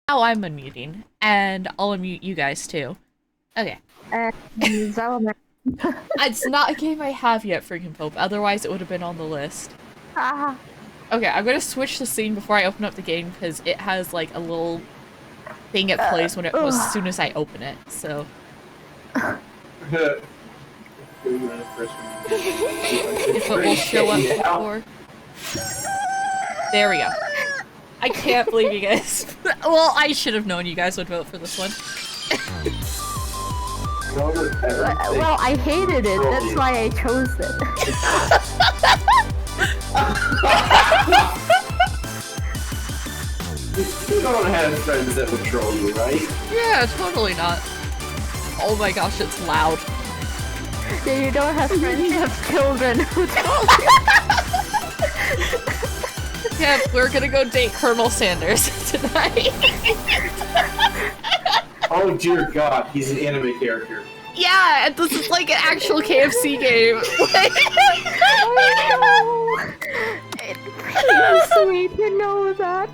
Now I'm unmuting, and I'll unmute you guys too. Okay. Zalamac. It's not a game I have yet, freaking Pope, otherwise it would have been on the list. Ah, Okay, I'm gonna switch the scene before I open up the game, because it has, like, a little thing it plays when as soon as I open it, so... If it will show up before... There we go. I can't believe you guys... Well, I should have known you guys would vote for this one. well, I hated it. That's why I chose it. You don't have friends that would troll you, right? Yeah, totally not. Oh my gosh, it's loud. Yeah, you don't have friends, you have children who troll you. Yeah, we're gonna go date Colonel Sanders tonight. Oh dear God, he's an anime character. Yeah, and this is like an actual KFC game. Oh, no. It feels sweet to know that.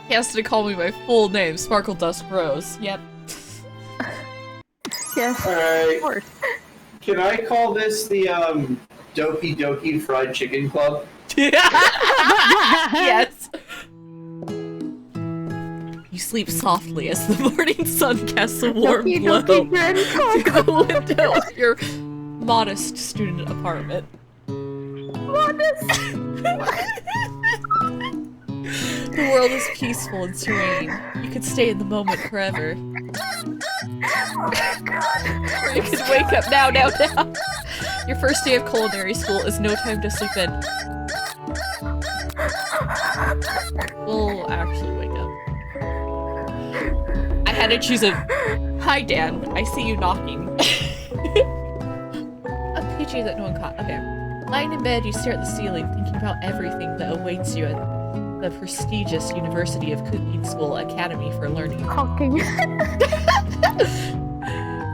He has to call me my full name, Sparkle Dusk Rose. Yep. Yes, Alright. of course. Can I call this the Doki Doki Fried Chicken Club? Yes. You sleep softly as the morning sun casts a warm Doki glow Doki Grand through the window of your modest student apartment. Modest. The world is peaceful and serene. You could stay in the moment forever. Or you could wake up now. Your first day of culinary school is no time to sleep in. We'll actually wake up. I had to choose a... Hi, Dan. I see you knocking. A PG that no one caught. Okay. Lying in bed, you stare at the ceiling, thinking about everything that awaits you at the prestigious University of Cooking School Academy for Learning. Hawking.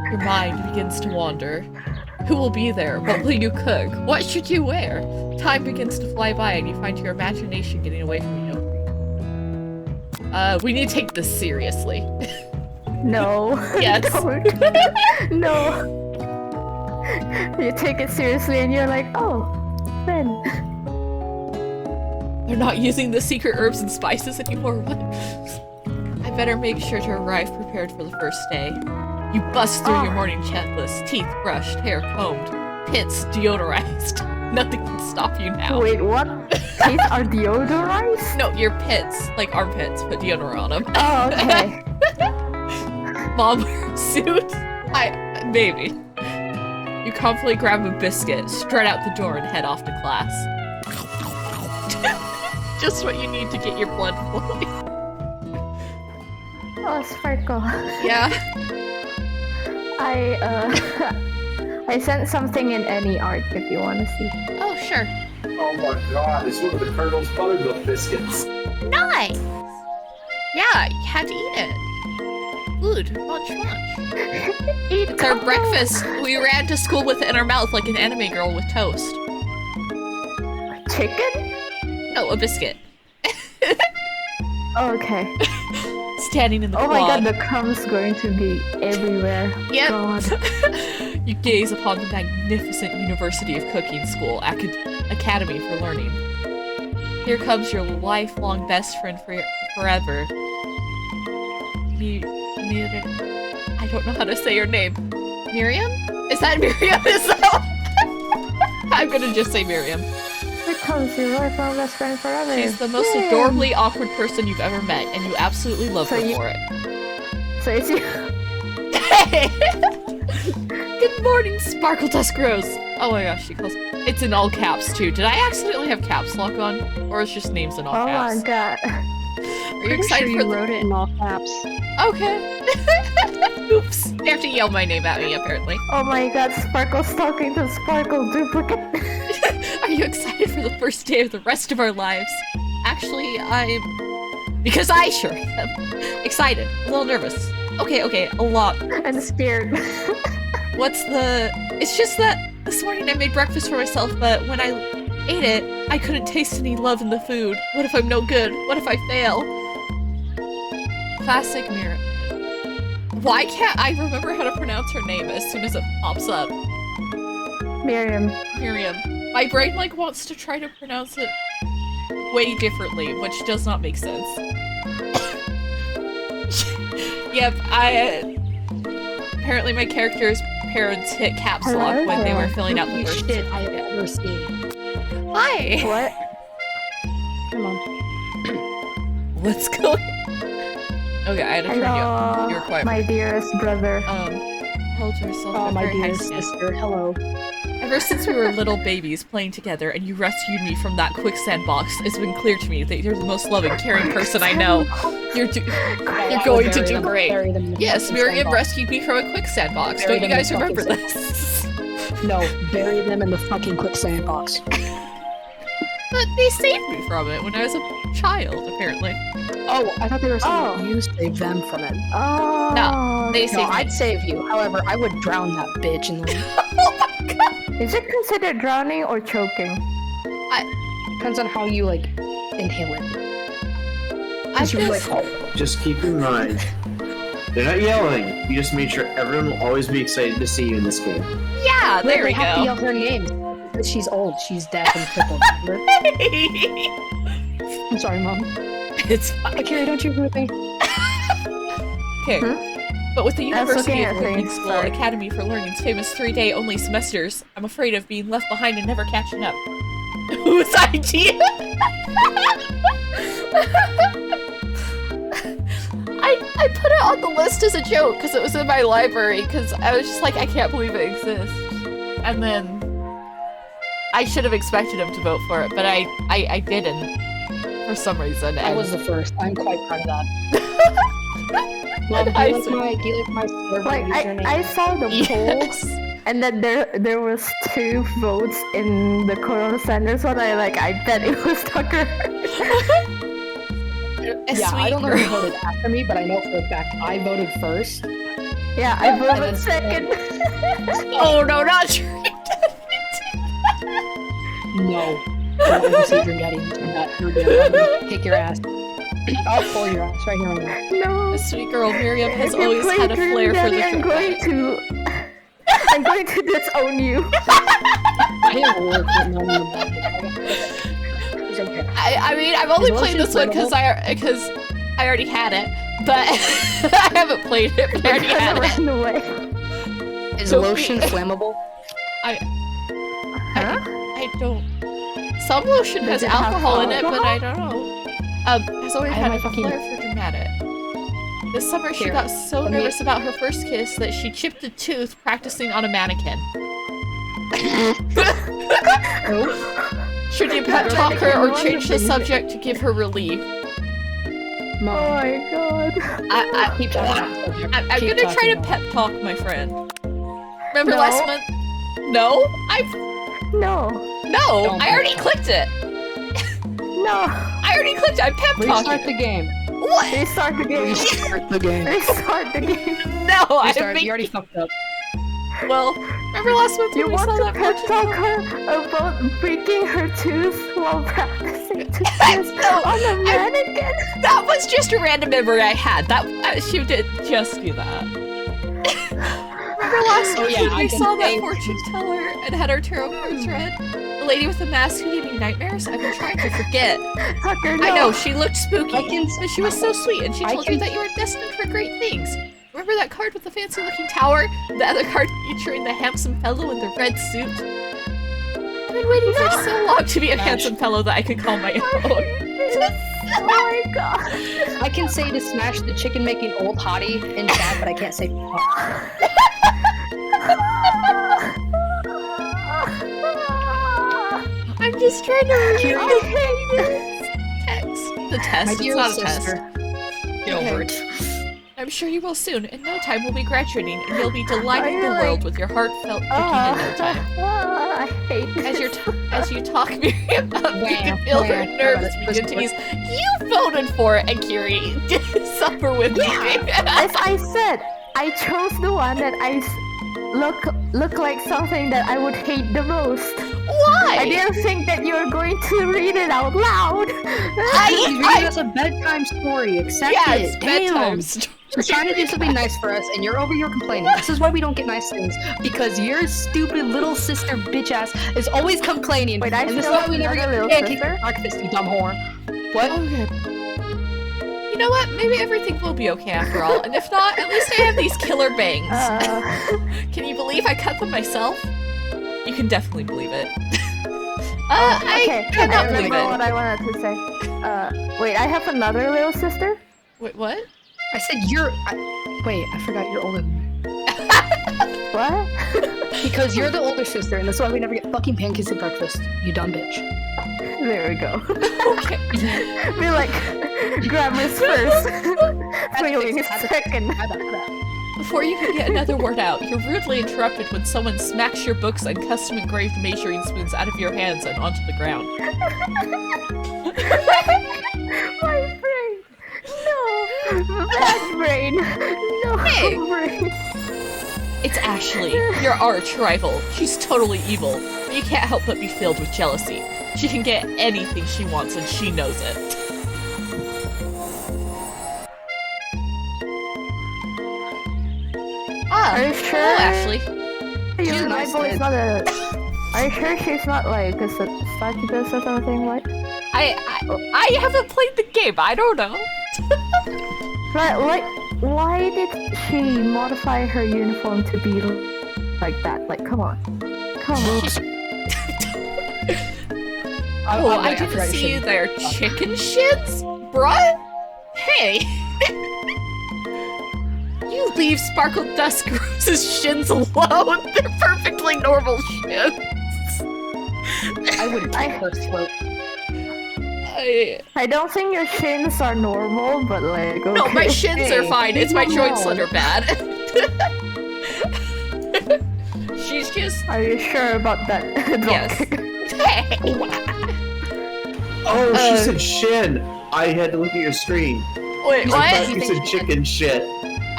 Your mind begins to wander. Who will be there? What will you cook? What should you wear? Time begins to fly by and you find your imagination getting away from you. We need to take this seriously. No. Yes. Don't. No. You take it seriously and you're like, oh, friend. They're not using the secret herbs and spices anymore. What? I better make sure to arrive prepared for the first day. You bust through your morning checklist. Teeth brushed, hair combed, pits deodorized. Nothing can stop you now. Wait, what? Teeth are deodorized? No, your pits. Like armpits. Put deodorant on them. Oh, okay. Mom suit? Maybe. You confidently grab a biscuit, strut out the door, and head off to class. Just what you need to get your blood flowing. Oh, Sparkle. Yeah? I sent something in any art if you want to see. Oh, sure. Oh my God, it's one of the Colonel's buttermilk biscuits. Nice! Yeah, you had to eat it. Food, munch. Eat It's our Coco. breakfast. We ran to school with it in our mouth like an anime girl with toast. Chicken? No, a biscuit. Oh, okay. Standing in the Oh quad. my god, the crumb's going to be everywhere. Yep. God. You gaze upon the magnificent University of Cooking School Academy for Learning. Here comes your lifelong best friend forever. I don't know how to say your name. Miriam? Is that Miriam? Is that... I'm gonna just say Miriam. Here comes your lifelong best friend forever. She's the most Yay. adorably awkward person you've ever met, and you absolutely love So her you- for it. So it's you. Good morning, Sparkle Dusk Rose. Oh my gosh, she calls. It's in all caps too. Did I accidentally have caps lock on, or is just names in all Oh caps? my god. Are you excited Sure for you wrote it in all caps. Okay. Oops. They have to yell my name at me apparently. Oh my god, Sparkle's talking to Sparkle duplicate. Are you excited for the first day of the rest of our lives? Actually, because I sure am. Excited. A little nervous. Okay, a lot. I'm scared. It's just that this morning I made breakfast for myself, but when I ate it, I couldn't taste any love in the food. What if I'm no good? What if I fail? Classic Miriam. Why can't I remember how to pronounce her name as soon as it pops up? Miriam. Miriam. My brain, like, wants to try to pronounce it way differently, which does not make sense. Yep, apparently my character's parents hit caps lock when they were filling out the birth shit I have ever seen. Hi! What? Come on. What's going on? Okay, I had to turn you up. You were quiet. My dearest brother. Held yourself Oh, at my very high dearest standard. sister. Hello. Ever since we were little babies playing together and you rescued me from that quicksand box, it's been clear to me that you're the most loving, caring person I know. You're going to do great. Yes, Miriam rescued me from a quicksand box. Don't you guys remember this? No, bury them in the fucking quicksand box. But they saved me from it when I was a child, apparently. Oh, I thought they were saying Oh. you saved them from it. Oh. No, they No, saved me. I'd save you. However, I would drown that bitch in the... Is it considered drowning or choking? Depends on how you, like, inhale it. I You're like, just, oh, Just keep in mind, they're not yelling. You just made sure everyone will always be excited to see you in this game. yeah, there we they have to go. yell her name. Because she's old. She's deaf and crippled. Remember? I'm sorry, Mom. It's fine. But Carrie, don't you agree with me? Okay. But with the University okay, of I think. Learning School Sorry. Academy for Learning's famous 3-day only semesters, I'm afraid of being left behind and never catching up. Whose idea? I put it on the list as a joke because it was in my library because I was just like, I can't believe it exists. And then I should have expected him to vote for it, but I didn't for some reason. I and- was the first. I'm quite proud of that. Mom, do I you see. like my server Like username? I saw the Yes. polls, and then there was 2 votes in the Corona Sanders one. I bet it was Tucker. A Yeah, I sweet don't know who girl. voted after me, but I know for a fact I voted first. Yeah, I And voted then- second. Oh no, not true. No. Don't ever say your daddy. You're good. I'm gonna kick your ass. I'll pull your ass right here on that. No. The sweet girl Miriam has If you always play had a Dream flair for Daddy, the I'm going to disown you. I didn't work with none of them. It's okay. I mean, I've only Is played lotion this one because I already had it, but I haven't played it. But I already had it. Ran away. Is So lotion we- flammable? Huh? I don't. Some lotion Does has it have alcohol in it, but alcohol? I don't know. Has always I had have a my fucking- flair for dramatic. This summer, she Here, got so let me- nervous about her first kiss that she chipped a tooth practicing on a mannequin. No. Should you pep talk her or change the subject to give her relief? Oh Mom, my god. keep talking about the subject. I'm Keep gonna try to talking pep talk my friend. Remember No. last month? No? No. No! Don't I already pep talk. clicked it! No. I already clicked it! I'm pep Restart talking! the game. What? Restart the game. Restart the game. Restart the game. No! I'm Restart. making... You already fucked up. Well, remember last month You when we want saw to that pep fortune talk teller? her about breaking her tooth while practicing to kiss No, on a mannequin? That was just a random memory I had. She did just do that. Remember last Oh, week yeah, when I we can saw that say- fortune teller and had our tarot cards read? The lady with the mask who gave me nightmares? I've been trying to forget. Tucker, no. I know, she looked spooky, I can- but she was so sweet, and she I told you can- that you were destined for great things. Remember that card with the fancy-looking tower? The other card featuring the handsome fellow in the red suit? I've been waiting for so long to be a Gosh. handsome fellow that I could call my own. Oh my god. I can say to smash the chicken making old hottie in chat, but I can't say fuck. I'm just trying to read Curious. I hate this text. The test. My It's dear not a sister. test. Get over it. I'm sure you will soon. In no time, we'll be graduating, and you'll be delighting the I like- world with your heartfelt cooking in no time. I hate As this. as you talk Miriam up, you can Wah, feel her wah, nerves wah, begin to ease. You voted for it, and Kiri supper with me. As I said, I chose the one that look like something that I would hate the most. Why? I didn't think that you were going to read it out loud. He's reading us a bedtime story. Accept Yeah, it. it's Damn. bedtime story. She's trying to do something nice for us, and you're over here complaining. This is why we don't get nice things. Because your stupid little sister bitch ass is always complaining. Wait, I and this is still why we never have get a little pancake sister? breakfast, you dumb whore. What? Okay. You know what? Maybe everything will be okay after all. And if not, at least I have these killer bangs. Can you believe I cut them myself? You can definitely believe it. okay, I cannot I believe remember it. what I wanted to say. Wait, I have another little sister? Wait, what? I said you're. Wait, I forgot you're older than me. What? Because you're the older sister, and that's why we never get fucking pancakes at breakfast. You dumb bitch. There we go. Okay. Be like, grammar's first, feelings second. Before you can get another word out, you're rudely interrupted when someone smacks your books and custom-engraved measuring spoons out of your hands and onto the ground. My brain! No! Bad brain! No Hey. brain! It's Ashley, your arch rival. She's totally evil, but you can't help but be filled with jealousy. She can get anything she wants and she knows it. Ah, Are you hello, sure? Ashley. Your nice rival is kid. not a... Are you sure she's not like a succubus or something like? I haven't played the game, I don't know. Like, why did she modify her uniform to be like that? Like, come on. Come on. Oh, I wait, didn't forgot see you their chicken shits? Bruh? Hey! You leave Sparkle Dusk Rose's shins alone! They're perfectly normal shins! I would take her throat. I don't think your shins are normal, but like, okay. No, my shins are fine. It's my leave joints them that are bad. She's just... Are you sure about that? Yes. Hey! Oh, she said shin. I had to look at your screen. Wait, I what? thought you said chicken shit.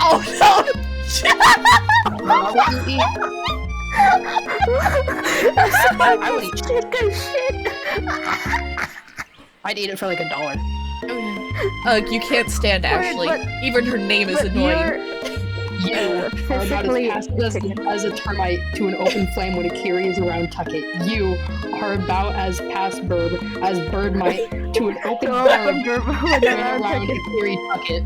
Oh no! I would eat. Chicken shit. I'd eat it for like $1. Ugh, you can't stand Ashley. but- Even her name is But annoying. You are about physically as fast as a termite to an open flame when a Kiri is around Tucket. You are about as past Bird as Bird might to an open flame when around a Kiri Tucket.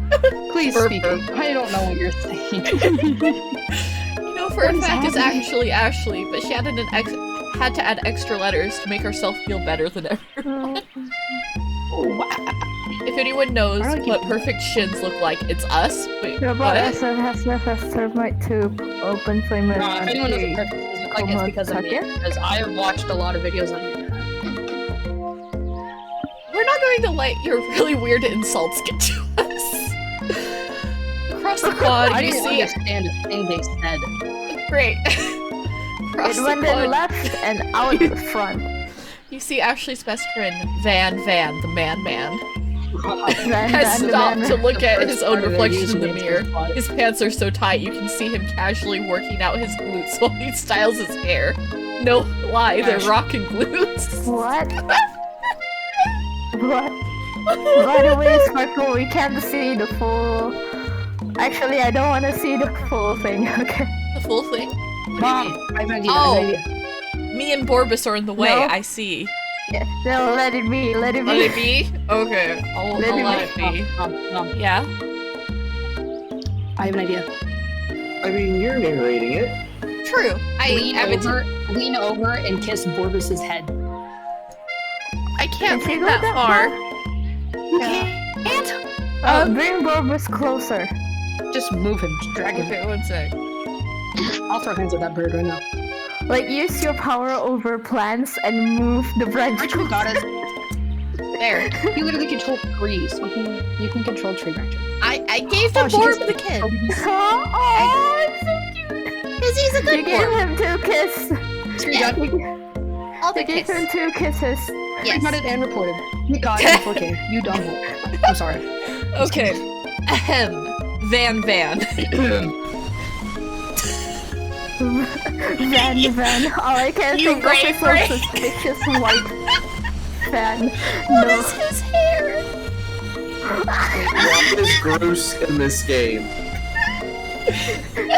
Please Burp, speak. burp. I don't know what you're saying. You know, for a What is fact, it's happening? actually Ashley, but she added had to add extra letters to make herself feel better than everyone. If anyone knows I don't what get- perfect shins look like, it's us. Wait, Robot what? has termite to open flame. If anyone knows what perfect things look like, it's because of me. Tucket? Because I have watched a lot of videos on the internet. We're not going to let your really weird insults get to us. Across the quad, I you didn't see... understand a thing they said. Great. Across It the went in quad, left and out the front. you see Ashley's best friend, Van, the man. Van, Has Van, stopped Van. to look The at first his own part of it reflection is in the against mirror. his butt. His pants are so tight you can see him casually working out his glutes while he styles his hair. No lie, they're Ash. rocking glutes. What? What? By the way, Sparkle, we can't see the full... Actually, I don't want to see the full thing, okay? The full thing? Mom, I have an idea. Oh. I have an idea. Me and Borbus are in the way, No. I see. Yeah, no, let it be, let it Let be. it be? Okay, I'll let it be. Mom, Yeah? I have an idea. I mean, you're narrating it. True. Lean over and kiss Borbus's head. I can't Can she think go that that far. Bring Borbus closer. Just move him, just drag him. Okay, one sec. I'll throw hands at that bird right now. Like, use your power over plants and move the branch. Rachel got it. There. You literally control trees. You can control tree branches. I gave the Oh, she Borb gets the kid. Oh, it's so cute. Because he's a You good gave Borb. him 2 kisses. Tree Yeah. got I'll You the gave kiss. him 2 kisses. Yes. got it and reported. You got it. 4K. You dumb hole. I'm sorry. Okay. Ahem. Van. Van. All I can You think of is brain a suspicious white van. What No. is his hair? What is gross in this game?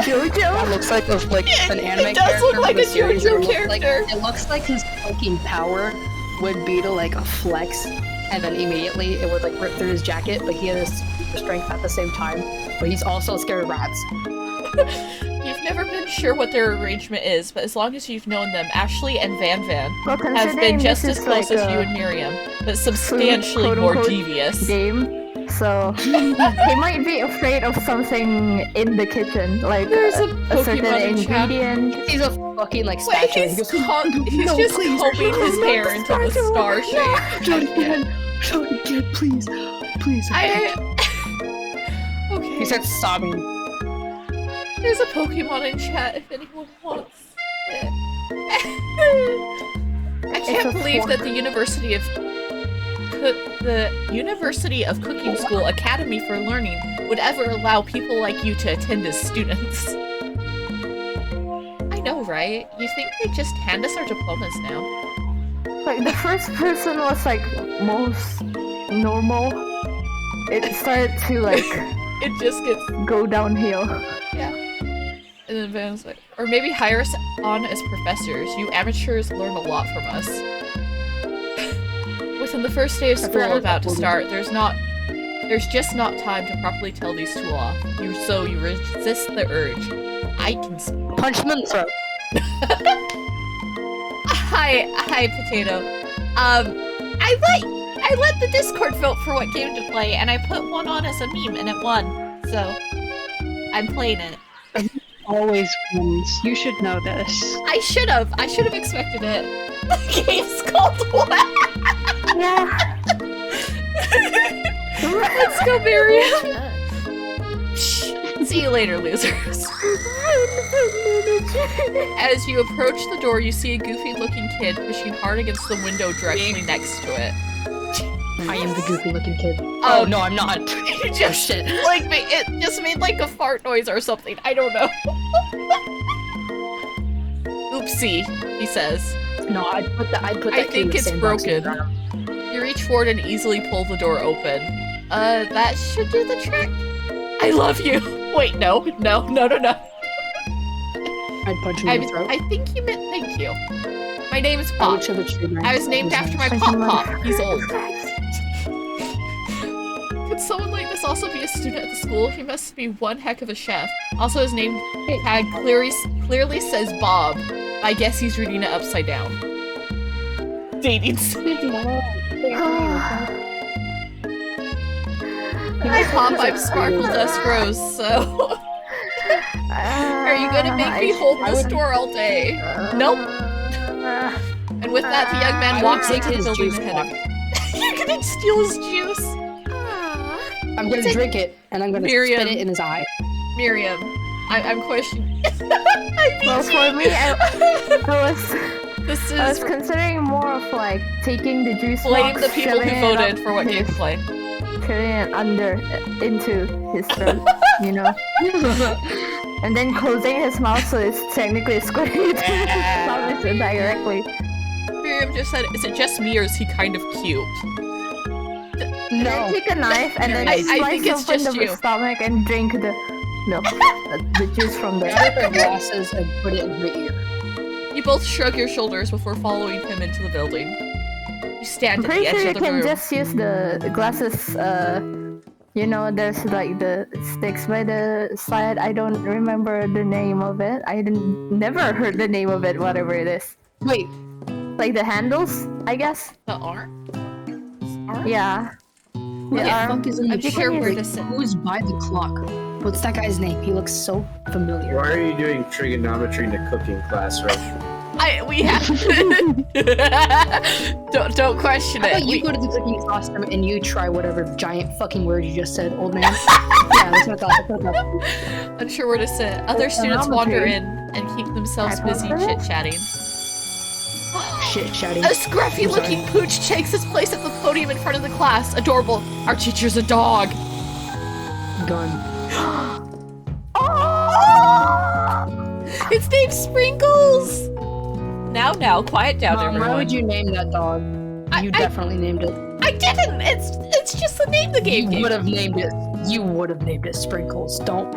Jojo? That looks like an anime It does look character like from a series. JoJo It looks like- character. It looks like his fucking power would be to like flex, and then immediately it would like rip through his jacket, but he has super strength at the same time. But he's also scared of rats. You've never been sure what their arrangement is, but as long as you've known them, Ashley and Van Well, have been considering just this as is close like as you a and Miriam, but substantially more quote-unquote devious. game, so he might be afraid of something in the kitchen, like There's a a certain Pokemon in chat. ingredient. He's a fucking like Wait, spatula. he's, He goes, he's "No, just please, combing his not hair the into the spatula. star shape. "Show it again, show it again, please, please." Okay. He starts sobbing. There's a Pokemon in chat if anyone wants it. I can't a believe fork. that the University of Cooking School Academy for Learning would ever allow people like you to attend as students. I know, right? You think they just hand us our diplomas now? Like the first person was like most normal. It started to like It just gets... go downhill. yeah. And then Van's like... Or maybe hire us on as professors. You amateurs learn a lot from us. Within the first day of school about to start, there's just not time to properly tell these two off. So you resist the urge. I can Punch him in the throat. Hi, Potato. I let the Discord vote for what game to play, and I put one on as a meme, and it won. So, I'm playing it. Always wins. You should know this. I should have expected it. The game's called what? Yeah. Let's go, Miriam. Shh. See you later, losers. As you approach the door, you see a goofy-looking kid pushing hard against the window directly next to it. I am the goofy-looking kid. Oh no, I'm not. It just shit. it just made like a fart noise or something. I don't know. Oopsie, he says. No, I'd put that. I think it's broken. You reach forward and easily pull the door open. That should do the trick. I love you. Wait, no. I'd punch him in the throat. I think you meant thank you. My name is I Pop. would shove a tree knife I was named in his after my nose. Pop. He's old. Could someone like this also be a student at the school? He must be one heck of a chef. Also, his name tag clearly says Bob. I guess he's reading it upside down. Dating. Hi, Pop. I'm Sparkle Dust Rose, so... Are you gonna make me hold this door all day? Nope. And with that, the young man I walks would into take the his building juice ahead of box. you. You're gonna steal his juice? I'm gonna drink it and I'm gonna Miriam. spit it in his eye. Miriam, I'm questioning. Well, for me, I was considering more of like taking the juice Blame box, the people shoving who it voted up for what game to his- play. putting it into his throat, you know, and then closing his mouth so it's technically squished into his stomach directly. Miriam just said, is it just me or is he kind of cute? And then take a knife and then I slice think it's open just the you. stomach and drink the milk, the juice from Take there. her glasses and put it in her ear. You both shrug your shoulders before following him into the building. You I'm stand at pretty the edge sure you of the can room. just use the glasses. You know, there's like the sticks by the side. I don't remember the name of it. Never heard the name of it. Whatever it is, Wait, like the handles, I guess. The arm? Arm? Yeah. who the Yeah. fuck is in the I'm sure picture? where Like, to sit. who's by the clock? What's that guy's name? He looks so familiar. Why are you doing trigonometry in a cooking class, right? We have don't question How it. about you go to the cooking classroom and you try whatever giant fucking word you just said, old man? Yeah, that's what I thought. Unsure where to sit. Other students wander in and keep themselves busy chit-chatting. Shit, shouting. A scruffy-looking pooch takes his place at the podium in front of the class. Adorable. Our teacher's a dog. Gun. Its name's Sprinkles! Now, quiet down, Mom, everyone. why would you name that dog? You definitely named it. I didn't! It's just the name the game You gave. would have named it. You would have named it Sprinkles. Don't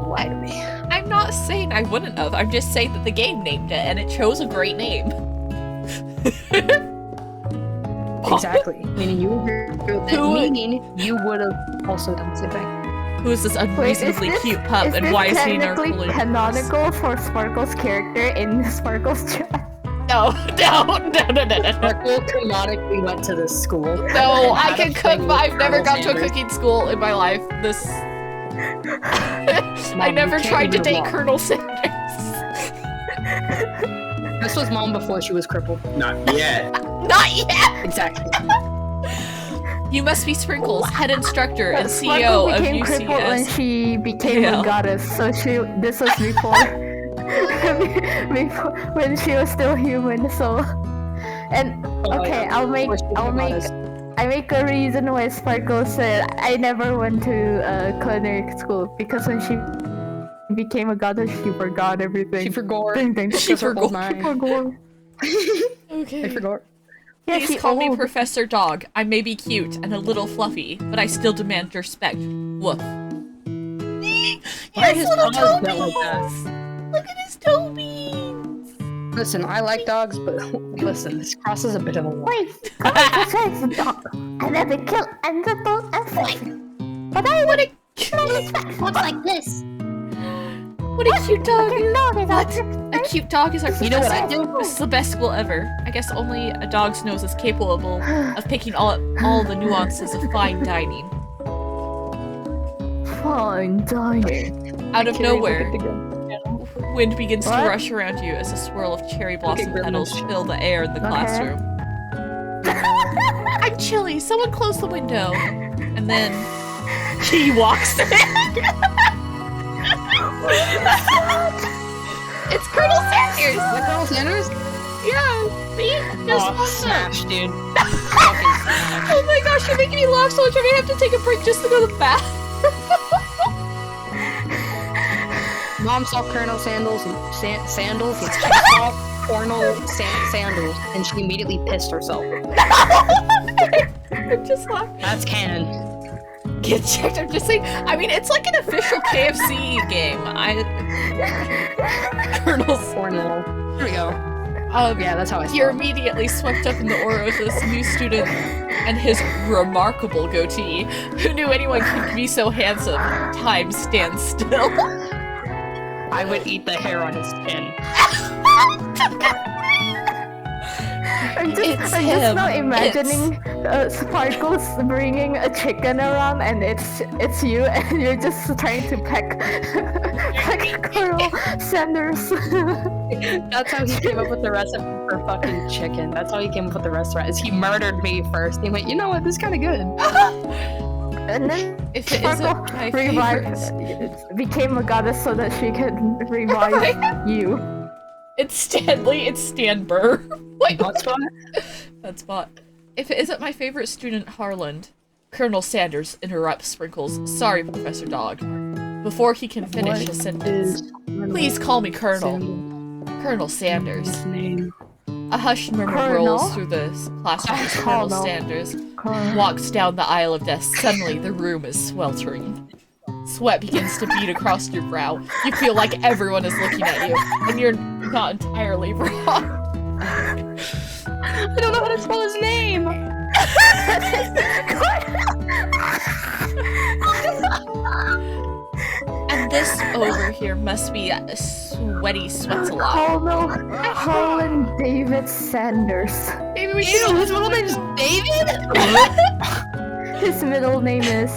lie to me. I'm not saying I wouldn't have. I'm just saying that the game named it, and it chose a great name. Exactly. Meaning you would have also done the same thing. Who is this unreasonably cute pup, Is and this why is he in our technically balloons? canonical for Sparkle's character in Sparkle's chat? No. Sparkle canonically went to this school. No, and I had can a cook, fling but with I've never Colonel gone to a Sanders. cooking school in my life. This. I Mom, never you can't tried to even date walk. Colonel Sanders. This was Mom before she was crippled. Not yet. Not yet! Exactly. You must be Sprinkles, head instructor and Sparkle CEO of became crippled when UCS. she became Yeah. a goddess, so this was before, before when she was still human. So, and okay, I'll make a reason why Sparkle said I never went to culinary school, because when she became a goddess, she forgot everything. She forgot. Ding, ding. She forgot. She forgot. Okay. I forgot. Yeah, Please she call me old. Professor Dog. I may be cute and a little fluffy, but I still demand respect. Woof. Why Yes, his little paws bent like Tobies! Look at his Tobies! Listen, I like dogs, but listen, this crosses a bit of a line. Wait, come on, besides the dog. I never kill and the dog and fight. But I would Looks like this. What a cute dog! dog is What? A cute dog is our You know what I professor. do? This is the best school ever. I guess only a dog's nose is capable of picking all the nuances of fine dining. fine dining. Out of nowhere, Look at the wind begins to What? rush around you as a swirl of cherry blossom Gremlins. petals fill the air in the Okay. classroom. I'm chilly. Someone close the window. And then he walks in. It's Colonel Sanders. Like Colonel Sanders? Yeah, see? Just Oh, walked up. smash, dude. Fucking smash. Oh my gosh, you're making me laugh so much. I may have to take a break just to go to the bathroom. Mom saw Colonel Sandals and Sandals and she saw Colonel Sandals and she immediately pissed herself. I'm just laughing. That's canon. Get checked. I'm just saying. I mean, it's like an official KFC game. Colonel. Cornell. Here we go. Yeah, that's how I You're spell. immediately swept up in the aura of this new student and his remarkable goatee. Who knew anyone could be so handsome? Time stands still. I would eat the hair on his chin. I'm It's just him. now imagining Sparkles bringing a chicken around, and it's you, and you're just trying to peck Colonel Sanders. That's how he came up with the recipe for fucking chicken. That's how he came up with the restaurant. Is he murdered me first? He went, you know what? This is kind of good. And then If it Sparkle isn't my revived, favorite. became a goddess so that she could revive you. It's Stanley. It's Stan Burr. Wait, What spot? that spot. If it isn't my favorite student, Harland, Colonel Sanders interrupts Sprinkles. Sorry, Professor Dog. Before he can finish his sentence. Please call me Colonel. Colonel Sanders. Name. A hushed murmur Colonel? rolls through the classroom as Colonel Colonel. Sanders Colonel. walks down the aisle of desks. Suddenly, the room is sweltering. Sweat begins to bead across your brow. You feel like everyone is looking at you, and you're not entirely wrong. I don't know how to spell his name. And this over here must be a sweaty sweats-a-lot. Colonel David Sanders. Maybe we Ew, should. his middle name's David? His middle name is.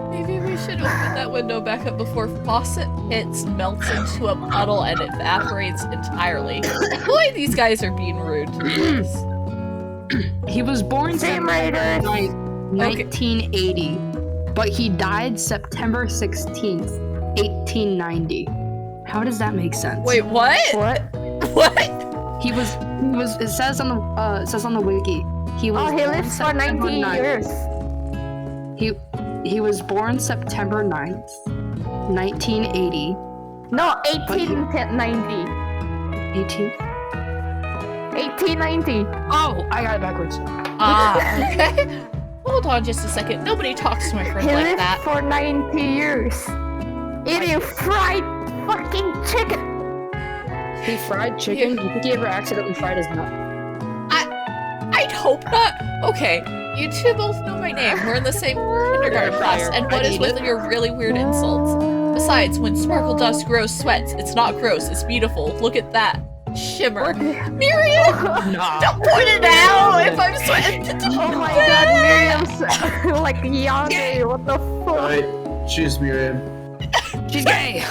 Maybe we should open that window back up before faucet hits, melts into a puddle, and evaporates entirely. Boy, these guys are being rude to us. He was born Same September writers. 9th, 1980, but he died September 16th, 1890. How does that make sense? Wait, what? What? What? He was it says on the wiki. He was Oh, he born lived for September 19 9th. years. He was born September 9th, 1980, No, 1890. 1890. Oh, I got it backwards. Okay. Hold on just a second. Nobody talks to my friend He like lived that. for 90 years. Eating fried fucking chicken. He fried chicken? Do you think he ever accidentally fried his nut? I'd hope not. Okay, you two both know my name. We're in the same kindergarten class. And what is with your really weird insults? Besides, when Sparkle Dust grows sweats, it's not gross, it's beautiful. Look at that. Shimmer. Miriam! Don't point it out if I'm sweating. Oh my god, Miriam's like Yandere, what the fuck? Alright, choose Miriam. She's gay!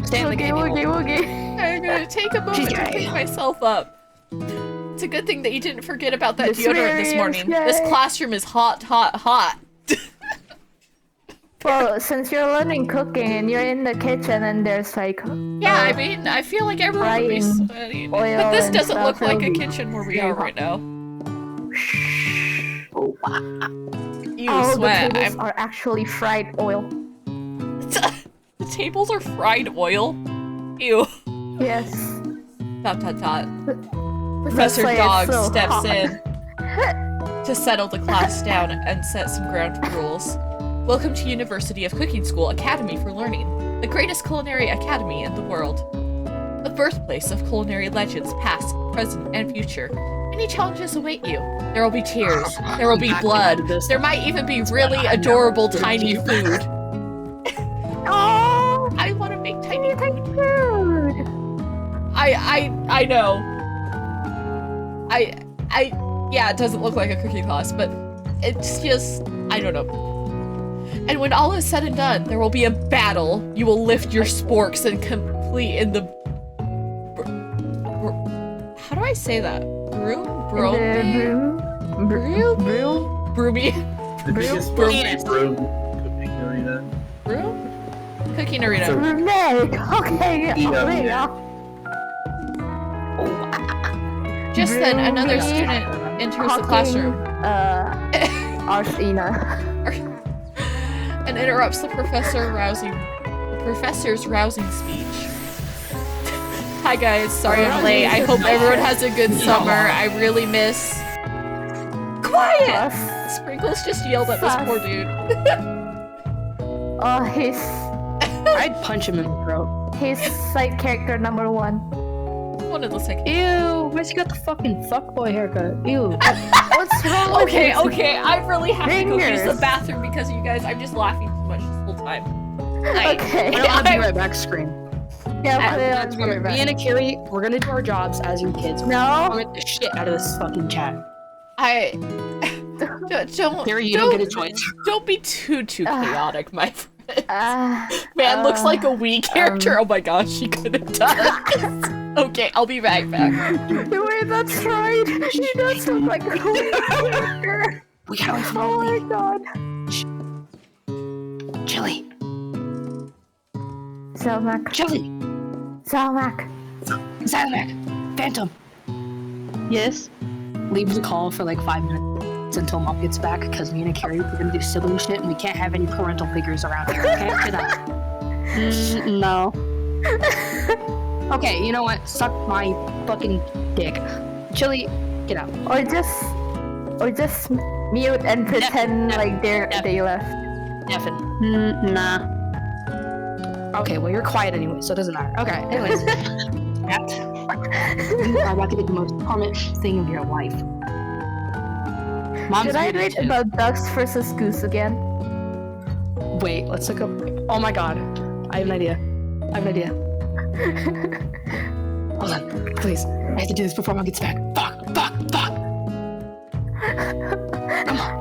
Stay in the game. Woogie. I'm gonna take a moment to pick myself up. It's a good thing that you didn't forget about that Miss deodorant this Miriam's morning. This gay. classroom is hot, hot, hot. Well, since you're learning cooking and you're in the kitchen and there's like Yeah, I mean, I feel like everyone would be frying sweaty. oil But this and doesn't stuff, look like a it'll be kitchen where we very are hot. right now. You all sweat. the tables are actually fried oil. The tables are fried oil? Ew. Yes. Dot dot dot. That's Professor why it's Dog so steps hot. in to settle the class down and set some ground rules. Welcome to University of Cooking School Academy for Learning, the greatest culinary academy in the world. The birthplace of culinary legends past, present, and future. Many challenges await you. There will be tears. There will be blood. There might even be really adorable tiny food. Oh, I want to make tiny take food. food. I know. Yeah, it doesn't look like a cooking class, but it's just, I don't know. And when all is said and done, there will be a battle. You will lift your sporks and complete in the... How do I say that? Broom? Broom. Broomy? The biggest room cooking arena. Broom? Cooking arena. So- Meg. Okay. Yeah. Just then, another Broomy. student enters the classroom Arsena. and interrupts the professor's rousing speech. Hi guys, sorry I'm late. I hope everyone has a good summer. I really miss... Quiet! Sprinkles just yelled at this poor dude. Oh, he's I'd punch him in the throat. side character number 1. One of the second. Ew, why's he got the fucking fuckboy haircut? Ew. What's wrong with Okay, his okay, I really have to go use the fingers? bathroom because of you guys. I'm just laughing too much this whole time. Okay. I don't want to be right back scream. Yeah, put it That's on what your me and Akiri, we're gonna do our jobs as you kids. No. Comment the shit out of this fucking chat. Don't Akiri, you don't get a choice. Don't be too chaotic, my friend. Man Uh, looks like a Wii character. Oh my gosh, she could have done. Okay, I'll be right back. Wait, that's right. He does look like a character. We gotta wait for Oh him to my god. leave. Chili. Zelmac. Chili. Zelmac. Zymac. Phantom. Yes. Leave the call for like 5 minutes until Mom gets back, because me and Akiri, we're gonna do sibling shit and we can't have any parental figures around here, okay? After that. No. Okay, you know what? Suck my fucking dick. Chili, get out. Or just mute and pretend like they left. Effin. Nah. Okay, well you're quiet anyway, so it doesn't matter. Okay, anyways. That. You are about to get the most prominent thing of your life. Mom's Should I muted read too. about ducks versus goose again? Wait, let's look up. Oh my god. I have an idea. Hold on, please. I have to do this before Mom gets back. Fuck.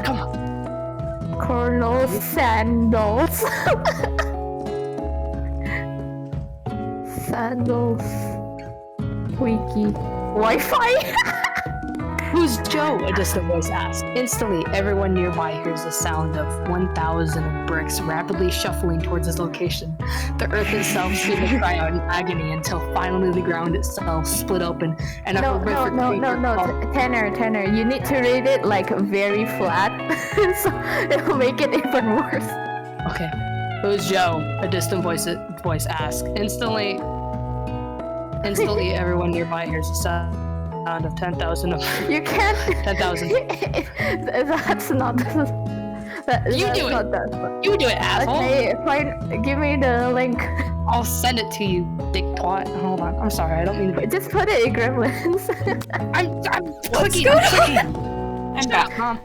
Come on. Colonel Sandals. Sandals. Wiki. Wi-Fi? Who's Joe? A distant voice asked. Instantly, everyone nearby hears the sound of 1,000 bricks rapidly shuffling towards his location. The earth itself seemed to cry out in agony until finally the ground itself split open and a No. horrific creature called- Tanner. You need to read it like very flat. So it'll make it even worse. Okay. Who's Joe? A distant voice asked. Instantly, everyone nearby hears the sound of 10,000 of You can't. 10,000. That's not. You do it. You do it, asshole. Okay, fine. Give me the link. I'll send it to you, dick twat. Hold on. I'm sorry. I don't mean to be. Just put it in Gremlins. I'm clicking. I'm back, Mom.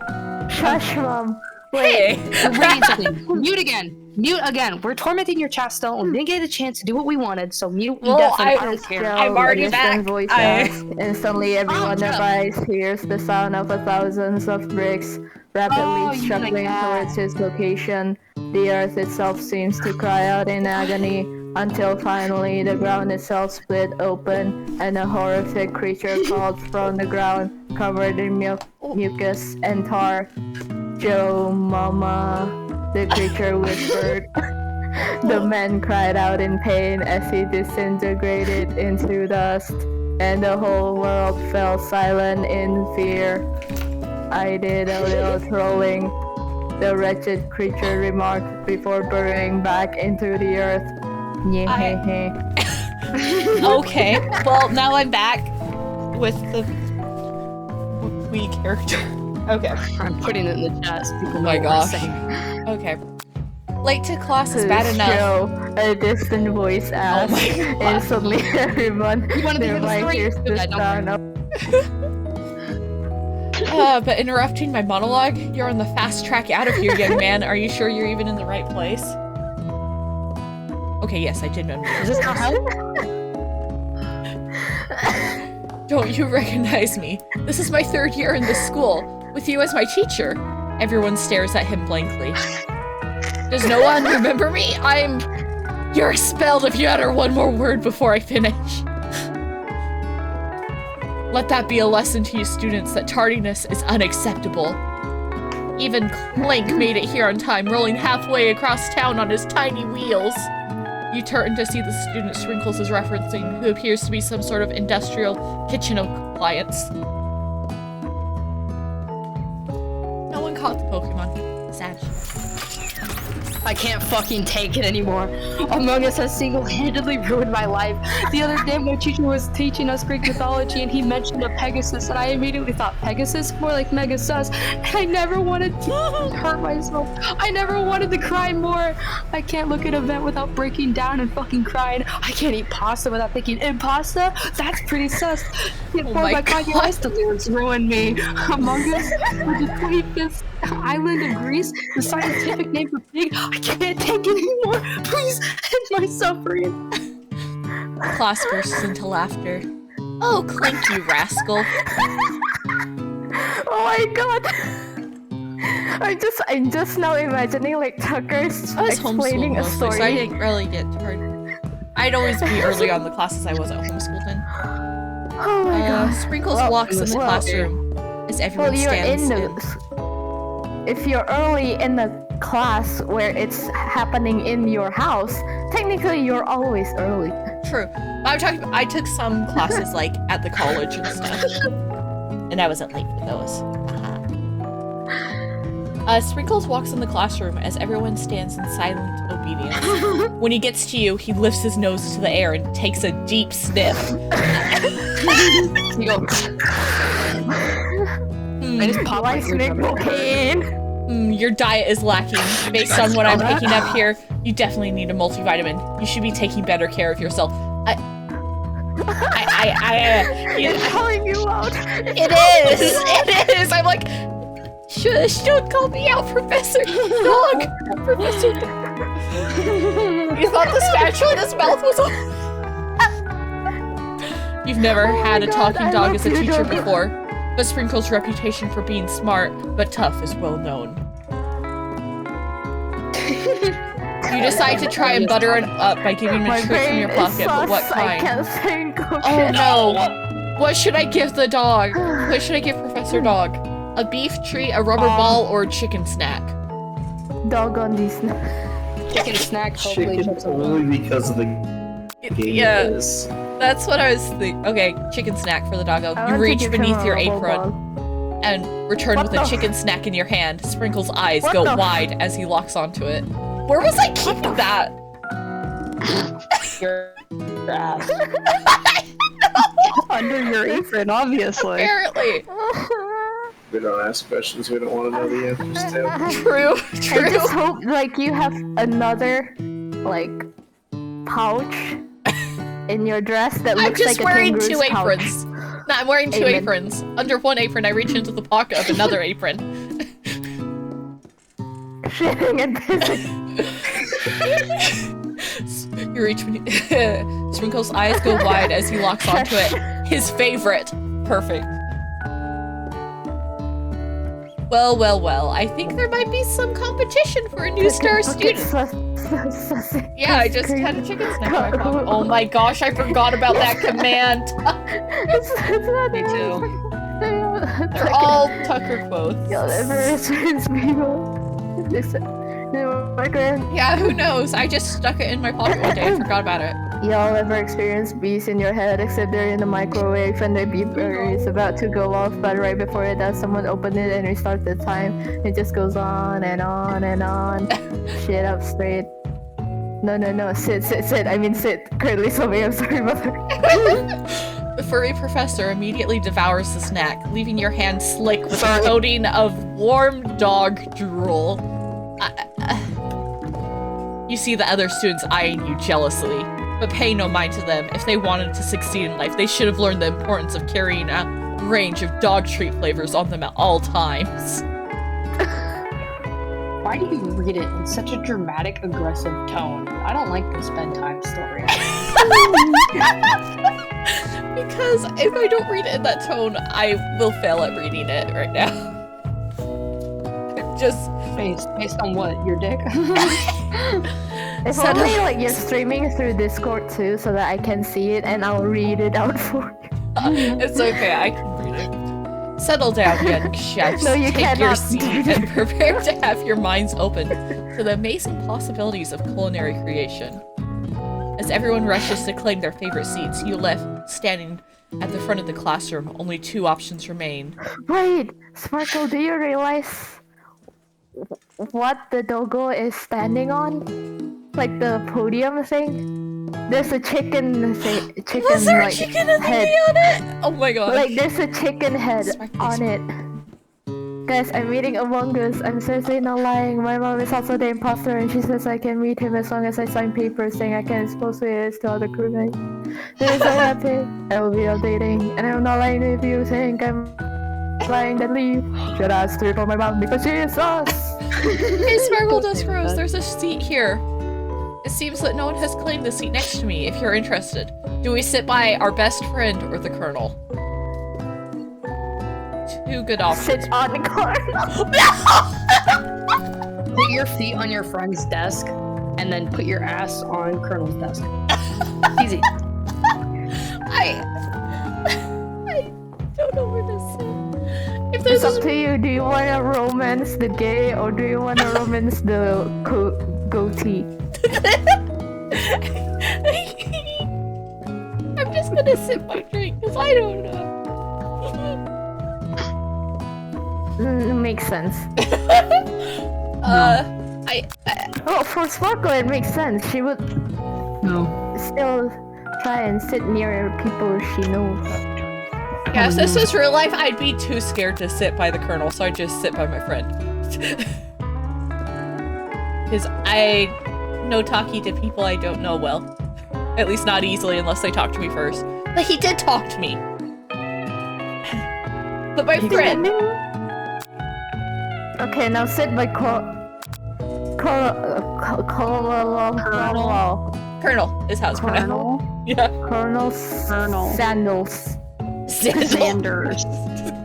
Shush, Mom. Hey! We're reading something. Mute again. Mute again. We're tormenting your chat still, and we didn't get a chance to do what we wanted, so mute Well, indefinitely. I I- don't care. I'm already back. Voice I- asked. Instantly, everyone Joe. nearby hears the sound of thousands of bricks rapidly you struggling like that. towards its location. The earth itself seems to cry out in agony until finally the ground itself split open and a horrific creature crawled from the ground, covered in mucus and tar. Joe, Mama, the creature whispered. The man cried out in pain as he disintegrated into dust, and the whole world fell silent in fear. I did a little trolling, the wretched creature remarked before burrowing back into the earth. Nyeh. Okay, well, now I'm back with the wee character. Okay. I'm putting it in the chat so people Oh know my what we're gosh. saying. Okay. Late to class is bad enough. Joe, a distant voice asked, my and God. suddenly everyone You wanted to hear the nearby story? hears the Okay, don't sound of But interrupting my monologue, you're on the fast track out of here, young man. Are you sure you're even in the right place? Okay, yes, I did remember. Is this not help? Don't you recognize me? This is my 3rd year in this school, with you as my teacher. Everyone stares at him blankly. Does no one remember me? You're expelled if you utter one more word before I finish. Let that be a lesson to you students that tardiness is unacceptable. Even Clank made it here on time, rolling halfway across town on his tiny wheels. You turn to see the student Sprinkles is referencing, who appears to be some sort of industrial kitchen appliance. No one caught the Pokemon. Sad. I can't fucking take it anymore. Among Us has single-handedly ruined my life. The other day, my teacher was teaching us Greek mythology, and he mentioned a Pegasus, and I immediately thought, Pegasus? More like Megasus. And I never wanted to hurt myself. I never wanted to cry more. I can't look at an event without breaking down and fucking crying. I can't eat pasta without thinking, impasta? That's pretty sus. Oh my Kanye God. West lyrics ruined me. Among Us, with the 25th island of Greece, the scientific name for pig. I can't take it anymore. Please end my suffering. Class bursts into laughter. Oh, Clink, you rascal. Oh my god! I'm just now imagining like Tucker's I was explaining homeschooled a mostly, story. so I didn't really get turned. I'd always be early on the classes I wasn't homeschooled in. Oh my god. Sprinkles Well, walks in the well- classroom as everyone Well, you're in stands the. If you're early in the class where it's happening in your house, technically you're always early. True. I'm talking. I took some classes like at the college and stuff, and I wasn't late for those. Sprinkles walks in the classroom as everyone stands in silent obedience. When he gets to you, he lifts his nose to the air and takes a deep sniff. You go. I just pop my eardrum. Cocaine. Your diet is lacking. Based on what I'm picking up here, you definitely need a multivitamin. You should be taking better care of yourself. I'm calling you out. It is! It is! I'm like, shush, don't call me out, Professor Dog! Professor Dog. You thought the spatula in his mouth was on? You've never had a talking I dog love as a you, teacher dog. before, but Sprinkle's reputation for being smart but tough is well known. You decide to try and butter it up by giving him a My treat from your brain is pocket, but what sus. I kind? can't think of Oh it. no! What should I give the dog? What should I give Professor Dog? A beef treat, a rubber ball, or a chicken snack? Dog on these. Chicken snack, hopefully. Chicken only because of the game Yeah, is. that's what I was thinking. Okay, chicken snack for the doggo. I You want to reach give him beneath a your rubber apron ball. and return What with a the- chicken snack in your hand. Sprinkle's eyes What go the- wide as he locks onto it. Where was I keeping that? Your ass. Under your apron, obviously. Apparently. We don't ask questions we don't want to know the answers to. True, I true. just hope like you have another like pouch in your dress that I'm looks just like wearing a 2 kangaroo's pouch. aprons. No, I'm wearing 2 Amen. aprons. Under one apron, I reach into the pocket of another apron. Shitting and pissing. You reach Sprinkle's eyes go wide as he locks onto it. His favorite. Perfect. Well, well, well. I think there might be some competition for a new star student. Yeah, I just had a chicken snack in my pocket. Oh my gosh, I forgot about that command. Me too. They're all Tucker quotes. Y'all ever experience people? Yeah, who knows? I just stuck it in my pocket one day. I forgot about it. Y'all ever experience bees in your head except they're in the microwave and the beeper is about to go off, but right before it does, someone open it and restart the time. It just goes on and on and on. Shit up straight. No, sit. I mean sit. Currently sobbing, I'm sorry, mother. The furry professor immediately devours the snack, leaving your hand slick with a coating of warm dog drool. You see the other students eyeing you jealously, but pay no mind to them. If they wanted to succeed in life, they should have learned the importance of carrying a range of dog treat flavors on them at all times. Why do you read it in such a dramatic, aggressive tone? I don't like this bedtime story. Because if I don't read it in that tone, I will fail at reading it right now. Just Based on what? Your dick? If Settle- only like you're streaming through Discord too, so that I can see it and I'll read it out for you. It's okay, I can read it. Settle down, young chefs. No, you Take your cannot. seat and prepare to have your minds open to the amazing possibilities of culinary creation. As everyone rushes to claim their favorite seats, you left standing at the front of the classroom. Only 2 options remain. Wait, Sparkle, do you realize what the doggo is standing on? Like the podium thing? There's a chicken thing. Was there a like, chicken and head. thingy on it? Oh my god. Like there's a chicken head Sparkle, on it. Guys, I'm reading Among Us. I'm seriously not lying. My mom is also the imposter and she says I can meet him as long as I sign papers saying I can expose it to other crewmates. This is so happy. I will be updating. And I'm not lying if you think I'm lying, then leave. Should I strip on my mom because she is us? Hey, Sparkle Dust Rose, there's a seat here. It seems that no one has claimed the seat next to me, if you're interested. Do we sit by our best friend or the Colonel? 2 good options. Sit on the corner. Put your feet on your friend's desk, and then put your ass on Colonel's desk. Easy. I don't know where to sit. If It's there's up to you. Do you want to romance the gay or do you want to romance the goatee? I'm just gonna sip my drink because I don't know. Makes sense. Oh, for Sparkle, it makes sense. She would still try and sit near people she knows. Yeah, if this was real life, I'd be too scared to sit by the Colonel, so I'd just sit by my friend. Because I no talkie to people I don't know well. At least not easily unless they talk to me first. But he did talk to me. But my friend... Okay, now sit by Colonel is how it's pronounced. Colonel Yeah. Colonel Sandals. Sanders.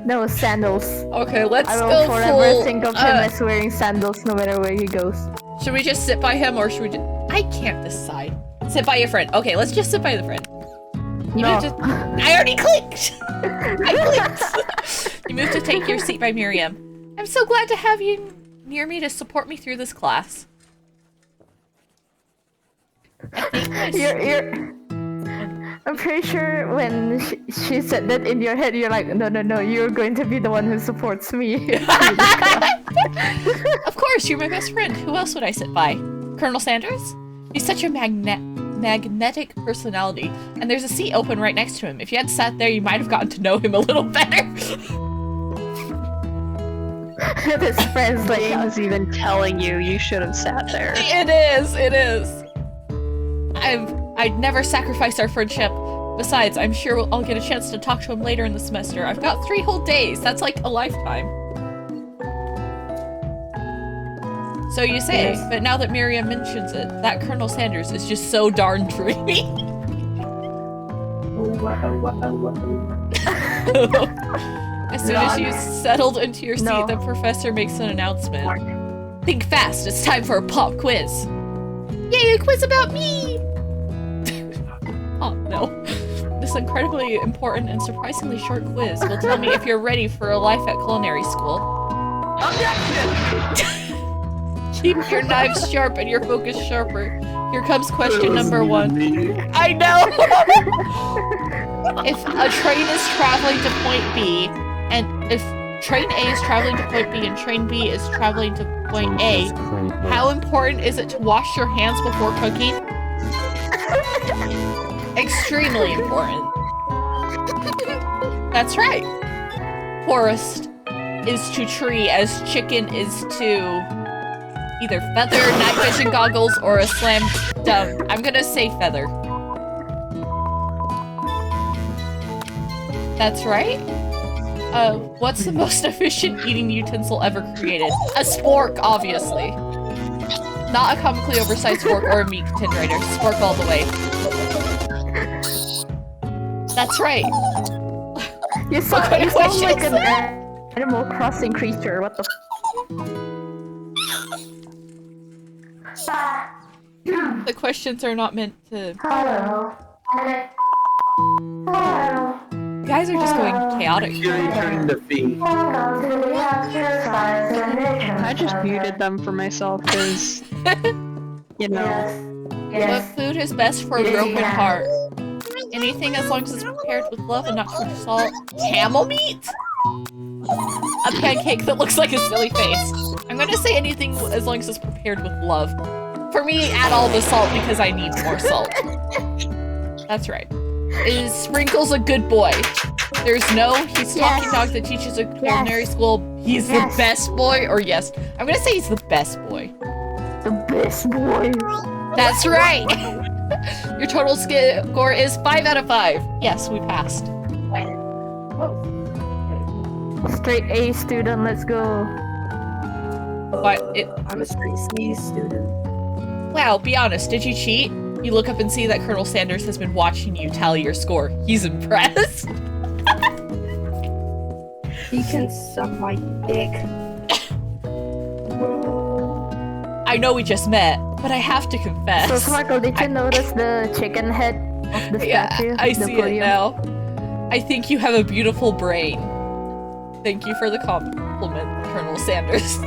No, sandals. Okay, let's I go will forever full... think of him as wearing sandals no matter where he goes. Should we just sit by him or should we just... I can't decide. Sit by your friend. Okay, let's just sit by the friend. You No. moved to... I already clicked! I clicked! You moved to take your seat by Miriam. I'm so glad to have you near me to support me through this class. I'm pretty sure when she said that in your head, you're like, no, you're going to be the one who supports me. Of course, you're my best friend. Who else would I sit by? Colonel Sanders? He's such a magnetic personality, and there's a seat open right next to him. If you had sat there, you might have gotten to know him a little better. His friends like I was even telling you, you should have sat there. It is. I'd never sacrifice our friendship. Besides, I'm sure I'll get a chance to talk to him later in the semester. I've got 3 whole days. That's like a lifetime. So you say, but now that Miriam mentions it, that Colonel Sanders is just so darn dreamy. As soon as you settled into your seat, the professor makes an announcement. Think fast, it's time for a pop quiz. Yay, a quiz about me! Oh, no. This incredibly important and surprisingly short quiz will tell me if you're ready for a life at culinary school. Keep your knives sharp and your focus sharper. Here comes question number 1. I know! If a train is traveling to point B, and if train A is traveling to point B and train B is traveling to point A, how important is it to wash your hands before cooking? Extremely important. That's right. Forest is to tree as chicken is to either feather, night vision goggles, or a slam dunk. I'm gonna say feather. That's right. What's the most efficient eating utensil ever created? A spork, obviously. Not a comically oversized fork or a meat tin grater. Spork all the way. That's right. You sound like an Animal Crossing creature. What the The questions are not meant to... Hello. You guys are just going chaotic. I just muted them for myself because, you know. What food is best for a broken heart? Anything as long as it's prepared with love and not too much salt. Camel meat? A pancake that looks like a silly face. I'm gonna say anything as long as it's prepared with love. For me, add all the salt because I need more salt. That's right. Is Sprinkles a good boy? There's no, he's talking dog that teaches a culinary school. He's the best boy, or yes? I'm gonna say he's the best boy. The best boy. That's right! Your total score is 5 out of 5. Yes, we passed. Straight A student, let's go. I'm a straight C student. Wow, be honest, did you cheat? You look up and see that Colonel Sanders has been watching you tally your score. He's impressed. He can suck my dick. I know we just met, but I have to confess. So, Sparkle, did you notice the chicken head of the statue? I see it now. I think you have a beautiful brain. Thank you for the compliment, Colonel Sanders.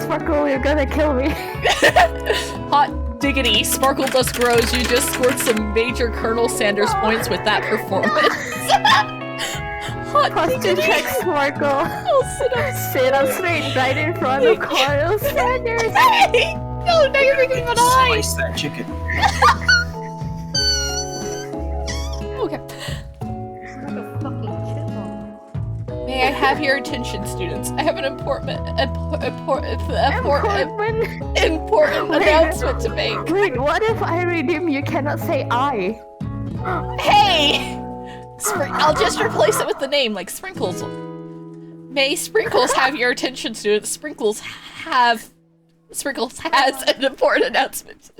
Sparkle, you're gonna kill me. Hot diggity, Sparkle Dust grows. You just scored some major Colonel Sanders points with that performance. Hot diggity. Check Sparkle. I'll sit up straight right in front of Colonel Sanders. Hey! No, now you're making an eye. Slice that chicken. Okay. May I have your attention, students? I have an important announcement to make. Wait, what if I redeem you cannot say I? Hey! I'll just replace it with the name, like Sprinkles. May Sprinkles have your attention, students? Sprinkles has an important announcement.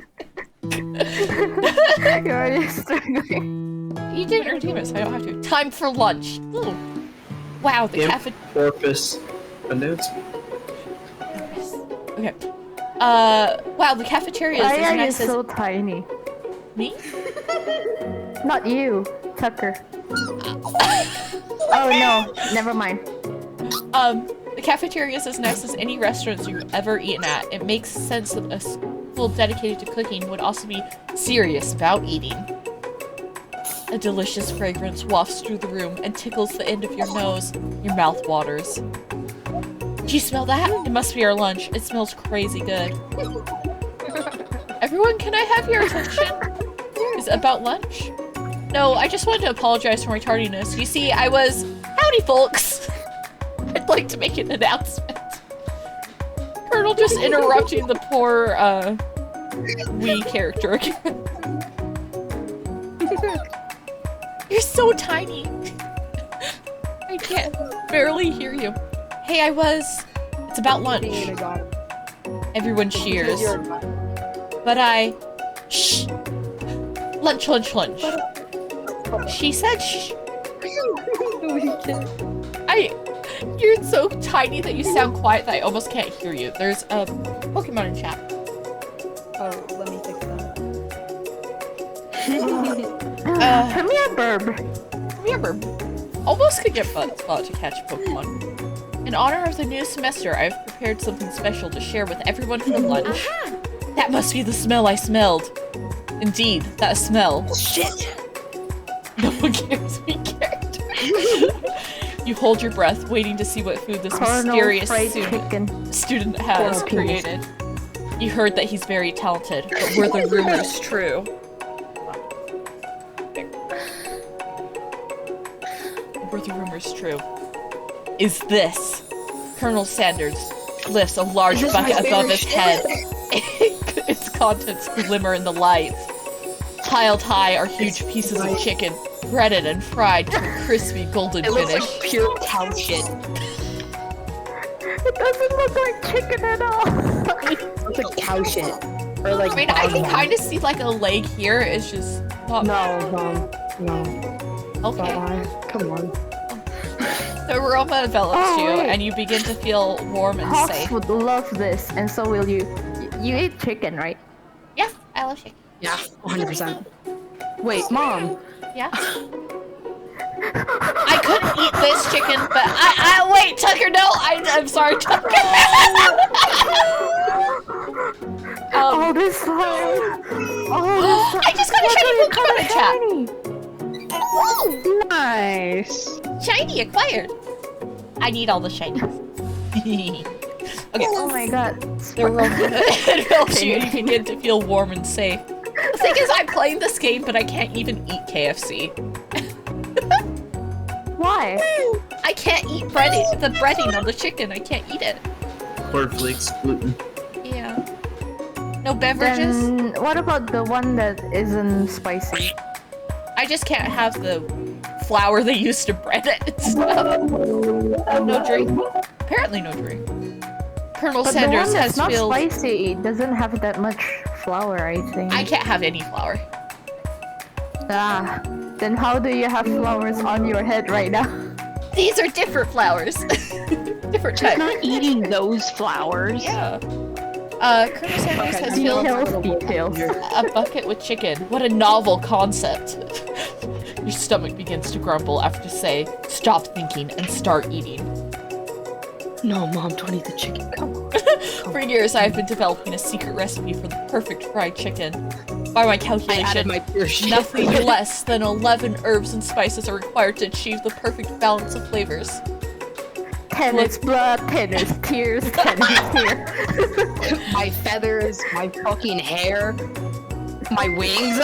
You're already struggling. You didn't redeem it, so I don't have to. Time for lunch. Ooh. Wow, the Porpoise announcement. Okay. Wow, the cafeteria is Why as are you nice as... so tiny? Me? Not you, Tucker. Oh no, never mind. The cafeteria is as nice as any restaurants you've ever eaten at. It makes sense that a school dedicated to cooking would also be serious about eating. A delicious fragrance wafts through the room and tickles the end of your nose. Your mouth waters. Do you smell that? It must be our lunch. It smells crazy good. Everyone, can I have your attention? Is it about lunch? No, I just wanted to apologize for my tardiness. You see, I was... Howdy, folks! I'd like to make an announcement. Colonel just interrupting the poor, wee character again. You're so tiny. I can't barely hear you. Hey, it's about lunch. Everyone cheers. But shh. Lunch. She said shh. You're so tiny that you sound quiet that I almost can't hear you. There's a Pokemon in chat. Oh, let me fix that. Come here, Burb. Almost could get Buttspot to catch Pokemon. In honor of the new semester, I've prepared something special to share with everyone for lunch. Aha! That must be the smell I smelled. Indeed, that smell. Shit! No one gives me character. You hold your breath, waiting to see what food this mysterious student has created. You heard that he's very talented, but were the rumors true? Were the rumors true? Is this? Colonel Sanders lifts a large bucket above his head. Its contents glimmer in the light. Piled high are huge pieces of chicken, breaded and fried to a crispy golden finish. Looks like pure cow shit. It doesn't look like chicken at all. It looks like cow shit. Or like. I mean, I can kind of see like a leg here. It's just not. No. Okay. Come on. The aroma envelops you, and you begin to feel warm and Hawks safe. would love this, and so will you. You eat chicken, right? Yes, I love chicken. Yeah, 100%. Wait, Mom. Yeah. I couldn't eat this chicken, but wait, Tucker, no, I'm sorry, Tucker. All this time. I just got a shiny Pokemon in chat. Nice. Shiny acquired. I need all the shinies. Okay. Oh my god. The room envelops you and you begin to feel warm and safe. The thing is, I'm playing this game, but I can't even eat KFC. Why? I can't eat the breading on the chicken. I can't eat it. Cornflakes, gluten. Yeah. No beverages? Then what about the one that isn't spicy? I just can't have the flour they used to bread it and stuff. No drink. Apparently no drink. Colonel But Sanders the one has that's not filled... spicy doesn't have that much flour, I think. I can't have any flour. Ah, then how do you have flowers on your head right now? These are different flowers. Different She's type. not eating those flowers. Yeah. Colonel Sanders has filled Details. a bucket with chicken. What a novel concept. Your stomach begins to grumble after you say, stop thinking and start eating. No, Mom, don't eat the chicken. Come on. For years, I've been developing a secret recipe for the perfect fried chicken. By my I added calculation, my pure shit. nothing less than 11 herbs and spices are required to achieve the perfect balance of flavors. 10 is blood, 10 is tears, 10 is tears. My feathers, my fucking hair, my wings.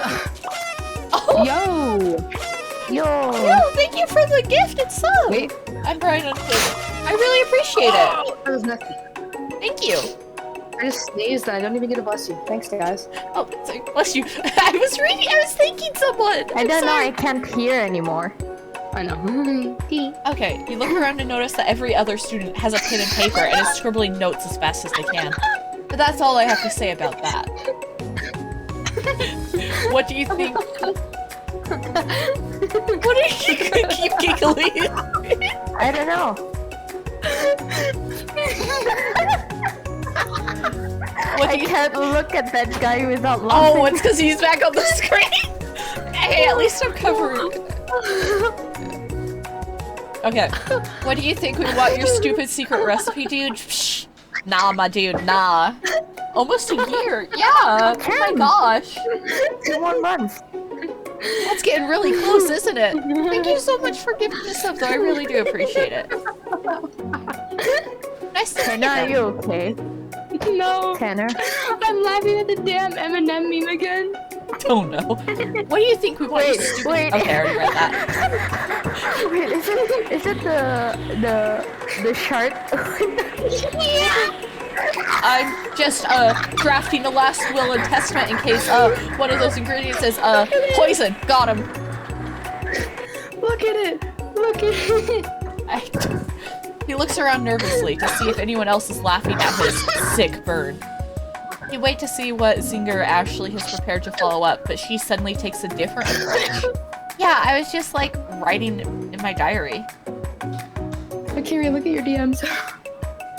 Oh, Yo! no, thank you for the gift and sub! Wait. I'm Brian on Twitter. I really appreciate it. That was nothing. Thank you. I just sneezed and I don't even get to bless you. Thanks, guys. Oh, sorry. Bless you. I was thanking someone. I don't know, I can't hear anymore. I know. Okay, you look around and notice that every other student has a pen and paper and is scribbling notes as fast as they can. But that's all I have to say about that. What do you think? What are you gonna keep giggling? I don't know. What do I you... can't look at that guy without laughing. Oh, it's because he's back on the screen. Hey, at least I'm covered. Okay, what do you think we want your stupid secret recipe, dude? Psh, nah, my dude, nah. Almost a year, yeah. Oh my gosh. 2 more months. That's getting really close, isn't it? Thank you so much for giving this up, though. I really do appreciate it. Nice to meet Tanner, are you. you okay? No. Tanner? I'm laughing at the damn Eminem meme again. Don't know. What do you think we want? Wait. Okay, I already read that. Wait, is it the shark? I'm just drafting the last will and testament in case one of those ingredients is poison. Got him. Look at it. Look at it. He looks around nervously to see if anyone else is laughing at his sick burn. You wait to see what Zinger Ashley has prepared to follow up, but she suddenly takes a different approach. Yeah, I was just like writing in my diary. Akiri, look at your DMs.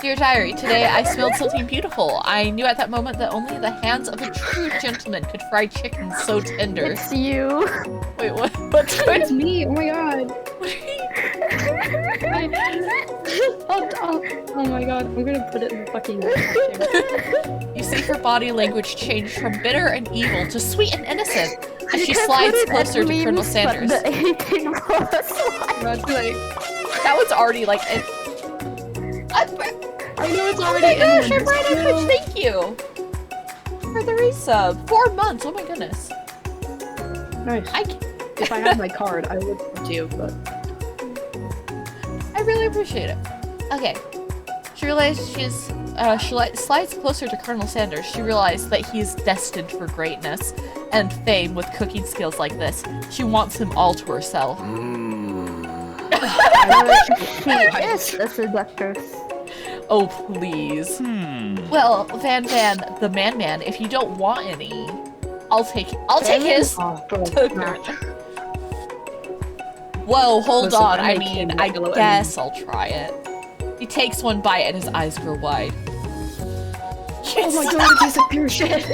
Dear diary, today I smelled something beautiful. I knew at that moment that only the hands of a true gentleman could fry chicken so tender. It's you. Wait, what? What's It's me. Oh my god. Oh my god. I'm gonna put it in the fucking. You see her body language change from bitter and evil to sweet and innocent as she slides closer to Colonel Sanders. The 18 plus one. That's like. That one's already like. I know it's Oh already my in gosh, there. I'm right on Twitch. Thank you for the resub. 4 months. Oh my goodness. Nice. If I had my card, I would too, but. I really appreciate it. Okay. She realized she slides closer to Colonel Sanders. She realized that he is destined for greatness and fame with cooking skills like this. She wants him all to herself. She is a seductress. Oh, please. Well, Van, the man, if you don't want any, I'll take his. Oh, Whoa, hold Listen, on. I'm I making mean, a I yellow guess I'll try it. He takes one bite and his eyes grow wide. Oh my god, it tastes like pure shit.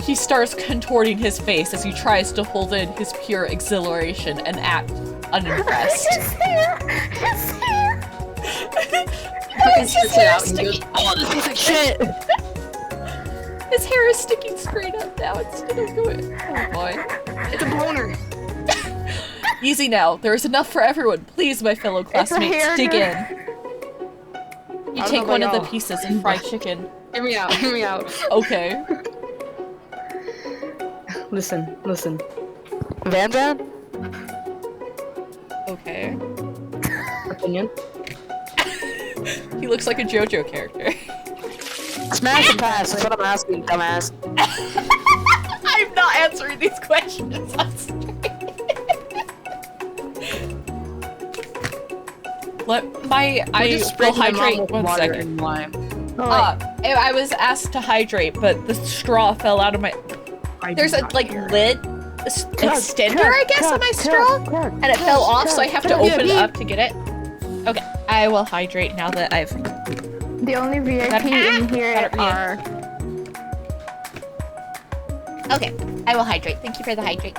He starts contorting his face as he tries to hold in his pure exhilaration and act unimpressed. His hair! His hair! His hair is and he sticking. goes, oh, this tastes like shit. His hair is sticking straight up now instead of going. Oh boy. It's a boner. Easy now. There is enough for everyone. Please, my fellow classmates, hair dig girl. in. You I don't take know one of about the y'all. pieces of fried chicken. Hear me out. Hear me out. Okay. Listen. Van? Okay. Opinion. He looks like a JoJo character. Smash and pass, that's what I'm asking, dumbass. I'm not answering these questions. I'm sorry. I will hydrate 1 second. I was asked to hydrate, but the straw fell out of my. There's a like lid extender, I guess, on my straw, and it fell off, so I have to open it up to get it. Okay, I will hydrate now that I've. The only VIP in here are. Okay, I will hydrate. Thank you for the hydrate.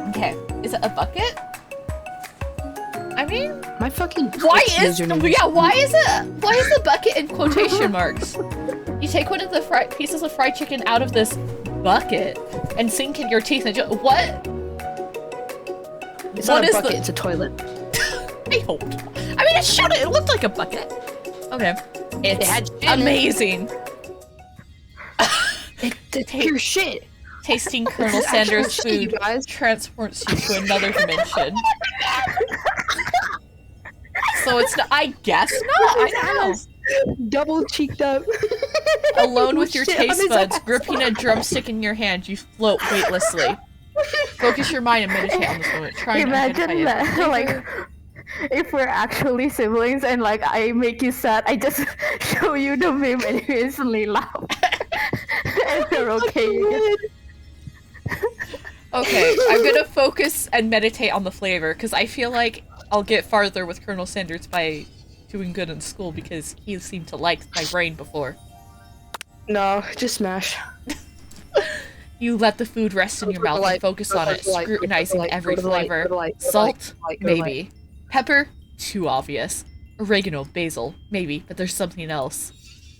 Okay, is it a bucket? I mean, My fucking. why Twitch is username why is the bucket in quotation marks? You take one of the pieces of fried chicken out of this bucket and sink in your teeth and what? It's What not a is bucket, the- it's a toilet. I hope. I mean, it showed it. It looked like a bucket. Okay, it's had shit in it. amazing. It's pure shit. Tasting Colonel It's actual Sanders' shit, you food guys. transports you to another dimension. So it's not. I guess not. I don't know. Double cheeked up. Alone with your Shit on taste his buds, ass. gripping a drumstick in your hand, you float weightlessly. Focus your mind and meditate on this moment. Try and Imagine identify that, it. like, if we're actually siblings and like I make you sad, I just show you the meme and you instantly laugh. And you're okay. Okay, I'm gonna focus and meditate on the flavor because I feel like I'll get farther with Colonel Sanders by doing good in school because he seemed to like my brain before. No, just smash. You let the food rest in your mouth and focus on it, scrutinizing every flavor. Salt? Maybe. Pepper? Too obvious. Oregano, basil? Maybe, but there's something else.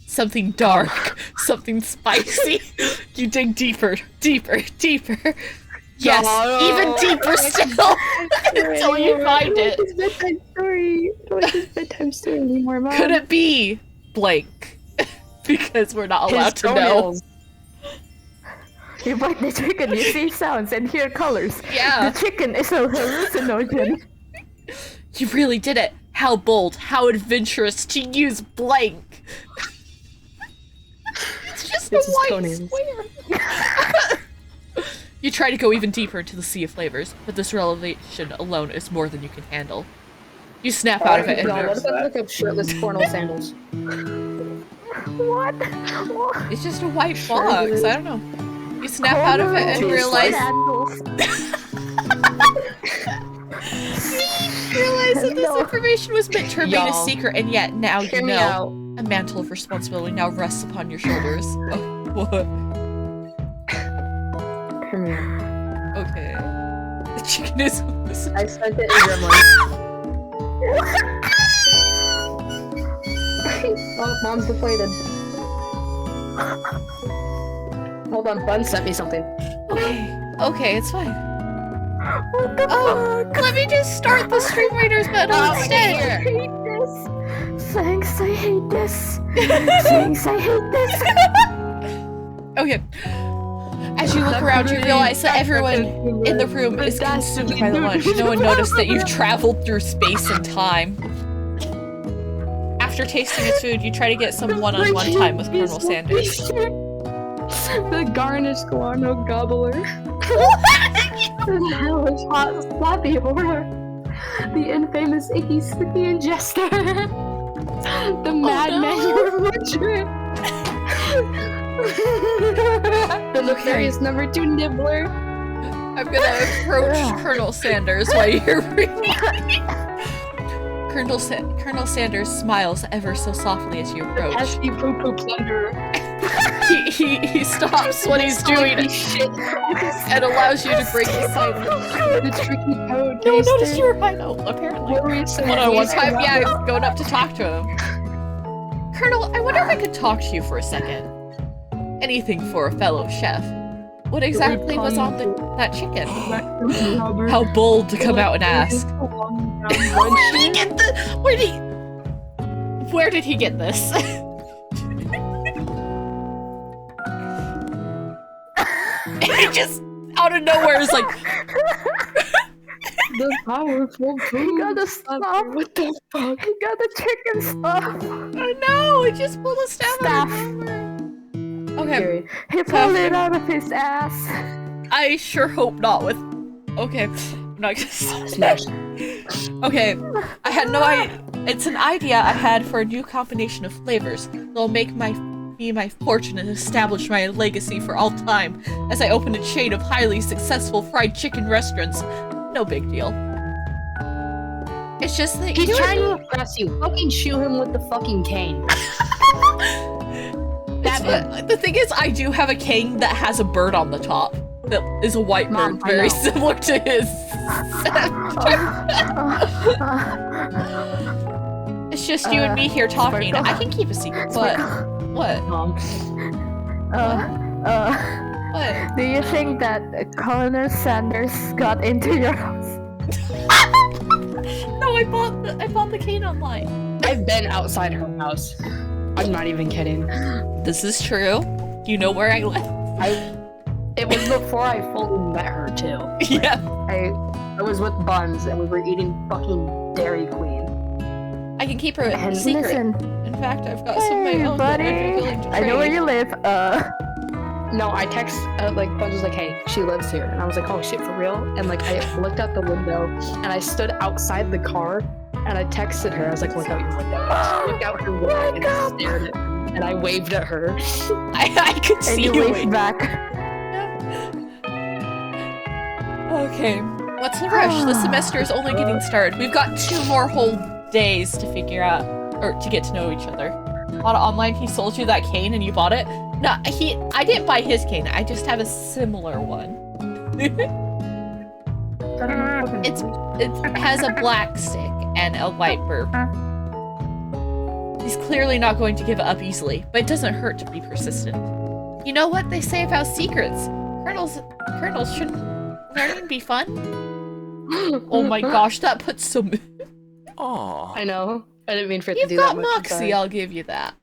something dark, something spicy. You dig deeper, deeper, deeper. Yes, even deeper still until you find it. It's bedtime story. What's his bedtime story anymore, Mom? Could it be blank? Because we're not allowed to know. You bite the chicken, you see sounds and hear colors. Yeah. The chicken is a hallucinogen. You really did it. How bold, how adventurous to use blank. It's just This a is white Conan's. square. You try to go even deeper into the sea of flavors, but this revelation alone is more than you can handle. You snap out of it and What if I look up shirtless cornel sandals? What? it's just a white box. I don't know. You snap out of it and realize that this information was meant to remain a Y'all. secret, and yet now you Hear me know. out. A mantle of responsibility now rests upon your shoulders. Oh, what? Hear me out. Okay. The chicken is. I sent it in Gremlins. Oh, Mom's deflated. Hold on, Bun sent me something. Okay, it's fine. Oh, let me just start the Stream Raiders battle instead. I hate this. Thanks, I hate this. Thanks, I hate this. Okay. As you look around, you realize that everyone in the room is consumed by the lunch. No one noticed that you've traveled through space and time. After tasting its food, you try to get some one-on-one time with Colonel Sanders. The garnish guano gobbler. The hellish hot sloppy horror. The infamous icky sticky ingester. The madman butcher. The nefarious #2 nibbler. I'm gonna approach Colonel Sanders while you're reading. Colonel Sanders smiles ever so softly as you approach. Pesky poo poo plunderer. He stops what he's doing and allows you to break the silence. The tricky toad No one taster. noticed you were high though, apparently. One-on-one time, yeah, going up to talk to him. Colonel, I wonder if I could talk to you for a second. Anything for a fellow chef. What exactly was on that chicken? How bold to come out and ask. Where did he get Where did he get this? It just out of nowhere is like The powerful You gotta stop. What the fuck? You got the chicken stuff. oh no, it just pulled a staff out of Staff. nowhere. Okay, He pulled it out of his ass. I sure hope not with okay, I'm not gonna Smash. Okay, I had no idea. It's an idea I had for a new combination of flavors that'll make me my fortune and establish my legacy for all time as I open a chain of highly successful fried chicken restaurants. No big deal. It's just that He's you trying to impress you. Fucking shoot him with the fucking cane. The thing is, I do have a cane that has a bird on the top. That is a white Mom, bird, I very know. similar to his. It's just you and me here talking. Sparkle. I can keep a secret, but what? Mom. What? Do you think that Colonel Sanders got into your house? No, I bought the cane online. I've been outside her house. I'm not even kidding. This is true. You know where I live. It was before I fully met her too. Yeah. I was with Buns and we were eating fucking Dairy Queen. I can keep her a And secret. Listen, In fact, I've got some of my hey own that buddy, I'd be willing to I know where trade. you live. No, I text like Buns was like, "Hey, she lives here," and I was like, "Oh shit, for real?" And like I looked out the window and I stood outside the car and I texted her. I was like, "Look out your window." She looked out her window and I stared at her and I waved at her. I could And see you you. waved back. Okay, what's the rush? The semester is only getting started. We've got 2 more whole days to figure out, or to get to know each other. On online, he sold you that cane and you bought it? No, I didn't buy his cane. I just have a similar one. It has a black stick and a white burp. He's clearly not going to give up easily, but it doesn't hurt to be persistent. You know what they say about secrets? Colonels shouldn't learning be fun? Oh my gosh, that puts some... Aww. I know. I didn't mean for it to You've do got that much. moxie, I'll give you that.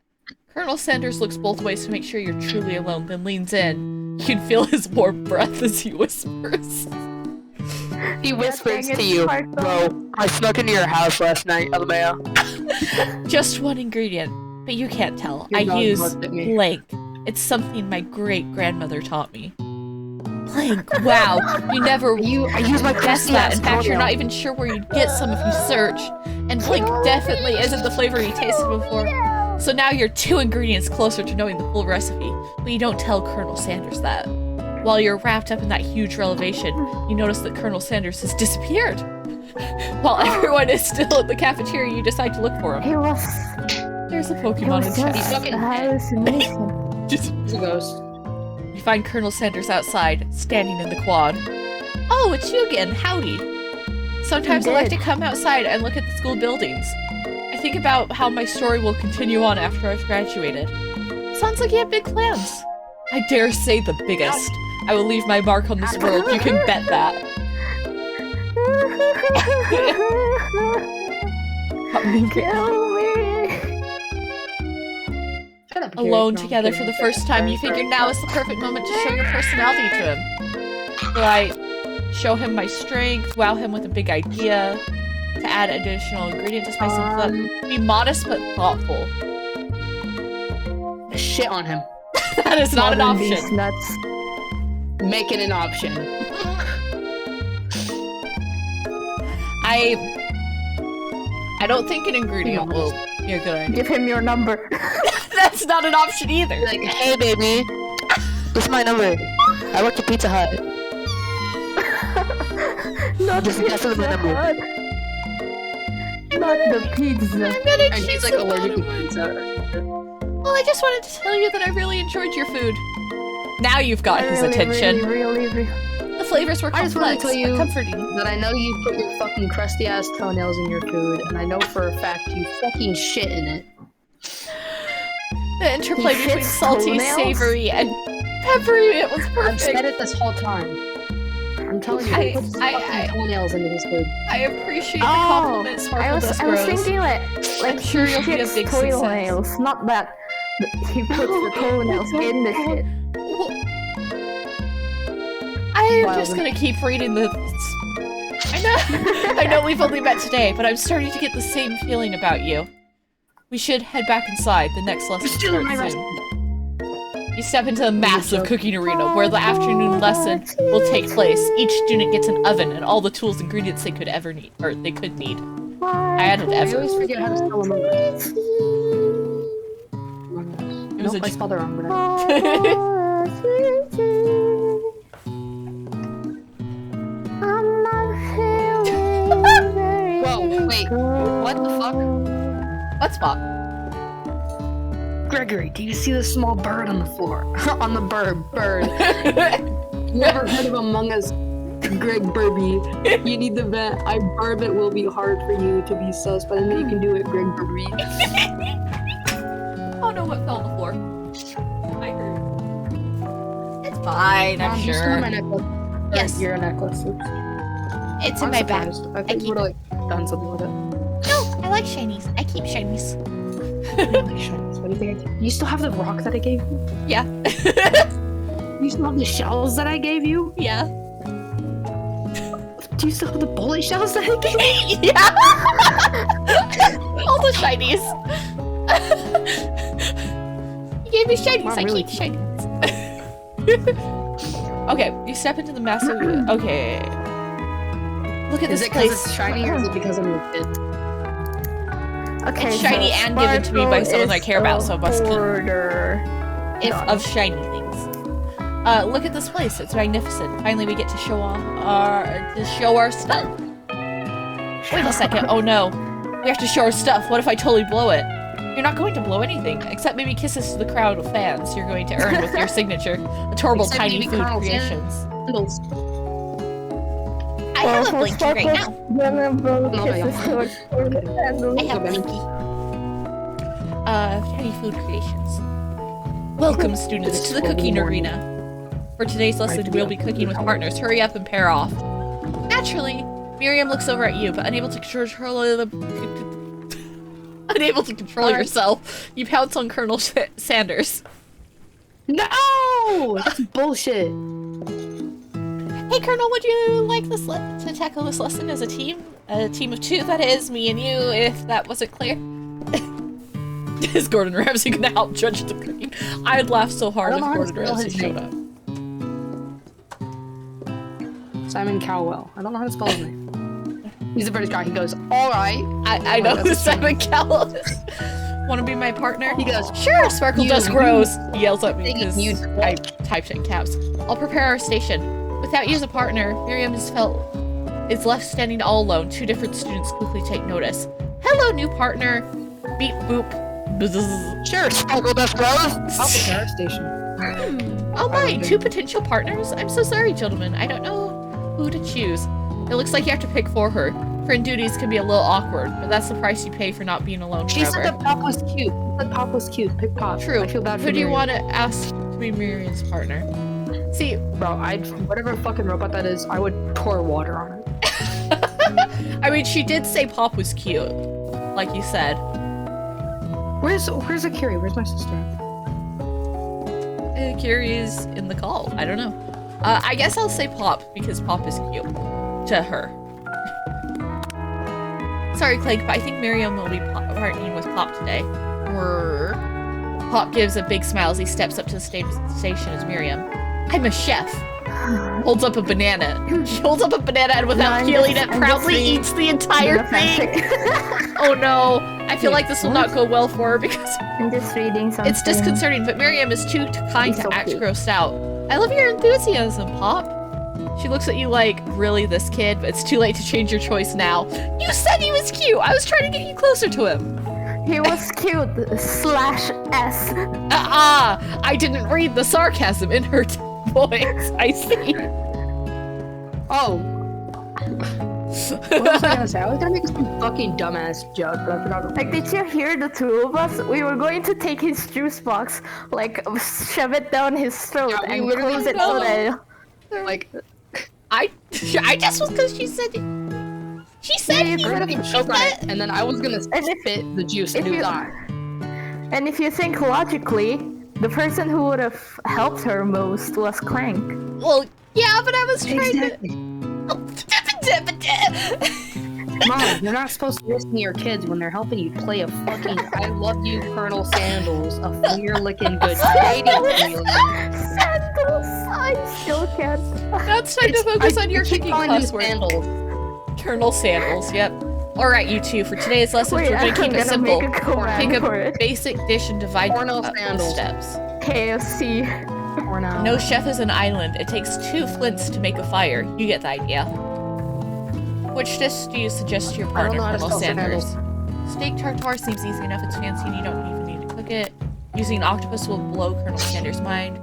Colonel Sanders looks both ways to make sure you're truly alone, then leans in. You can feel his warm breath as he whispers. He whispers dang to it, you, Sparkle. bro, I snuck into your house last night, LMAO. Just one ingredient, but you can't tell. Your I dog use looked at me. blank. It's something my great-grandmother taught me. Blank. Wow. You never I use my guessed that. In fact, you're Antonio. not even sure where you'd get some if you searched. And blank definitely isn't the flavor you tasted before. So now you're 2 ingredients closer to knowing the full recipe, but you don't tell Colonel Sanders that. While you're wrapped up in that huge revelation, you notice that Colonel Sanders has disappeared. While everyone is still at the cafeteria, you decide to look for him. He was. There's a He Pokemon was in chat. just fucking a hallucination. Just It's a ghost. You find Colonel Sanders outside, standing in the quad. Oh, it's you again. Howdy. Sometimes I like to come outside and look at the school buildings. I think about how my story will continue on after I've graduated. Sounds like you have big plans. I dare say the biggest. I will leave my mark on this world. You can bet that. Kill me. Shut up, Alone Kira. together for the first time, you figure now is the perfect moment to show your personality to him. So I show him my strength, wow him with a big idea, to add additional ingredient to spice things up. Be modest but thoughtful. Shit on him. That is not an Modern beast option. nuts. Make it an option. I don't think an ingredient will be a good idea. Give him your number. That's not an option either. Like, hey baby, this is my number. I work at Pizza Hut. Not Just guess Pizza what my number. Hut. Not the pizza. I'm gonna And choose he's like the allergic to bottom one. pizza. Well, I just wanted to tell you that I really enjoyed your food. Now you've got his attention. Really. The flavors were I just wanted complex, to tell you but comforting. that I know you put your fucking crusty ass toenails in your food, and I know for a fact you fucking shit in it. The interplay He between shits salty, toenails? savory, and peppery, it was I've said perfect. it this whole time. I'm telling you, I- he puts his I- fucking toenails into his food. I appreciate the Oh, compliment, I Sparkle was Dust thinking like I'm sure you'll be a shits big success. toenails, not that he puts the toenails in the shit. Well, I'm Wild. just gonna keep reading the. I know we've only met today, but I'm starting to get the same feeling about you. We should head back inside. The next lesson starts soon. You step into a massive cooking arena where the afternoon lesson will take place. Each student gets an oven and all the tools and ingredients they could ever need, or they could need. I added I ever. always forget how to spell Among Us. It was Nope, I a spelled it wrong, but I... Whoa, wait, what the fuck? What's Bob? Gregory, do you see the small bird on the floor? On the bird. Never heard of Among Us, Greg Burby. You need the vent. I barb it will be hard for you to be sus, but I know you can do it, Greg Burby. Oh no, what fell on the floor? I heard. It's fine, I'm You stole my sure. necklace. Yes. Your necklace. Oops. It's in I'm my bag. surprised. I keep think you would have like, done something with it. No, I like shinies. I keep shinies. What do you think? You still have the rock that I gave you? Yeah. You still have the shells that I gave you? Yeah. Do you still have the bullet shells that I gave you? Yeah. All the shinies. You gave me shinies. Wow, I really? keep shinies. Okay, you step into the massive. Okay. Look at Is this it because place. it's shiny or is it because I'm a kid? Okay, It's shiny so and given to me by Sparkle someone I is care about, a so I must keep. hoarder. If of shiny things. Look at this place. It's magnificent. Finally, we get to show off our stuff. Wait a second. Oh no, we have to show our stuff. What if I totally blow it? You're not going to blow anything, except maybe kisses to the crowd of fans you're going to earn with your signature. Adorable Except tiny maybe food Colonel creations. Sandals. I have a blinky right now. Gonna blow No, I kisses don't. towards the candles. I have a blinky. Tiny Food Creations. Welcome, students, to the cooking arena. For today's lesson, we'll be cooking with partners. Hurry up and pair off. Naturally, Miriam looks over at you, but unable to control yourself, you pounce on Colonel Sanders. No! That's bullshit. Hey, Colonel, would you like this to tackle this lesson as a team? A team of 2, that is, me and you, if that wasn't clear. Is Gordon Ramsay gonna help judge the cooking? I'd laugh so hard if Gordon Ramsay showed up. Simon Cowell. I don't know how to spell his name. He's a British guy. He goes, alright. I know who Simon Cowell is. Want to be my partner? He goes, sure, Sparkle Dust Grows. He yells at me because you- I typed in caps. I'll prepare our station. Without you as a partner, Miriam is left standing all alone. 2 different students quickly take notice. Hello, new partner. Beep boop. Bzzz. Sure, Sparkle Dust Grows. I'll prepare our station. Oh my, 2 potential partners? I'm so sorry, gentlemen. I don't know who to choose. It looks like you have to pick for her. Friend duties can be a little awkward, but that's the price you pay for not being alone She forever. said that Pop was cute. She said Pop was cute. Pick Pop. True. I feel bad for Who do you Miriam. want to ask to be Miriam's partner? See, Bro, whatever fucking robot that is, I would pour water on it. I mean, she did say Pop was cute, like you said. Where's Akiri? Where's my sister? Kiri is in the call. I don't know. I guess I'll say Pop because Pop is cute to her. Sorry, Clank, but I think Miriam will be partnering with Pop today. Pop gives a big smile as he steps up to the station as Miriam. I'm a chef. Holds up a banana. He holds up a banana and without peeling it, proudly eats the entire thing. Oh no. I feel like this will not go well for her because I'm just reading something. it's disconcerting, but Miriam is too kind He's to so act cute. grossed out. I love your enthusiasm, Pop. She looks at you like, really, this kid? But it's too late to change your choice now. You said he was cute! I was trying to get you closer to him. He was cute. /S. I didn't read the sarcasm in her voice. I see. Oh. What was I gonna say? I was gonna make some fucking dumbass joke, but I forgot. Like, did you hear the 2 of us? We were going to take his juice box, like, shove it down his throat Yeah, we and literally close it so that... Like, I just was because she said it. She said Yeah, he you we're could've- gonna choke on it, and then I was gonna And if- spit the juice and if do you- that. And if you think logically, the person who would have helped her most was Clank. Well, yeah, but I was trying Exactly. to... Mom, you're not supposed to listen to your kids when they're helping you play a fucking I love you, Colonel Sandals, a finger-licking good dating simulator. Sandals! I still can't. Now it's time to focus on your keep kicking calling you classwork. Sandals. Colonel Sandals, yep. Alright, you two, for today's lesson, Wait, we're going to I'm keep it gonna simple. make a command Pick for a it. basic dish and divide Cornell up the Sandals. steps. KFC. Or now. No chef is an island. It takes 2 flints to make a fire. You get the idea. Which dish do you suggest to your I don't partner, know how to Colonel spell Sanders? Steak tartare seems easy enough. It's fancy and you don't even need to cook it. Using octopus will blow Colonel Sanders' mind.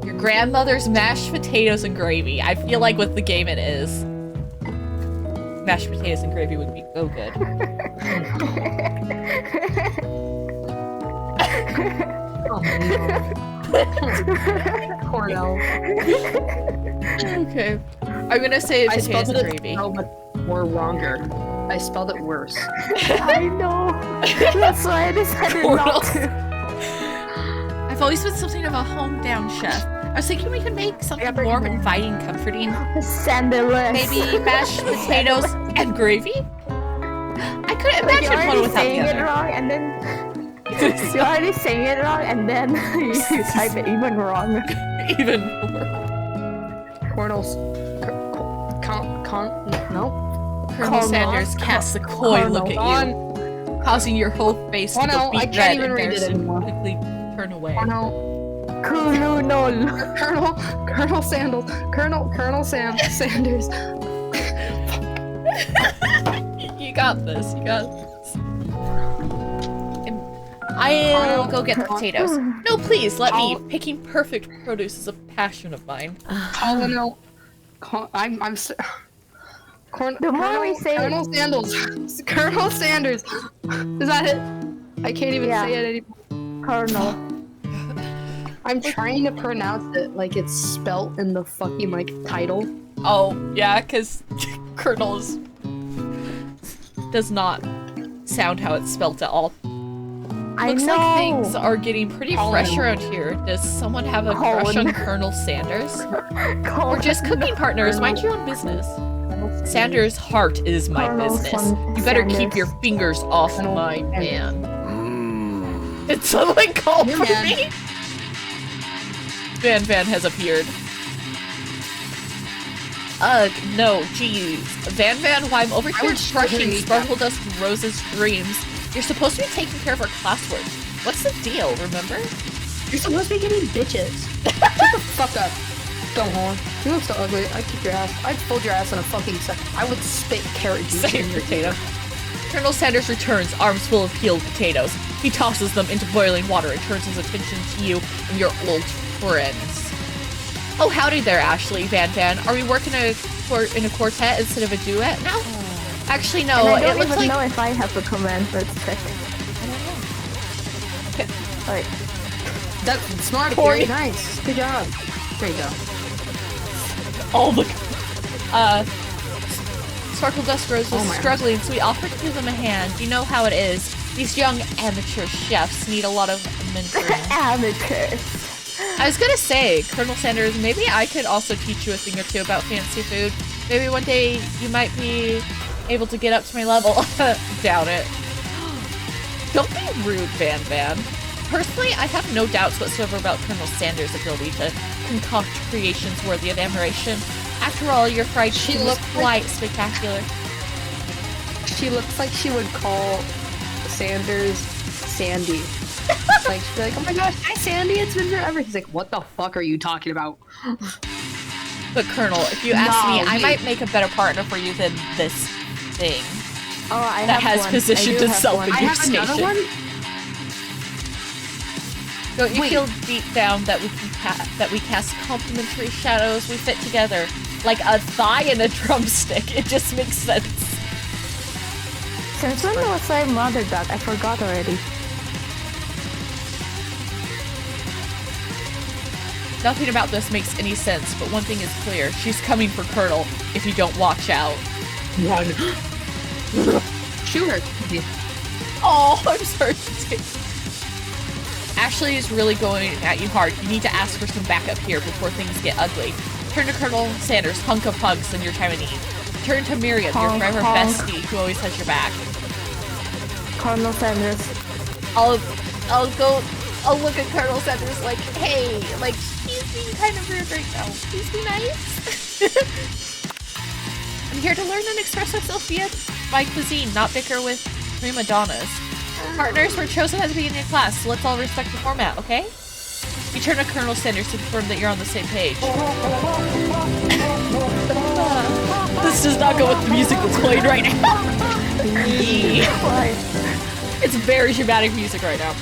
Your grandmother's mashed potatoes and gravy. I feel like with the game it is. Mashed potatoes and gravy would be so good. Oh, no. Cornell. Okay. I'm gonna say I potatoes spelled and it gravy. so much more wronger. I spelled it worse. I know. That's why I decided not to. I've always been something of a hometown chef. I was thinking we could make something warm, inviting, comforting. Sandaless. Maybe mashed potatoes and gravy? I couldn't Like, imagine you're one already without the saying it other. wrong, and then you're already saying it wrong, and then you type it even wrong. Even more. Cornell's. No? Colonel Colonel. Sanders casts a coy look at you, causing your whole face to Cornell, go I beet can't red even and read it Harrison anymore. quickly turn away. Cornell. Colonel Sandals. Colonel Sanders. You got this. You got this. I'll go get the potatoes. No, please, let me. Picking perfect produce is a passion of mine. Colonel. I'm. The more we say- Colonel Sandals. Colonel Sanders. Is that it? I can't even Yeah. say it anymore. Colonel. I'm trying to pronounce it like it's spelt in the fucking like title. Oh, yeah, because Colonel does not sound how it's spelt at all. I Looks know. like things are getting pretty Colin. fresh around here. Does someone have a crush Colin. on Colonel Sanders? Or Colonel. just cooking partners? Mind your own business. Sanders' heart is my Colonel business. You better keep Sanders. your fingers off Colonel my Sanders. man. Did someone call Your for man. me? Van Van has appeared. Ugh, no, jeez. Van Van, while I'm over I here would crushing totally eat Sparkle Dust Rose's dreams, you're supposed to be taking care of her classwork. What's the deal, remember? You're supposed to be getting bitches. Shut the fuck up. Go home. You look so ugly. I'd kick your ass. I'd fold your ass in a fucking second. I would spit carrot juice Same in your potato. Colonel Sanders returns, arms full of peeled potatoes. He tosses them into boiling water and turns his attention to you and your old friends. Oh, howdy there, Ashley, Van Van. Are we working in a quartet instead of a duet now? Actually, no. And I It don't looks even like know if I have a command. Let's check. Alright. That's smart. Corey. Very nice. Good job. There you go. all the. Sparkle Dust Rose was Oh my struggling, so we offered to give them a hand. You know how it is. These young amateur chefs need a lot of mentoring. Amateurs. I was gonna say, Colonel Sanders, maybe I could also teach you a thing or two about fancy food. Maybe one day you might be able to get up to my level. Doubt it. Don't be rude, Van Van. Personally, I have no doubts whatsoever about Colonel Sanders' ability to concoct creations worthy of admiration. After all, your fried She chicken was looked quite spectacular. She looks like she would call Sanders Sandy. Like she'd be like, "Oh my gosh, hi Sandy, it's been forever." He's like, "What the fuck are you talking about?" But Colonel, if you ask No, me, I you- might make a better partner for you than this thing Oh, I that have has one. positioned I do have itself one. in I your have another station. one. Don't you Wait. feel deep down that we can cast complementary shadows? We fit together like a thigh and a drumstick. It just makes sense. Since when was I mother duck? I forgot already. Nothing about this makes any sense, but one thing is clear: she's coming for Colonel if you don't watch out. Run. Shoot her. Oh, I'm sorry. Ashley is really going at you hard. You need to ask for some backup here before things get ugly. Turn to Colonel Sanders, hunk of hugs in your time of need. Turn to Miriam, your Honk, forever honk. bestie who always has your back. Colonel Sanders. I'll look at Colonel Sanders like, hey, like, he's being kind of rude right now. Please be nice. I'm here to learn and express myself via my cuisine, not bicker with prima donnas. Partners were chosen at the beginning of class, so let's all respect the format, okay? You turn to Colonel Sanders to confirm that you're on the same page. This does not go with the music that's playing right now. Why? It's very dramatic music right now.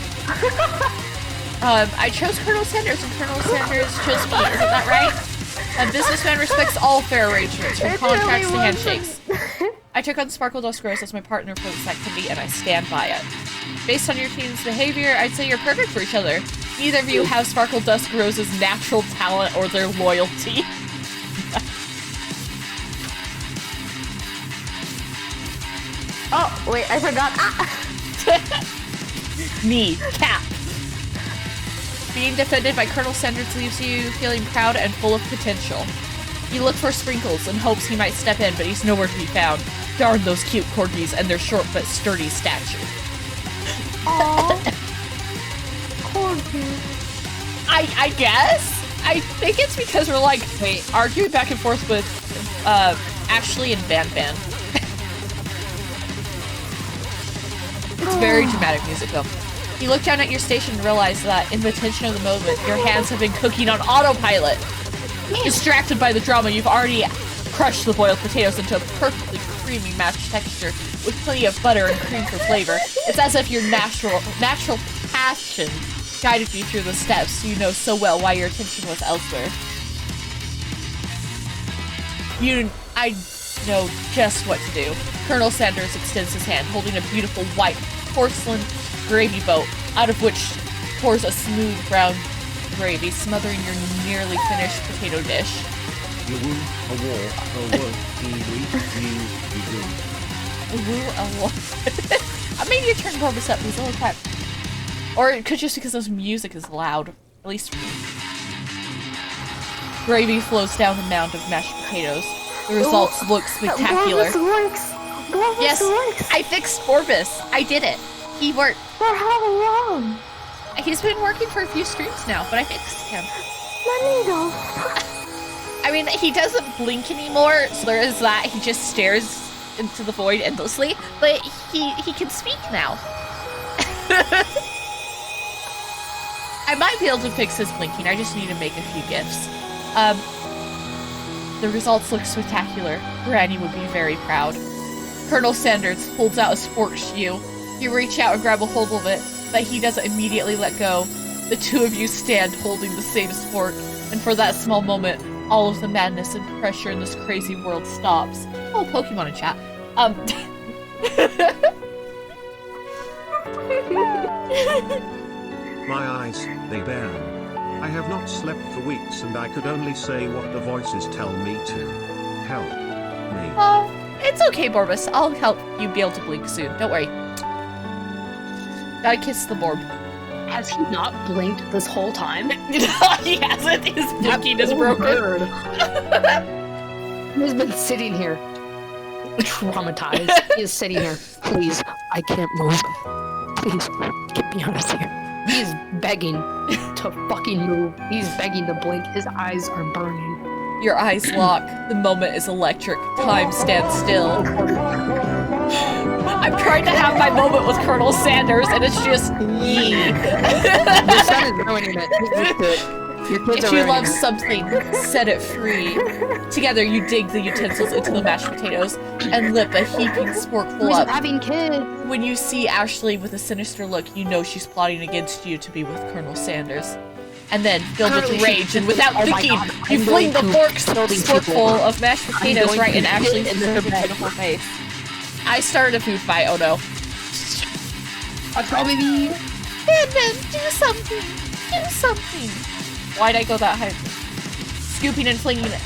I chose Colonel Sanders and Colonel Sanders chose me, isn't that right? A businessman respects all fair arrangements, from It contracts really to handshakes. I took on Sparkle Dust Rose as my partner for this activity, and I stand by it. Based on your team's behavior, I'd say you're perfect for each other. Neither of you have Sparkle Dust Rose's natural talent or their loyalty. Oh, wait, I forgot. Ah! Me, Cap. Being defended by Colonel Sanders leaves you feeling proud and full of potential. You look for Sprinkles in hopes he might step in, but he's nowhere to be found. Darn those cute corgis and their short but sturdy stature. Aww. Corgi. I guess? I think it's because we're like, arguing back and forth with Ashley and Van Van. It's very dramatic music though. You look down at your station and realize that in the tension of the moment, your hands have been cooking on autopilot. Distracted by the drama, you've already crushed the boiled potatoes into a perfectly creamy mashed texture with plenty of butter and cream for flavor. It's as if your natural passion guided you through the steps you know so well why your attention was elsewhere. I know just what to do. Colonel Sanders extends his hand, holding a beautiful white porcelain gravy boat, out of which pours a smooth brown gravy, smothering your nearly finished potato dish. You woo, a war, a woo, Maybe you turn Borbus up, he's a little quiet. Or it could just because this music is loud. At least for me. Gravy flows down the mound of mashed potatoes. The results look spectacular. Borbus works! Borbus Yes, works! I fixed Borbus. I did it. He worked. For how long? He's been working for a few streams now, but I fixed him. Manito! I mean, he doesn't blink anymore, so there is that. He just stares into the void endlessly, but he can speak now. I might be able to fix his blinking. I just need to make a few gifs. The results look spectacular. Granny would be very proud. Colonel Sanders holds out a spork to you. You reach out and grab a hold of it, but he doesn't immediately let go. The two of you stand holding the same spork, and for that small moment, all of the madness and pressure in this crazy world stops. Oh, Pokemon in chat. My eyes, they burn. I have not slept for weeks and I could only say what the voices tell me to. Help me. Oh, it's okay, Borbus. I'll help you be able to blink soon. Don't worry. Gotta kiss the Borb. Has he not blinked this whole time? He hasn't. His blinking is broken. Bird. He's been sitting here, traumatized. He is sitting here. Please, I can't move. Please, get me out of here. He is begging to fucking move. He's begging to blink. His eyes are burning. Your eyes lock. The moment is electric. Time stands still. I'm trying to have my moment with Colonel Sanders, and it's just yee. Your son is ruining it. He's used to it. Your kids If are you ruining love it. something, set it free. Together, you dig the utensils into the mashed potatoes and lip a heaping sporkful Who's up. having kids? When you see Ashley with a sinister look, you know she's plotting against you to be with Colonel Sanders. And then, filled with Curly rage and without Oh my thinking, God, you I'm fling the going to kill these sporkful people. of mashed potatoes going right to in Ashley's hit in their bed. beautiful face. I started a food fight, oh no. I'd probably be. Van, do something! Do something! Why'd I go that high? Scooping and flinging it.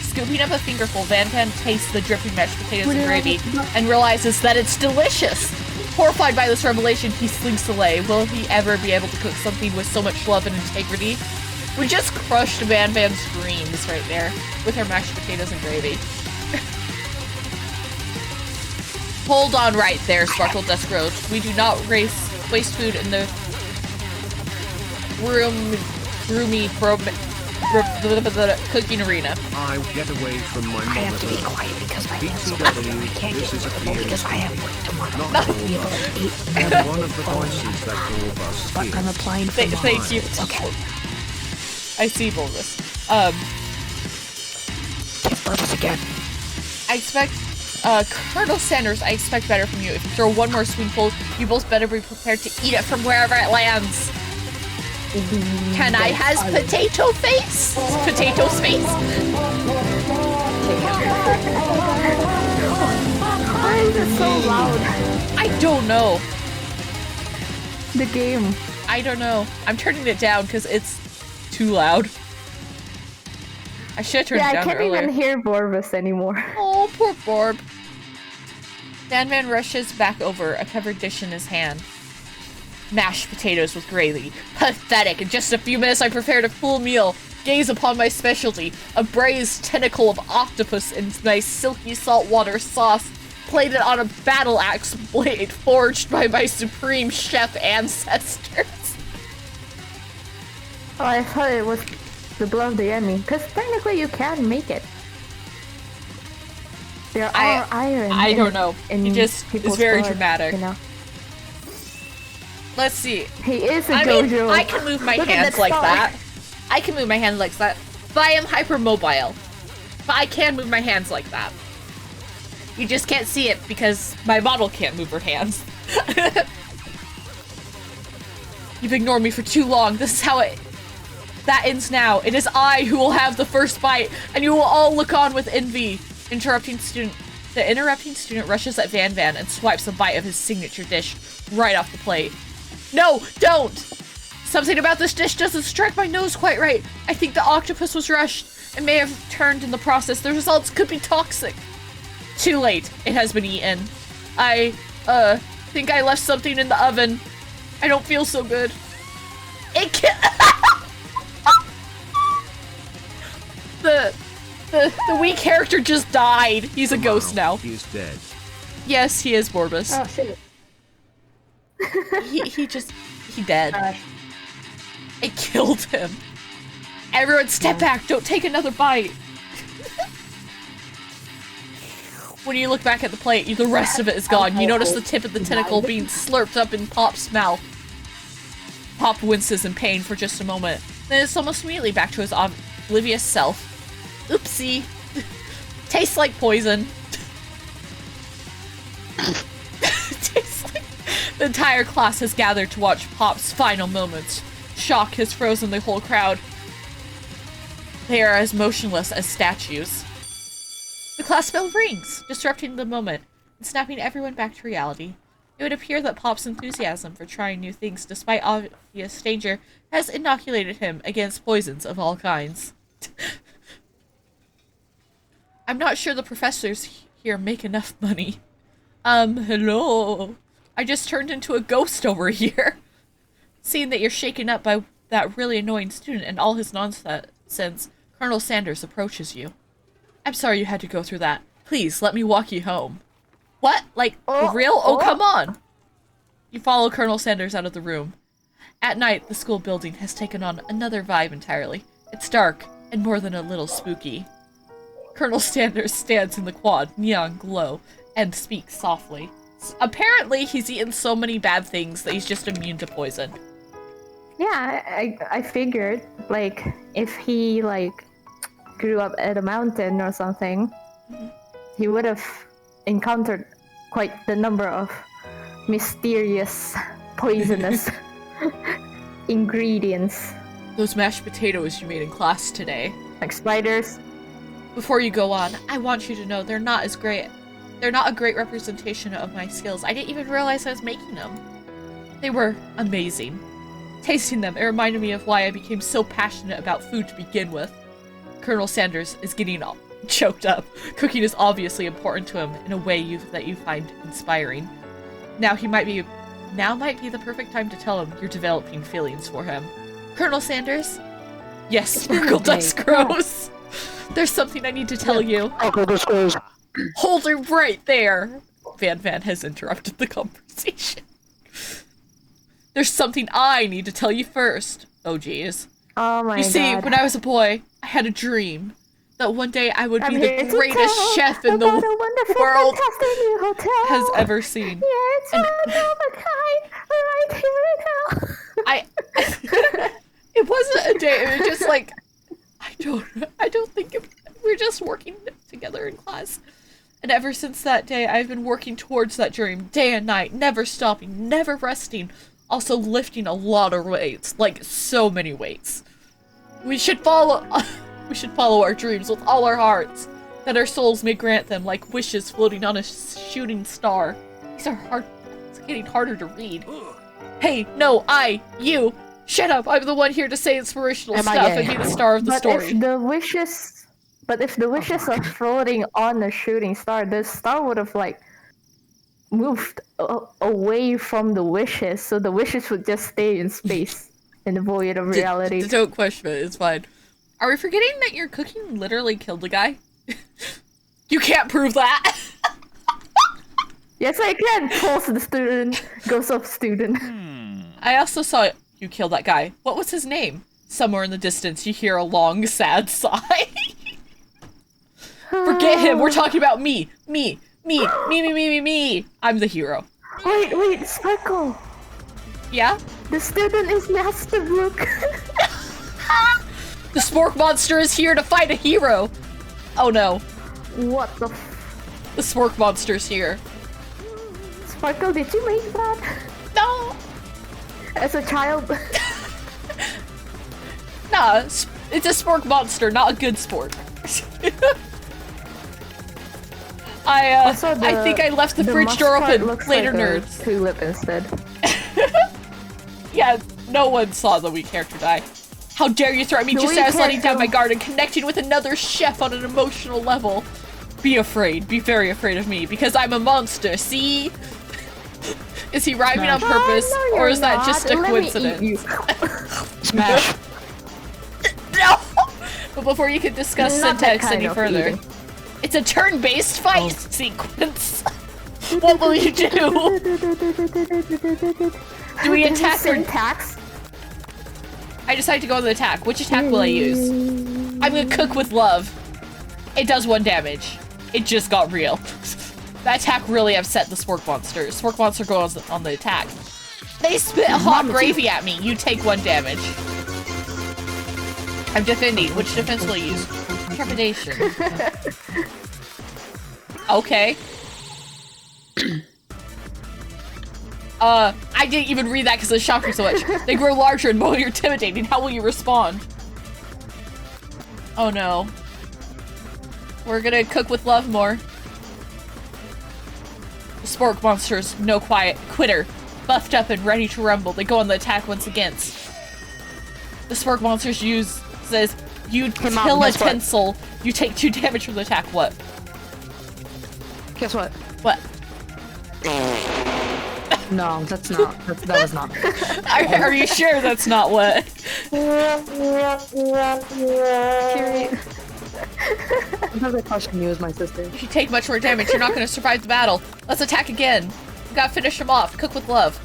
Scooping up a fingerful, Van tastes the dripping mashed potatoes and gravy and realizes that it's delicious! Horrified by this revelation, he slinks away. Will he ever be able to cook something with so much love and integrity? We just crushed Van Van's dreams right there with her mashed potatoes and gravy. Hold on right there, Sparkle Dust Roach. We do not waste food in the roomy cooking arena. I get away from my I have to be monitor. quiet because my nails are BTW, I can't this get is a comfortable because I have work tomorrow. Not all We of have us. like 8 And one of the voices that all of us But I'm hears. applying for Thank you. It's okay. I see Bulbous. Kiss Burbus again. I expect, Colonel Sanders, I expect better from you. If you throw one more spoonful, you both better be prepared to eat it from wherever it lands. Can I has potato face? Potato space? Why is it so loud? I don't know. The game. I don't know. I'm turning it down because it's too loud. I should have turned Yeah, it I down can't earlier. even hear Borbus anymore. Oh, poor Borb. Sandman rushes back over, a covered dish in his hand. Mashed potatoes with gravy. Pathetic. In just a few minutes, I prepared a full meal. Gaze upon my specialty, a braised tentacle of octopus in my silky saltwater sauce, plated on a battle axe blade forged by my supreme chef ancestors. Oh, I thought it was the blood of the enemy, because technically you can make it. There are iron. I don't know. in He just is people's very blood, dramatic. You know? Let's see. He is a I mean, JoJo. I can move my Look at hands that like star. that. I can move my hands like that. But I am hypermobile. But I can move my hands like that. You just can't see it because my model can't move her hands. You've ignored me for too long. This is how that ends now. It is I who will have the first bite, and you will all look on with envy. The interrupting student rushes at Van and swipes a bite of his signature dish right off the plate. No, don't! Something about this dish doesn't strike my nose quite right. I think the octopus was rushed and may have turned in the process. The results could be toxic. Too late. It has been eaten. I, think I left something in the oven. I don't feel so good. It can't- The wee character just died. He's a ghost now. He's dead. Yes, he is Morbus. Oh shit. He dead. I killed him. Everyone step back, don't take another bite. When you look back at the plate, the rest of it is gone. You notice the tip of the tentacle being slurped up in Pop's mouth. Pop winces in pain for just a moment. Then it's almost immediately back to his oblivious self. Oopsie. Tastes like poison. Tastes like... The entire class has gathered to watch Pop's final moments. Shock has frozen the whole crowd. They are as motionless as statues. The class bell rings, disrupting the moment and snapping everyone back to reality. It would appear that Pop's enthusiasm for trying new things despite obvious danger has inoculated him against poisons of all kinds. I'm not sure the professors here make enough money. Hello? I just turned into a ghost over here. Seeing that you're shaken up by that really annoying student and all his nonsense, Colonel Sanders approaches you. I'm sorry you had to go through that. Please, let me walk you home. What? Like, for real? Oh, come on! You follow Colonel Sanders out of the room. At night, the school building has taken on another vibe entirely. It's dark, and more than a little spooky. Colonel Sanders stands in the quad, neon glow, and speaks softly. Apparently, he's eaten so many bad things that he's just immune to poison. Yeah, I figured, like, if he, like, grew up at a mountain or something, he would have encountered quite the number of mysterious, poisonous ingredients. Those mashed potatoes you made in class today. Like spiders. Before you go on, I want you to know they're not a great representation of my skills. I didn't even realize I was making them. They were amazing. Tasting them, it reminded me of why I became so passionate about food to begin with. Colonel Sanders is getting all choked up. Cooking is obviously important to him in a way that you find inspiring. Now might be the perfect time to tell him you're developing feelings for him. Colonel Sanders? Yes, Sparkle Dust grows. There's something I need to tell you. Hold it right there! Van has interrupted the conversation. There's something I need to tell you first. Oh geez. Oh my god. You see, when I was a boy, I had a dream that one day I would be the greatest chef in the world has ever seen. Yeah, it's one of a kind, right here and now. It wasn't a day, it was just like, I don't think we're just working together in class. And ever since that day, I've been working towards that dream, day and night, never stopping, never resting. Also lifting a lot of weights, like so many weights. We should follow our dreams with all our hearts, that our souls may grant them like wishes floating on a shooting star. These are hard. It's getting harder to read. Hey, no, you. Shut up. I'm the one here to say inspirational stuff and be the star of the story. But if the wishes are floating on a shooting star, the star would have like moved away from the wishes, so the wishes would just stay in space in the void of reality. Don't question it, it's fine. Are we forgetting that your cooking literally killed the guy? You can't prove that! Yes, I can! Pulse the student, ghost of student. I also saw you kill that guy. What was his name? Somewhere in the distance, you hear a long, sad sigh. Forget him, we're talking about me! Me! I'm the hero. Wait, Sparkle! Yeah? The student is Master Brook. The Spork Monster is here to fight a hero! Oh no. What the The Spork Monster's here. Sparkle, did you make that? No! As a child? Nah, it's a Spork Monster, not a good sport. I think I left the fridge door open. Later, like nerds. Tulip instead. Yeah, no one saw the weak character die. How dare you threaten me just as letting down my guard and connecting with another chef on an emotional level. Be afraid. Be very afraid of me, because I'm a monster, see? Is he rhyming on purpose, no, or is that not. just a Let me eat coincidence? you. Smash. No! But before you can discuss Not that syntax kind any of further, eating. it's a turn-based fight sequence. What will you do? Do we attack or... Syntax? I decide to go on the attack. Which attack will I use? I'm gonna cook with love. It does 1 damage. It just got real. That attack really upset the Spork Monster. Spork Monster goes on the attack. They spit hot gravy at me. You take 1 damage. I'm defending. Which defense will I use? Trepidation. Okay. I didn't even read that because it shocked me so much. They grow larger and more intimidating. How will you respond? Oh no. We're gonna cook with love more. The Spork Monsters, no quiet, quitter, buffed up and ready to rumble. They go on the attack once again. The Spork Monsters says, you kill a tinsel, you take 2 damage from the attack. What? Guess what? What? No, that's not. That was not. Are you sure that's not what? Sometimes I question you as my sister. If you take much more damage, you're not going to survive the battle. Let's attack again. We gotta finish him off. Cook with love.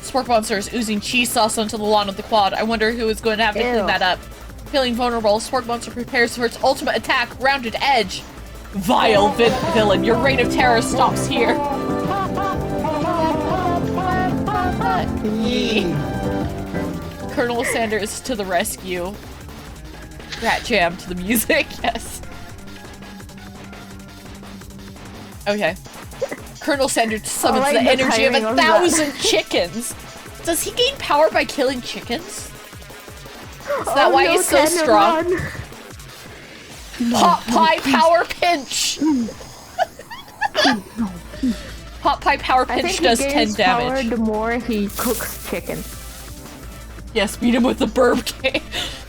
Spork Monster is oozing cheese sauce onto the lawn of the quad. I wonder who is going to have to clean that up. Feeling vulnerable, Spork Monster prepares for its ultimate attack, Rounded Edge. Vile villain, your reign of terror stops here. Colonel Sanders to the rescue. Rat Jam to the music, yes. Okay. Colonel Sanders summons the energy of 1,000 chickens. Does he gain power by killing chickens? Is that why he's so strong? Pot Pie Power Pinch! Pot Pie Power Pinch does 10 damage. Power the more he cooks chicken. Yes, beat him with the burb game.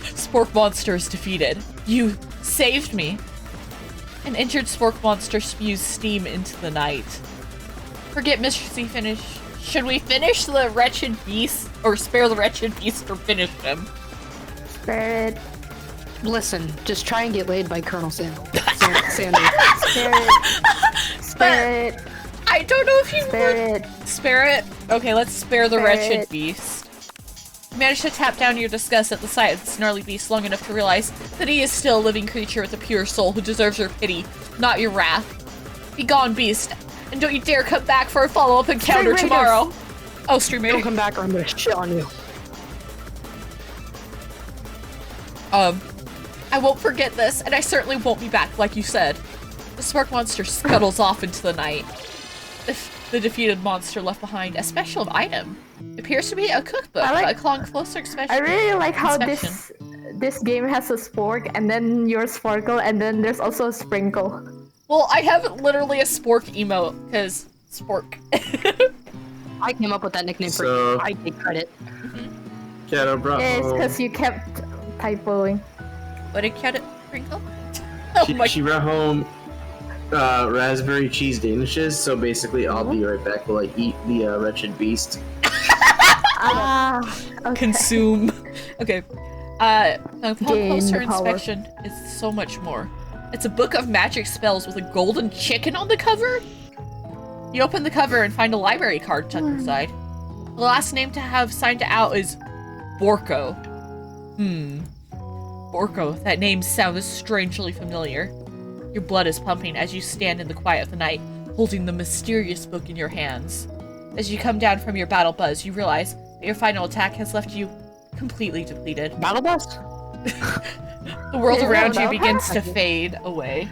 Spork Monster is defeated. You saved me. An injured Spork Monster spews steam into the night. Forget Mystery finish. Should we finish the Wretched Beast? Or spare the Wretched Beast or finish him? Spare it. Listen, just try and get laid by Colonel Sanders. Spare it. Spare it. I don't know if you Spare would. it. Spare it? Okay, let's spare the Spare Wretched it. Beast. You managed to tap down your disgust at the sight of the snarly beast long enough to realize that he is still a living creature with a pure soul who deserves your pity, not your wrath. Be gone, beast, and don't you dare come back for a follow-up encounter tomorrow. Oh, Stream Don't come back or I'm gonna shit on you. I won't forget this, and I certainly won't be back, like you said. The Spork Monster scuttles off into the night. The defeated monster left behind a special item. Appears to be a cookbook, but upon closer inspection. I really like how this game has a spork, and then your sparkle, and then there's also a sprinkle. Well, I have literally a spork emote, because spork. I came up with that nickname for you. I take credit. Shadow Bravo. Yeah, it's because you kept typoing. What did Cat sprinkle? She brought home raspberry cheese danishes, so basically I'll be right back while I eat the Wretched Beast. Okay. Consume. Okay. Upon Gain closer the power. inspection, it's so much more. It's a book of magic spells with a golden chicken on the cover? You open the cover and find a library card tucked inside. The last name to have signed out is Borko. Borko, that name sounds strangely familiar. Your blood is pumping as you stand in the quiet of the night, holding the mysterious book in your hands. As you come down from your battle buzz, you realize that your final attack has left you completely depleted. Battle bus? The world Yeah, around you that'll begins to fade away.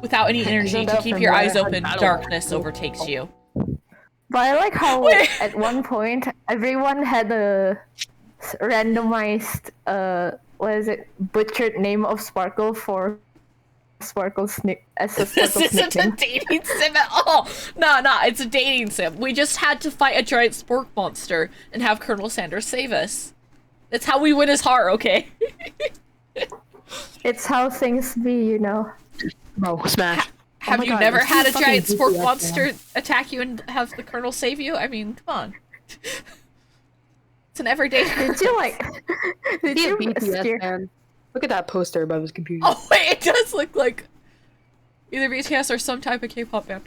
Without any energy to keep your eyes open, darkness overtakes you. But I like how at one point everyone had a randomized what is it, butchered name of Sparkle for Sparkle's nick as a This Sparkle's isn't a nickname. dating sim at all. No, it's a dating sim. We just had to fight a giant spork monster and have Colonel Sanders save us. That's how we win his heart, okay? It's how things be, you know. Bro, smash. Have my you God, never this had a is fucking giant spork BTS, monster attack you and have the Colonel save you? I mean, come on. It's an everyday Did you like? Did Be a you BTS steer? fan. Look at that poster above his computer. Oh wait, it does look like either BTS or some type of K-pop band.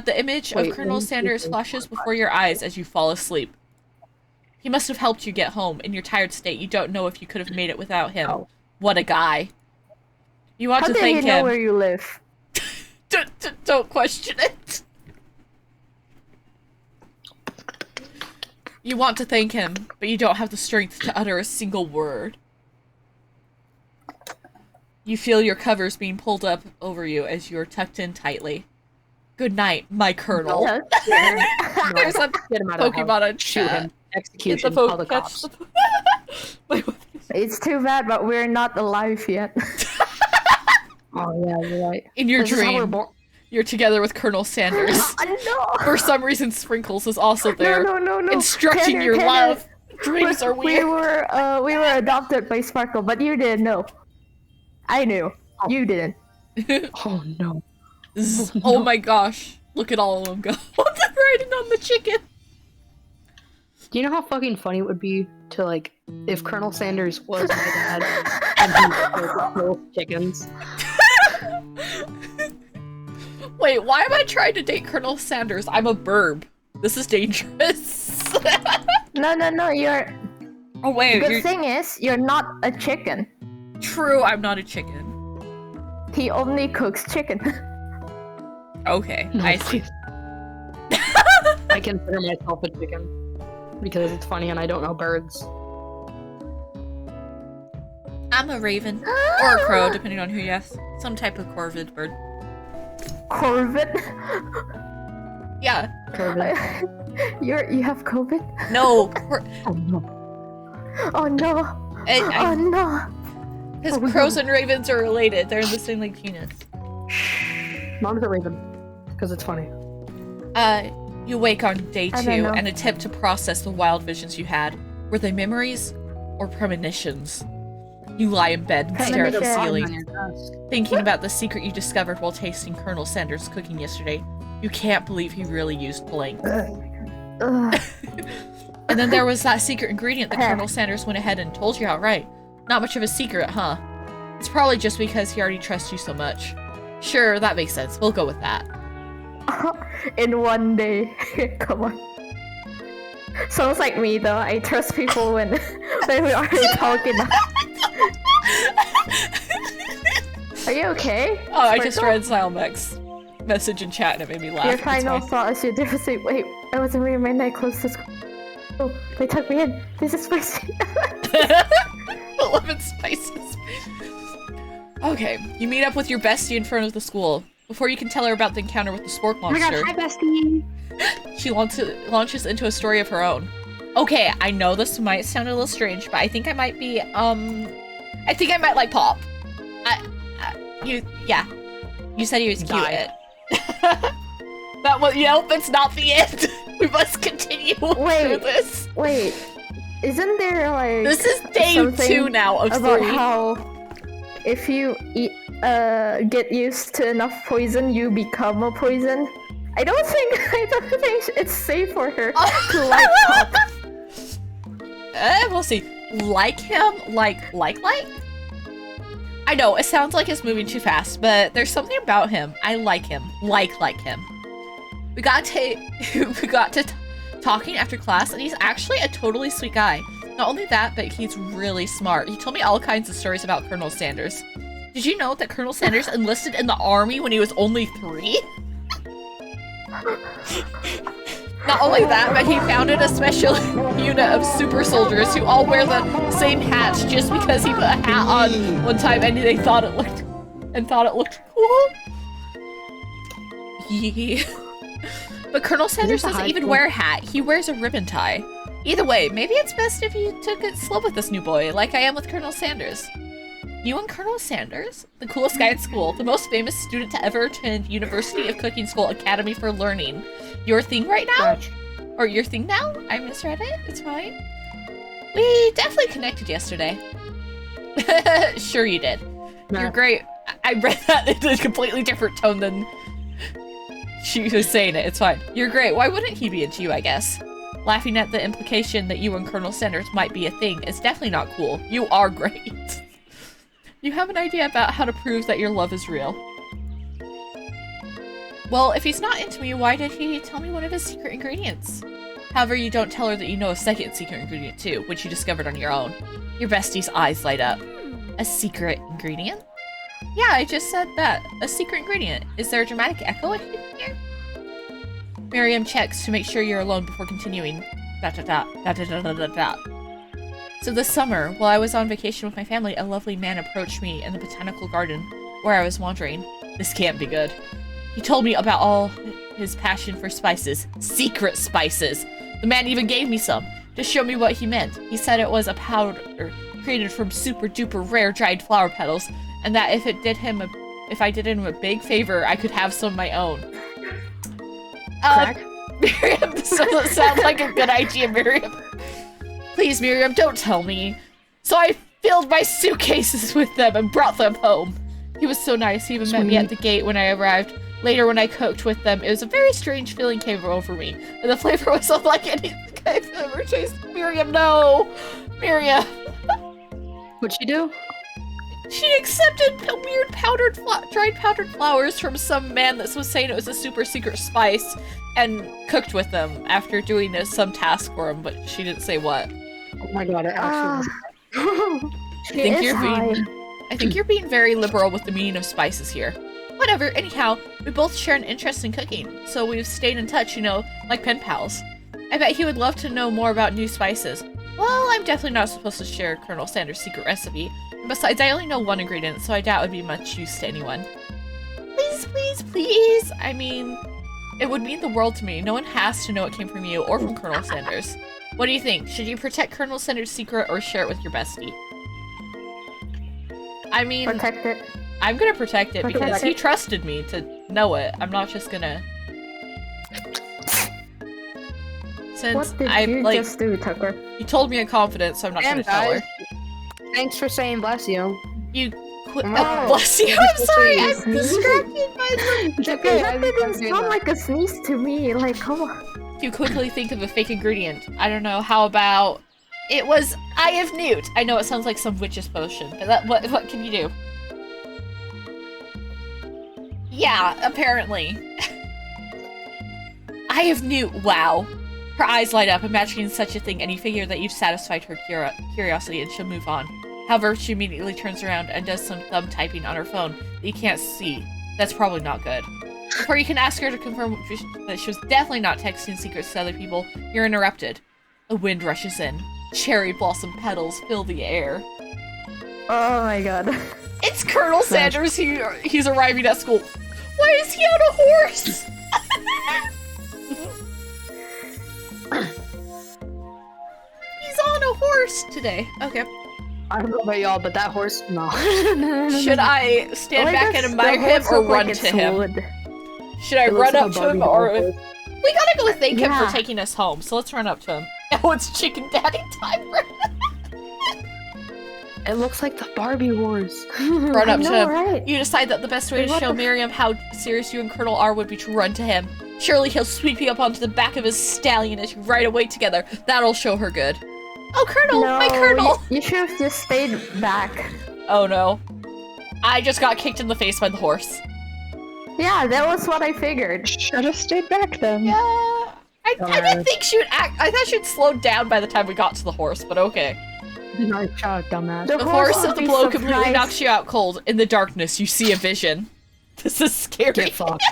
The image Wait, of Colonel let me see Sanders this. flashes before your eyes as you fall asleep. He must have helped you get home. In your tired state, you don't know if you could have made it without him. Oh. What a guy. You want How to did thank he know him. where you live? Don't question it. You want to thank him, but you don't have the strength to utter a single word. You feel your covers being pulled up over you as you are tucked in tightly. Good night, my Colonel. No. There's a Get him out of the Pokemon house. on Shoot chat. him. Get the Execution. Call the catch cops. the Wait, what? It's too bad, but we're not alive yet. Oh yeah, you're right. In your This is how we're dream, born. you're together with Colonel Sanders. No. For some reason, Sprinkles is also there, No. instructing Tanner, your Tanner, love. Dreams are We weird. we were adopted by Sparkle, but you didn't know. I knew. You didn't. Oh no. Oh my gosh. Look at all of them go. They're riding on the chicken. Do you know how fucking funny it would be to like if Colonel Sanders was my dad and he was both chickens? Wait, why am I trying to date Colonel Sanders? I'm a burb. This is dangerous. No. You're. Oh wait, Good you're thing is, you're not a chicken. true. I'm not a chicken. He only cooks chicken. Okay, No, I see. please. I consider myself a chicken because it's funny and I don't know birds. I'm a raven or a crow, depending on who you ask. Some type of corvid bird. Corvid. Yeah. Corvid. You have COVID? No. Oh no. Oh no. Oh no. Because crows and ravens are related. They're in the same like genus. Mom's a raven because it's funny. You wake on day I 2 don't know. and attempt to process the wild visions you had. Were they memories or premonitions? You lie in bed and stare at the Premonition. ceiling, thinking about the secret you discovered while tasting Colonel Sanders' cooking yesterday. You can't believe he really used blank. Ugh. And then there was that secret ingredient that Colonel Sanders went ahead and told you outright. Not much of a secret, huh? It's probably just because he already trusts you so much. Sure, that makes sense. We'll go with that. In one day. Come on. Sounds like me though. I trust people when we are talking. Are you okay? Oh, I just Sparkle? read Silmek's message in chat and it made me laugh. Your It's final fine. thought is you never say, wait, I wasn't wearing my night clothes to school. Oh, they took me in. This is spicy. 11 spices. Okay, you meet up with your bestie in front of the school. Before you can tell her about the encounter with the spork Oh my monster, god, hi bestie! she launches into a story of her own. Okay, I know this might sound a little strange, but I think I might be, I think I might like Pop. You said he was cute. Die. That was, nope, it's not the end. We must continue through Wait. this. Wait, isn't there like This is day something 2 now of about 3. how if you get used to enough poison, you become a poison? I don't think it's safe for her to like Pop. We'll see. Like him? Like? I know, it sounds like it's moving too fast, but there's something about him. I like him. Like him. We got to talking after class, and he's actually a totally sweet guy. Not only that, but he's really smart. He told me all kinds of stories about Colonel Sanders. Did you know that Colonel Sanders enlisted in the army when he was only 3? Not only that, but he founded a special unit of super soldiers who all wear the same hats just because he put a hat on one time and they thought it looked cool. Yeah. But Colonel Sanders doesn't even wear a hat. He wears a ribbon tie. Either way, maybe it's best if you took it slow with this new boy, like I am with Colonel Sanders. You and Colonel Sanders, the coolest guy at school, the most famous student to ever attend University of Cooking School Academy for Learning. Your thing right now? Or your thing now? I misread it. It's fine. We definitely connected yesterday. Sure you did. You're great. I read that in a completely different tone than she was saying it. It's fine. You're great. Why wouldn't he be into you, I guess? Laughing at the implication that you and Colonel Sanders might be a thing is definitely not cool. You are great. You have an idea about how to prove that your love is real. Well, if he's not into me, why did he tell me one of his secret ingredients? However, you don't tell her that you know a second secret ingredient too, which you discovered on your own. Your bestie's eyes light up. A secret ingredient? Yeah, I just said that. A secret ingredient. Is there a dramatic echo here? Miriam checks to make sure you're alone before continuing. So this summer, while I was on vacation with my family, a lovely man approached me in the botanical garden where I was wandering. This can't be good. He told me about all his passion for spices. Secret spices! The man even gave me some, to show me what he meant. He said it was a powder created from super duper rare dried flower petals, and that if I did him a big favor, I could have some of my own. Miriam, this doesn't sound like a good idea, Miriam. Please, Miriam, don't tell me. So I filled my suitcases with them and brought them home. He was so nice. He even met me at the gate when I arrived. Later, when I cooked with them, it was a very strange feeling came over me, and the flavor was unlike anything I've ever tasted. Miriam, no! Miriam! What'd she do? She accepted weird dried powdered flowers from some man that was saying it was a super secret spice, and cooked with them after doing some task for him, but she didn't say what. Oh my god, it actually I think you're being very liberal with the meaning of spices here. Whatever, anyhow, we both share an interest in cooking, so we've stayed in touch, you know, like pen pals. I bet he would love to know more about new spices. Well, I'm definitely not supposed to share Colonel Sanders' secret recipe. And besides, I only know one ingredient, so I doubt it would be much use to anyone. Please, please, please! I mean, it would mean the world to me. No one has to know it came from you or from Colonel Sanders. What do you think? Should you protect Colonel Sanders' secret or share it with your bestie? I mean... Protect it. I'm gonna protect it because he trusted me to know it. I'm not just gonna... Since what did you just do, Tucker? You told me in confidence, so I'm not gonna tell her. Thanks for saying bless you. You quit. Oh, bless you. I'm sorry. I'm distracted by the. Tucker, that didn't sound like a sneeze to me. Like, come on. You quickly think of a fake ingredient. I don't know. How about it was Eye of Newt? I know it sounds like some witch's potion, but what can you do? Yeah, apparently. Eye of Newt. Wow. Her eyes light up, imagining such a thing, and you figure that you've satisfied her curiosity and she'll move on. However, she immediately turns around and does some thumb typing on her phone that you can't see. That's probably not good. Before you can ask her to confirm that she was definitely not texting secrets to other people, you're interrupted. A wind rushes in. Cherry blossom petals fill the air. Oh my god. It's Colonel Sanders. He's arriving at school. Why is he on a horse? He's on a horse today. Okay. I don't know about y'all, but that horse, no. Should I stand back and admire him or run to him? Should I run up to him or... We gotta go thank him for taking us home, so let's run up to him. Oh, it's Chicken Daddy time. It looks like the Barbie horse. Run up to him. Right? You decide that the best way to show Miriam how serious you and Colonel are would be to run to him. Surely he'll sweep you up onto the back of his stallion as you ride away together. That'll show her good. Oh, Colonel! No, my Colonel! You should have just stayed back. Oh no. I just got kicked in the face by the horse. Yeah, that was what I figured. Should have stayed back then. Yeah. I didn't think she would act. I thought she'd slow down by the time we got to the horse, but okay. Nice shot, dumbass. The force of the blow completely knocks you out cold. In the darkness, you see a vision. This is scary. Get fucked.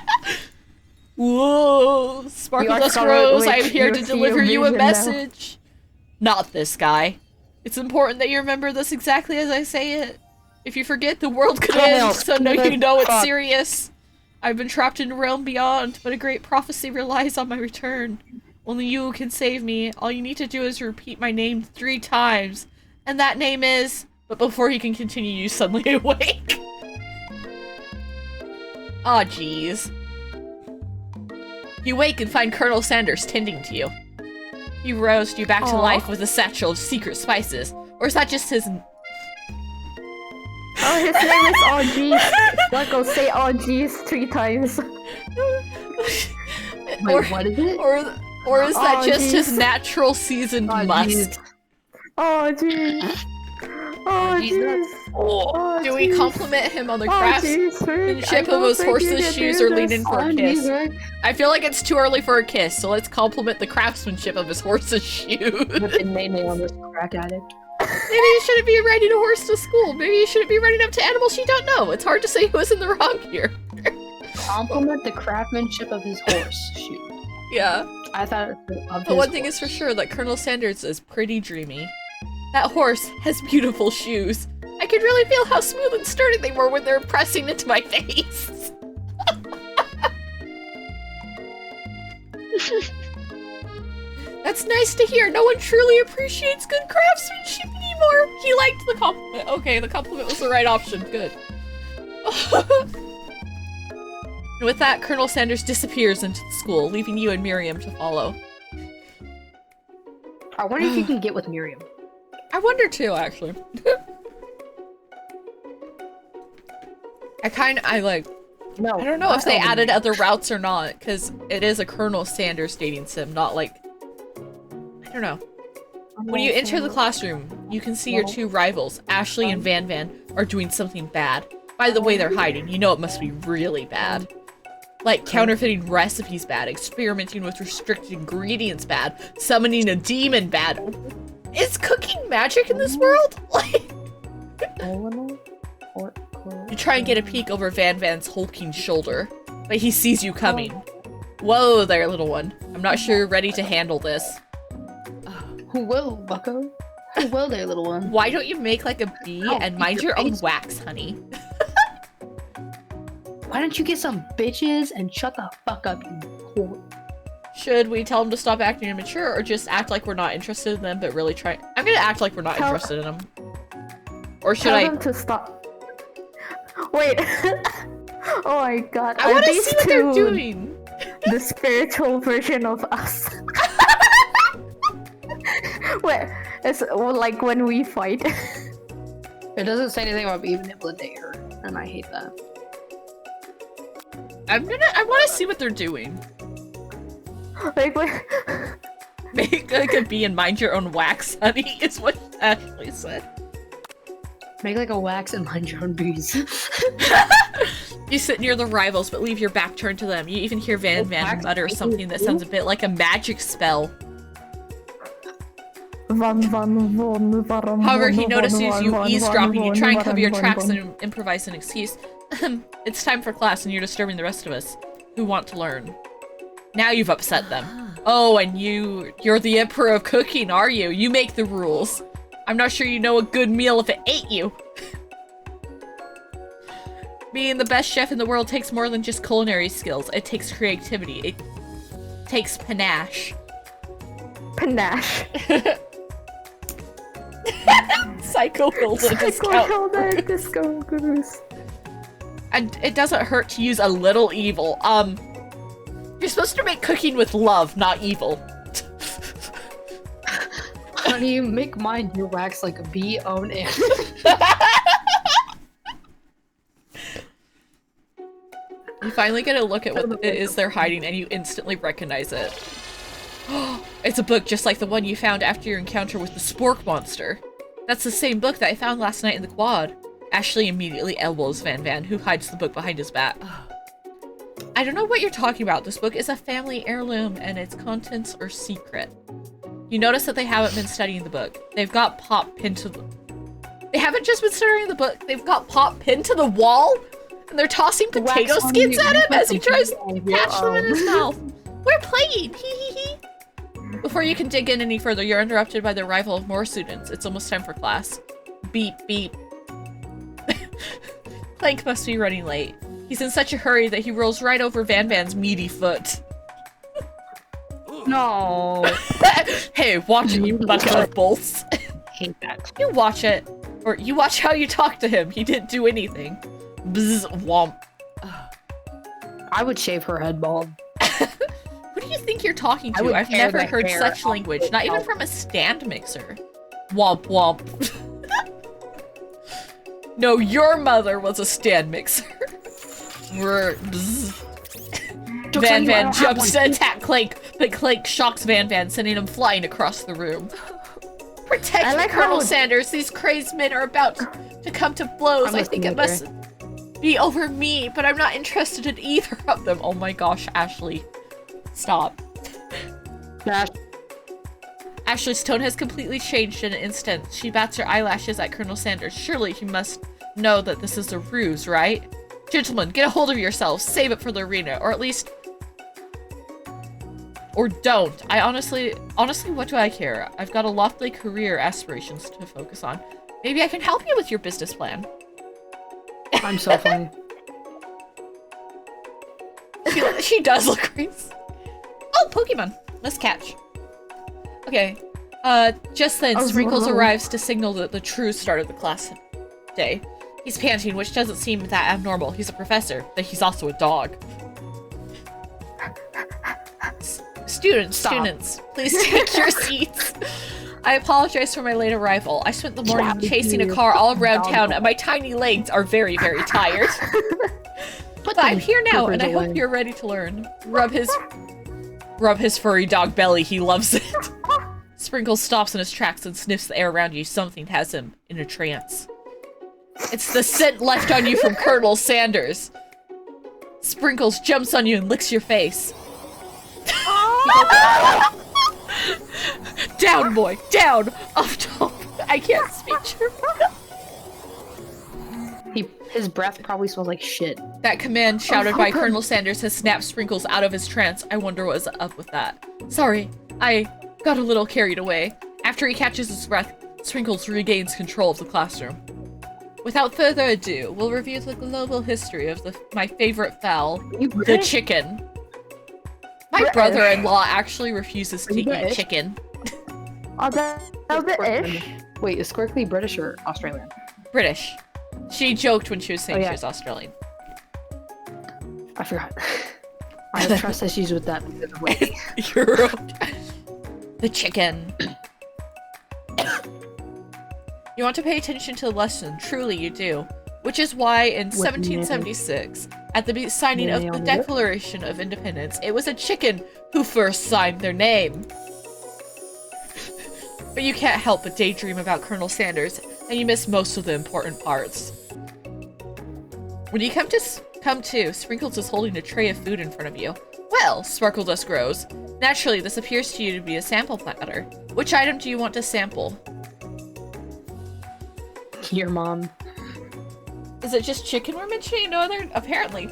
Whoa, Sparkledust Rose, I am here to deliver you a message. Not this guy. It's important that you remember this exactly as I say it. If you forget, the world could end, so now you know it's serious. I've been trapped in a realm beyond, but a great prophecy relies on my return. Only you can save me. All you need to do is repeat my name 3 times. And that name is But before he can continue, you suddenly awake. Aw, jeez. You wake and find Colonel Sanders tending to you. He roused you back to life with a satchel of secret spices. Or is that just his... Oh, his name is Oh Jeez. Marco, say Oh Jeez 3 times. Wait, what is it? Or is that Oh, just his jeez. natural seasoned must? Oh jeez. Oh jeez. Oh, Do we jeez. compliment him on the Oh, jeez, craftsmanship Rick, I of his don't think you horse's can shoes do or lean this. in for a kiss? I feel like it's too early for a kiss, so let's compliment the craftsmanship of his horse's shoes. Flippin' Nene on this crack addict. Maybe you shouldn't be riding a horse to school. Maybe you shouldn't be running up to animals you don't know. It's hard to say who is in the wrong here. Compliment the craftsmanship of his horse. Shoot. Yeah. I thought of But one thing is for sure that Colonel Sanders is pretty dreamy. That horse has beautiful shoes. I could really feel how smooth and sturdy they were when they were pressing into my face. That's nice to hear. No one truly appreciates good craftsmanship anymore. He liked the compliment. Okay, the compliment was the right option. Good. And with that, Colonel Sanders disappears into the school, leaving you and Miriam to follow. I wonder if you can get with Miriam. I wonder too, actually. No, I don't know if they Elden added Ring. other routes or not, because it is a Colonel Sanders dating sim, not like... I don't know. When you enter the classroom, you can see your two rivals, Ashley and Van Van, are doing something bad. By the way they're hiding, you know it must be really bad. Like counterfeiting recipes bad, experimenting with restricted ingredients bad, summoning a demon bad. Is cooking magic in this world? Like... You try and get a peek over Van Van's hulking shoulder, but he sees you coming. Whoa there, little one. I'm not sure you're ready to handle this. Who will, bucko? Who will there, little one? Why don't you make like a bee and mind your own wax, honey? Why don't you get some bitches and shut the fuck up, you whore? Should we tell him to stop acting immature or just act like we're not interested in them but really try- I'm gonna act like we're not interested in them. Or should Tell them to stop. Wait. Oh my god. I Are wanna these see what they're two doing! The spiritual version of us. Where it's like when we fight. It doesn't say anything about being able to date her, and I hate that. I wanna see what they're doing. Like when Make like a bee and mind your own wax, honey, is what Ashley said. Make like a wax and mind your own bees. You sit near the rivals, but leave your back turned to them. You even hear Van Van mutter something that sounds a bit like a magic spell. However, he notices you eavesdropping. You try and cover your tracks and improvise an excuse. It's time for class, and you're disturbing the rest of us who want to learn. Now you've upset them. Oh, and you're the emperor of cooking, are you? You make the rules. I'm not sure you know a good meal if it ate you. Being the best chef in the world takes more than just culinary skills. It takes creativity. It takes panache. Panache. Psycho Hilda discount. Discount cruise. And it doesn't hurt to use a little evil. You're supposed to make cooking with love, not evil. Honey, make mine your wax like a bee own it. You finally get a look at what it is they're hiding, and you instantly recognize it. It's a book just like the one you found after your encounter with the Spork monster. That's the same book that I found last night in the quad. Ashley immediately elbows Van Van, who hides the book behind his back. I don't know what you're talking about. This book is a family heirloom, and its contents are secret. You notice that they haven't been studying the book. They've got Pop pinned to the... They haven't just been studying the book. They've got Pop pinned to the wall, and they're tossing potato skins at him as he tries to catch them in his mouth. We're playing! Hee hee hee! Before you can dig in any further, you're interrupted by the arrival of more students. It's almost time for class. Beep, beep. Clank must be running late. He's in such a hurry that he rolls right over Van Van's meaty foot. No. Hey, watch it, you butter bolts. Hate that. You watch it. Or you watch how you talk to him. He didn't do anything. Bzz, womp. I would shave her head bald. Who do you think you're talking I to? would I've tear never the heard hair such off language. the Not even scalp. from a stand mixer. Womp womp. No, your mother was a stand mixer. Bzz. Van Van jumps to attack Clank, but Clank shocks Van Van, sending him flying across the room. Protect I me, like Colonel how- Sanders. These crazed men are about to come to blows. I'm I think it listening, must be over me, but I'm not interested in either of them. Oh my gosh, Ashley. Stop. Nash, Ashley's tone has completely changed in an instant. She bats her eyelashes at Colonel Sanders. Surely he must know that this is a ruse, right? Gentlemen, get a hold of yourselves. Save it for the arena, or at least... Or don't. I honestly, what do I care? I've got a lofty career aspirations to focus on. Maybe I can help you with your business plan. I'm so funny. She does look crazy. Oh, Pokemon. Let's catch. Okay. Just then, Sprinkles arrives to signal that the true start of the class day. He's panting, which doesn't seem that abnormal. He's a professor, but he's also a dog. Students, please take your seats. I apologize for my late arrival. I spent the morning chasing a car all around town, and my tiny legs are very, very tired. But I'm here now, and I hope you're ready to learn. Rub his furry dog belly. He loves it. Sprinkles stops in his tracks and sniffs the air around you. Something has him in a trance. It's the scent left on you from Colonel Sanders. Sprinkles jumps on you and licks your face. Down, boy, down, off top. I can't speak German. His breath probably smells like shit. That command shouted by Colonel Sanders has snapped Sprinkles out of his trance. I wonder what's up with that. Sorry, I got a little carried away. After he catches his breath, Sprinkles regains control of the classroom. Without further ado, we'll review the global history of my favorite fowl, the chicken. My brother-in-law actually refuses to eat chicken. Oh, that's ish. Wait, is Squirkly British or Australian? British. She joked when she was saying Oh, yeah. she was Australian. I forgot. I have trust issues with that because of Wiki. The chicken. You want to pay attention to the lesson, truly you do. Which is why in 1776, at the signing of the Declaration of Independence, it was a chicken who first signed their name. But you can't help but daydream about Colonel Sanders, and you miss most of the important parts. When you come to, Sprinkles is holding a tray of food in front of you. Well, Sparkle Dust grows. Naturally, this appears to you to be a sample platter. Which item do you want to sample? Your mom. Is it just chicken we're mentioning? No other? Apparently.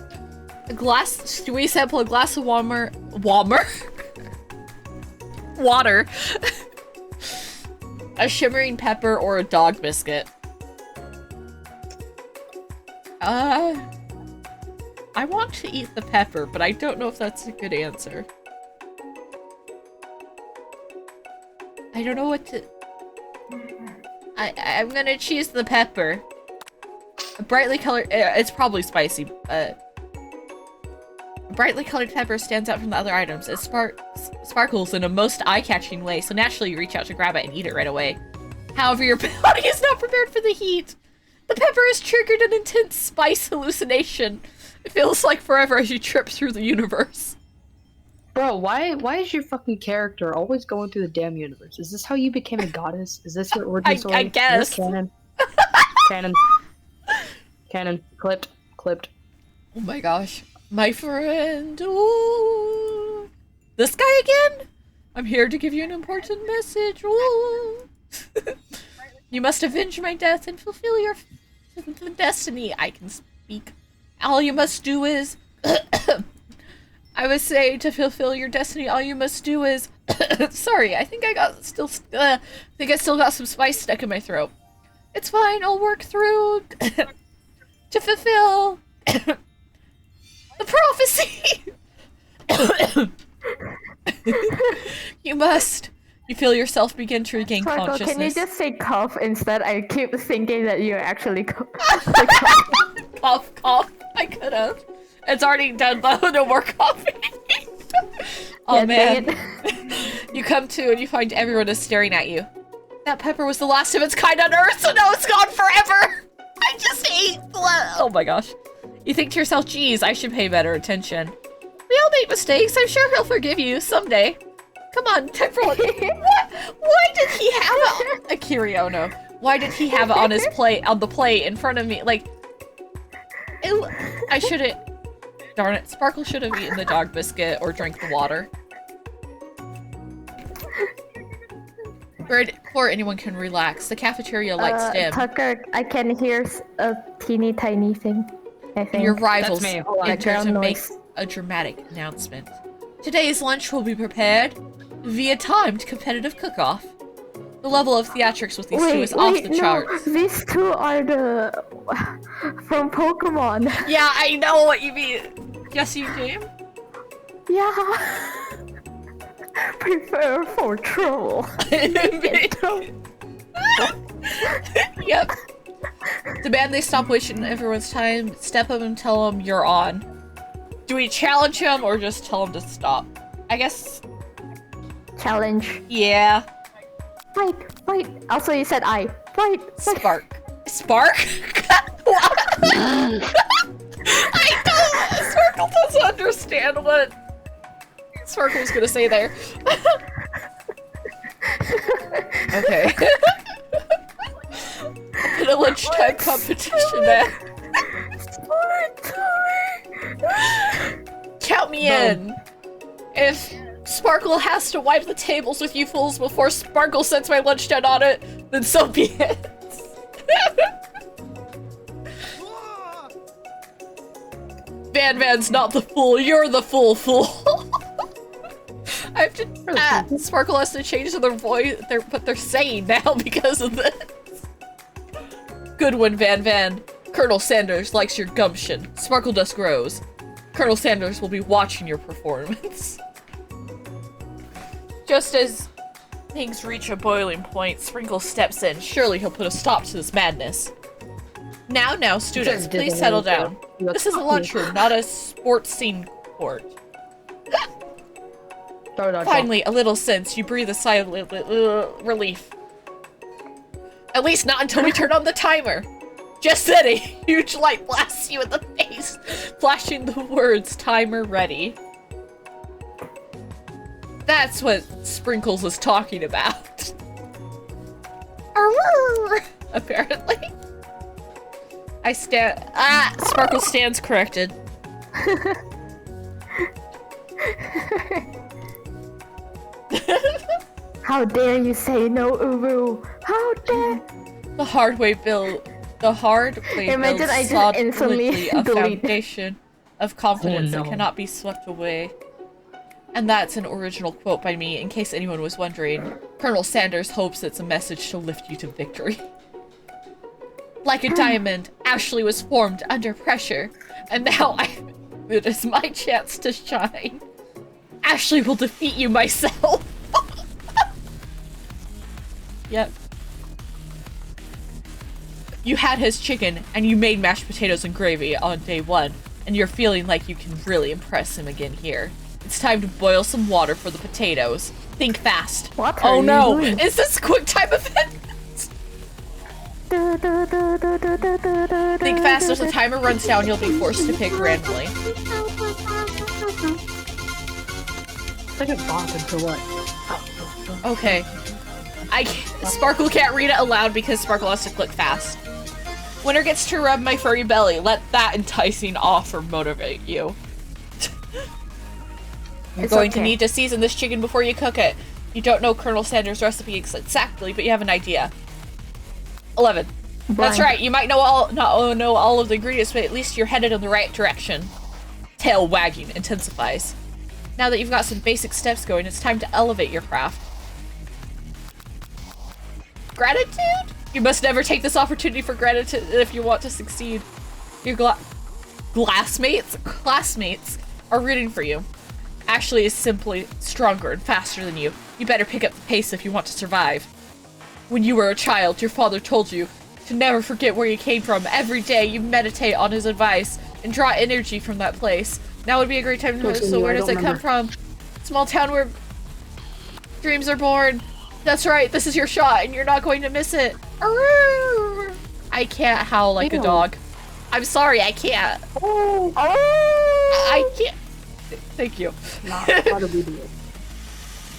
A glass... Do we sample a glass of water? A shimmering pepper or a dog biscuit? I want to eat the pepper, but I don't know if that's a good answer. I don't know what to... I'm gonna choose the pepper. A brightly colored... it's probably spicy. A brightly colored pepper stands out from the other items. It sparkles in a most eye-catching way, so naturally you reach out to grab it and eat it right away. However, your body is not prepared for the heat. The pepper has triggered an intense spice hallucination. It feels like forever as you trip through the universe. Bro, why is your fucking character always going through the damn universe? Is this how you became a goddess? Is this your origin story? I guess. Is this canon? Canon. Canon. Clipped. Oh my gosh. My friend. Ooh. This guy again? I'm here to give you an important message. Ooh. You must avenge my death and fulfill your destiny. I can speak. All you must do is... I would say to fulfill your destiny, all you must do is... Sorry, I think I still got some spice stuck in my throat. It's fine, I'll work through to fulfill the prophecy. You must You feel yourself begin to regain Sparkle, consciousness. can you just say cough instead? I keep thinking that you're actually Cough, cough. I could have. It's already done though. No more coughing. Oh Yeah, man. dang You come to and you find everyone is staring at you. That pepper was the last of its kind on Earth, so now it's gone forever. I just ate blood. Oh my gosh. You think to yourself, geez, I should pay better attention. We all make mistakes. I'm sure he'll forgive you someday. Come on, time for what? Why did he have it? Akiri, oh no. Why did he have it on his plate, on the plate in front of me? Like, I shouldn't. Darn it. Sparkle should have eaten the dog biscuit or drank the water. Before anyone can relax, the cafeteria lights dim. Tucker, I can hear a teeny tiny thing. I think. Your rivals That's me. Hold on. enter to Background make noise. a dramatic announcement. Today's lunch will be prepared via timed competitive cook-off. The level of theatrics with these two is off the charts. These two are the from Pokemon. Yeah, I know what you mean. Yes, you do. Yeah. Prepare for trouble. Yep. Demand they stop wasting everyone's time. Step up and tell them you're on. Do we challenge him or just tell him to stop? I guess. Challenge. Yeah. Fight, fight. Also, you said I. Fight, fight. Spark. Spark? What? I don't. Sparkle doesn't understand what Sparkle was gonna say there. Okay. In a lunchtime competition there. Count me in. If Sparkle has to wipe the tables with you fools before Sparkle sets my lunch down on it, then so be it. Van's not the fool, you're the fool. I have to. Sparkle has to change their voice, what they're saying now because of this. Good one, Van. Colonel Sanders likes your gumption. Sparkle Dust grows. Colonel Sanders will be watching your performance. Just as things reach a boiling point, Sprinkle steps in. Surely he'll put a stop to this madness. Now, students, please settle down. This is a lunchroom, not a sports scene court. Finally, a little sense. You breathe a sigh of relief. At least not until we turn on the timer. Just then, a huge light blasts you in the face, flashing the words, timer ready. That's what Sprinkles is talking about. Apparently. Sparkle stands corrected. How dare you say no, Ubu? How dare? The hard way builds Imagine I just instantly solidly a delete. foundation of confidence Oh, no. that cannot be swept away. And that's an original quote by me, in case anyone was wondering. Colonel Sanders hopes it's a message to lift you to victory. Like a diamond, Ashley was formed under pressure, and now it is my chance to shine. Ashley will defeat you myself. Yep. You had his chicken, and you made mashed potatoes and gravy on day 1, and you're feeling like you can really impress him again here. It's time to boil some water for the potatoes. Think fast. What Oh are no! you doing? Is this quick time event? Think fast as the timer runs down, you'll be forced to pick randomly. Like a bopping for what? Okay. Sparkle can't read it aloud because Sparkle has to click fast. Winner gets to rub my furry belly. Let that enticing offer motivate you. You're going to need to season this chicken before you cook it. You don't know Colonel Sanders' recipe exactly, but you have an idea. 11. That's right, you might not know all of the ingredients, but at least you're headed in the right direction. Tail wagging intensifies. Now that you've got some basic steps going, it's time to elevate your craft. Gratitude? You must never take this opportunity for gratitude if you want to succeed. Your classmates are rooting for you. Ashley is simply stronger and faster than you. You better pick up the pace if you want to survive. When you were a child, your father told you to never forget where you came from. Every day you meditate on his advice and draw energy from that place. Now would be a great time to know. So where does it come from? Small town where dreams are born. That's right, this is your shot and you're not going to miss it. I can't howl like a dog. I'm sorry, I can't. I can't. Thank you.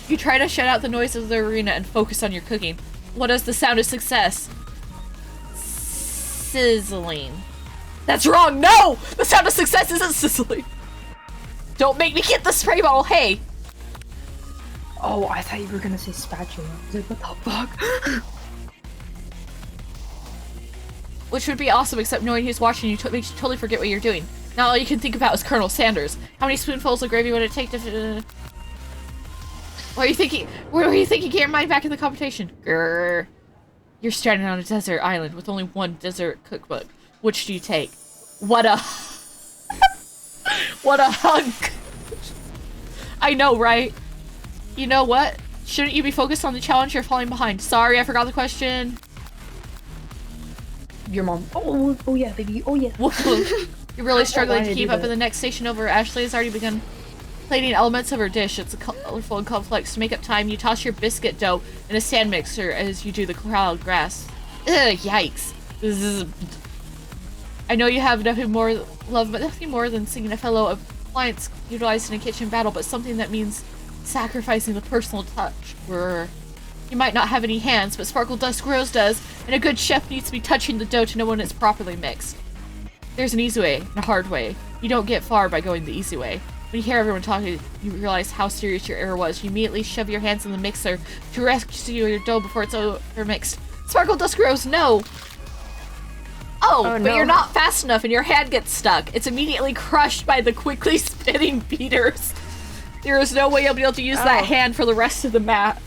You try to shut out the noise of the arena and focus on your cooking. What is the sound of success? Sizzling. That's wrong! No! The sound of success isn't sizzling! Don't make me get the spray bottle, hey! Oh, I thought you were gonna say spatula. I was like, what the fuck? Which would be awesome, except knowing who's watching you makes you totally forget what you're doing. Now all you can think about is Colonel Sanders. How many spoonfuls of gravy would it take to... What are you thinking? What are you thinking? Get your mind back in the competition. Grrr. You're stranded on a desert island with only one dessert cookbook. Which do you take? What a... What a hunk! I know, right? You know what? Shouldn't you be focused on the challenge? You're falling behind. Sorry, I forgot the question. Your mom. Oh yeah, baby. Oh yeah. You're really struggling to keep up in the next station over. Ashley has already begun plating elements of her dish. It's colorful and complex. To make up time, you toss your biscuit dough in a stand mixer as you do the crowd grass. Ugh, yikes. I know you have nothing more love, but nothing more than seeing a fellow appliance utilized in a kitchen battle, but something that means sacrificing the personal touch. Brr. You might not have any hands, but Sparkle Dust Rose does, and a good chef needs to be touching the dough to know when it's properly mixed. There's an easy way and a hard way. You don't get far by going the easy way. When you hear everyone talking, you realize how serious your error was. You immediately shove your hands in the mixer to rescue your dough before it's overmixed. Sparkle Dust Rose, no! Oh, but no. You're not fast enough and your hand gets stuck. It's immediately crushed by the quickly spinning beaters. There is no way you'll be able to use that hand for the rest of the match.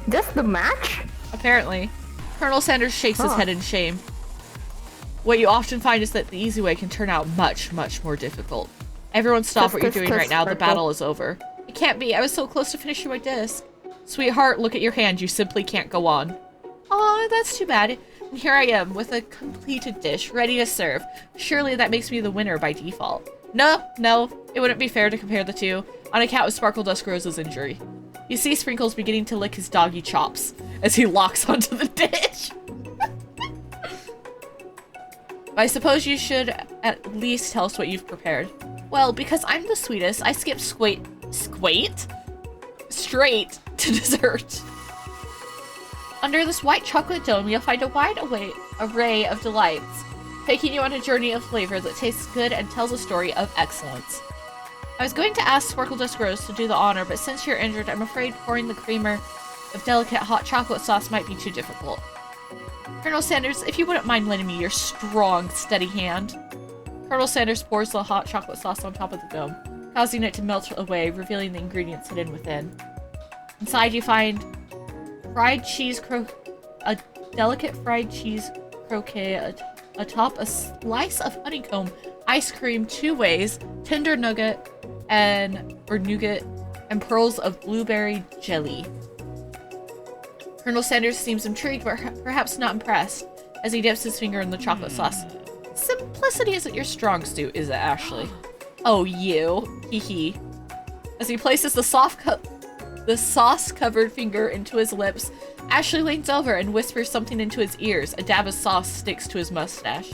Just the match? Apparently. Colonel Sanders shakes his head in shame. What you often find is that the easy way can turn out much, much more difficult. Everyone stop what you're doing right now. The battle is over. It can't be. I was so close to finishing my disc. Sweetheart, look at your hand. You simply can't go on. Aw, that's too bad. And here I am with a completed dish, ready to serve. Surely that makes me the winner by default. No, it wouldn't be fair to compare the two, on account of Sparkle Dust Rose's injury. You see Sprinkles beginning to lick his doggy chops as he locks onto the dish. I suppose you should at least tell us what you've prepared. Well, because I'm the sweetest, I skip straight to dessert. Under this white chocolate dome, you'll find a wide array of delights, taking you on a journey of flavor that tastes good and tells a story of excellence. I was going to ask Sparkle Dust Rose to do the honor, but since you're injured, I'm afraid pouring the creamer of delicate hot chocolate sauce might be too difficult. Colonel Sanders, if you wouldn't mind lending me your strong, steady hand. Colonel Sanders pours the hot chocolate sauce on top of the dome, causing it to melt away, revealing the ingredients hidden within. Inside you find a delicate fried cheese croquet atop a slice of honeycomb ice cream 2 ways, tender nougat and pearls of blueberry jelly. Colonel Sanders seems intrigued, but perhaps not impressed, as he dips his finger in the chocolate sauce. Simplicity isn't your strong suit, is it, Ashley? Oh, you. Hee hee. As he places the sauce-covered finger into his lips, Ashley leans over and whispers something into his ears. A dab of sauce sticks to his mustache.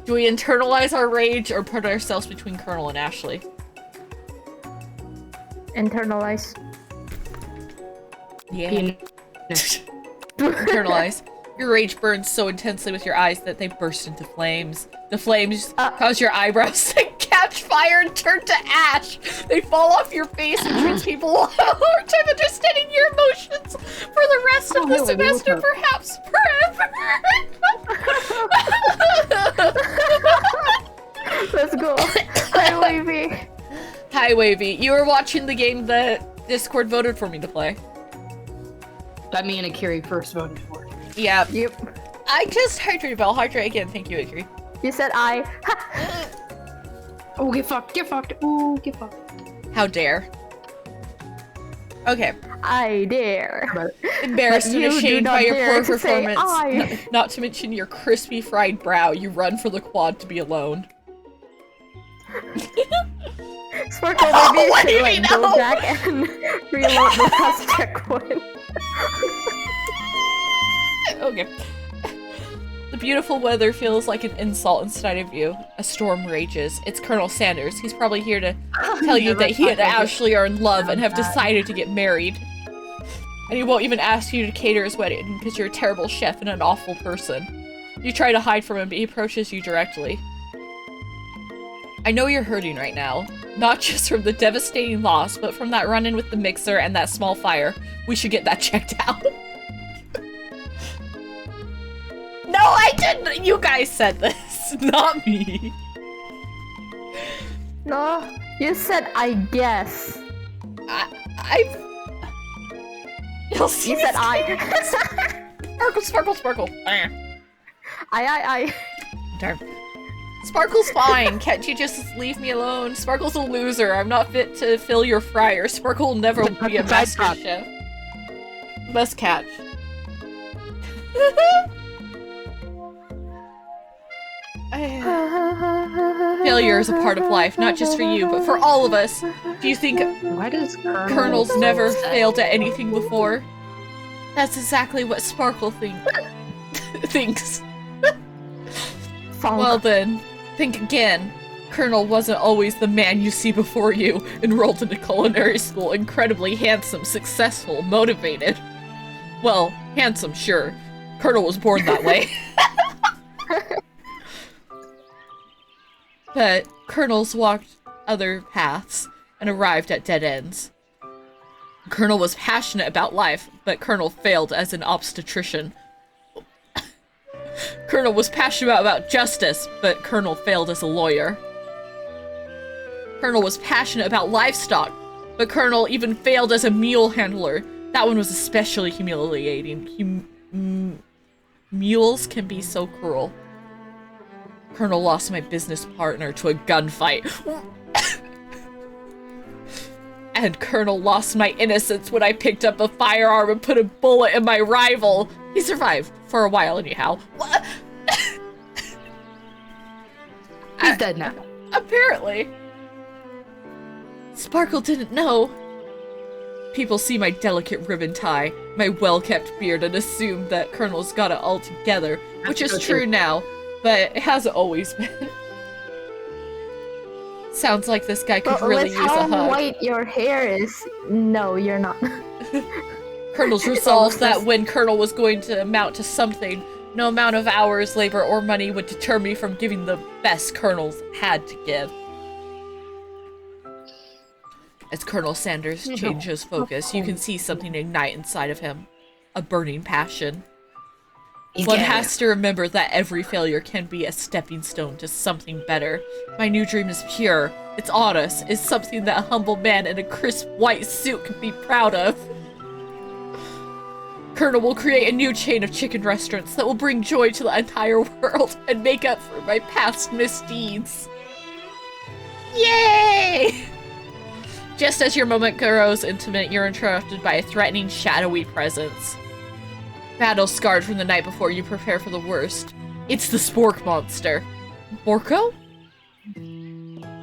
Do we internalize our rage or put ourselves between Colonel and Ashley? Internalize. Yeah. Internalize. Your rage burns so intensely with your eyes that they burst into flames. The flames cause your eyebrows to catch fire and turn to ash. They fall off your face and treat people a hard time understanding your emotions for the rest of the semester, perhaps forever. Let's go. Hi, Wavy. Hi, Wavy. You were watching the game that Discord voted for me to play. That me and Akiri first voted for. Yeah. Yep. I just hydrated, but I'll hydrate again. Thank you, Akiri. You said I. Oh, get fucked, get fucked. Ooh, get fucked. How dare. Okay. I dare. Embarrassed But and you do ashamed not by your dare poor to say performance, I. not to mention your crispy fried brow, you run for the quad to be alone. Sparkle, Oh, maybe what do you you should mean, like go no? back and reload the last checkpoint. Okay. The beautiful weather feels like an insult inside of you. A storm rages. It's Colonel Sanders. He's probably here to tell you that he and Ashley are in love and have decided to get married. And he won't even ask you to cater his wedding because you're a terrible chef and an awful person. You try to hide from him, but he approaches you directly. I know you're hurting right now. Not just from the devastating loss, but from that run-in with the mixer and that small fire. We should get that checked out. No, I didn't! You guys said this, not me. No, you said I guess. You'll see. You said I. Sparkle, sparkle, sparkle. I. Darn. Sparkle's fine. Can't you just leave me alone? Sparkle's a loser. I'm not fit to fill your fryer. Sparkle will never be a master chef. Must catch. Failure is a part of life, not just for you, but for all of us. Do you think Why does Colonel's never failed at anything before? That's exactly what Sparkle thinks. Well then, think again. Colonel wasn't always the man you see before you, enrolled into culinary school, incredibly handsome, successful, motivated. Well, handsome, sure. Colonel was born that way. But Colonel's walked other paths and arrived at dead ends. Colonel was passionate about life, but Colonel failed as an obstetrician. Colonel was passionate about justice, but Colonel failed as a lawyer. Colonel was passionate about livestock, but Colonel even failed as a mule handler. That one was especially humiliating. Mules can be so cruel. Colonel lost my business partner to a gunfight. And Colonel lost my innocence when I picked up a firearm and put a bullet in my rival. He survived for a while anyhow. What? He's dead now. Apparently. Sparkle didn't know. People see my delicate ribbon tie, my well-kept beard, and assume that Colonel's got it all together, which is true now, but it hasn't always been. Sounds like this guy could really use a hug. How white your hair is. No, you're not. Colonel's resolved that when Colonel was going to amount to something, no amount of hours, labor, or money would deter me from giving the best Colonel's had to give. As Colonel Sanders changes focus, you can see something ignite inside of him. A burning passion. One has to remember that every failure can be a stepping stone to something better. My new dream is pure. It's honest. It's something that a humble man in a crisp white suit can be proud of. Colonel will create a new chain of chicken restaurants that will bring joy to the entire world and make up for my past misdeeds. Yay! Just as your moment grows intimate, you're interrupted by a threatening, shadowy presence. Battle scarred from the night before, you prepare for the worst. It's the Spork monster. Borko?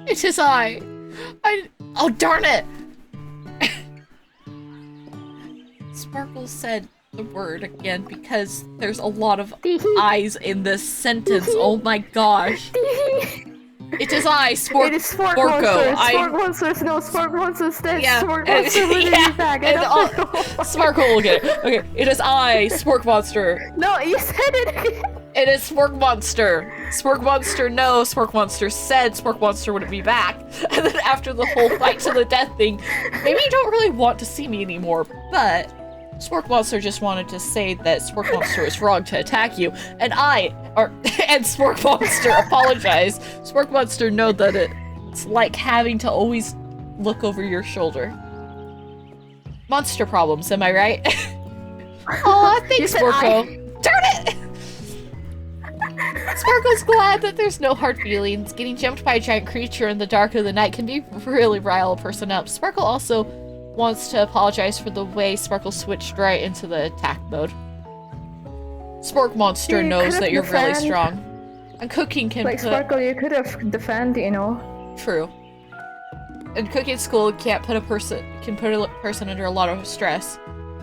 It is I. Oh, darn it! Sparkle said the word again because there's a lot of eyes in this sentence. Oh my gosh. It is I, Spork. It is Spork Borko. Monsters. Spork Monsters. No, Spork Monsters. That's Yeah, Spork Monster with yeah, a bag. and Sparkle will get it. Okay, it is I, Spork Monster. No, you said it again. It is Spork Monster. Spork Monster, no. Spork Monster said Spork Monster wouldn't be back. And then after the whole fight to the death thing, maybe you don't really want to see me anymore, but Spork Monster just wanted to say that Spork Monster is wrong to attack you, and and Spork Monster apologize. Spork Monster know that it's like having to always look over your shoulder. Monster problems, am I right? Aw, thanks, Sporko. Darn it! Sparkle's glad that there's no hard feelings. Getting jumped by a giant creature in the dark of the night can really rile a person up. Sparkle also wants to apologize for the way Sparkle switched right into the attack mode. Spork Monster knows that you're really strong. And cooking can like Sparkle, you could have defended, you know. True. And cooking school can put a person under a lot of stress.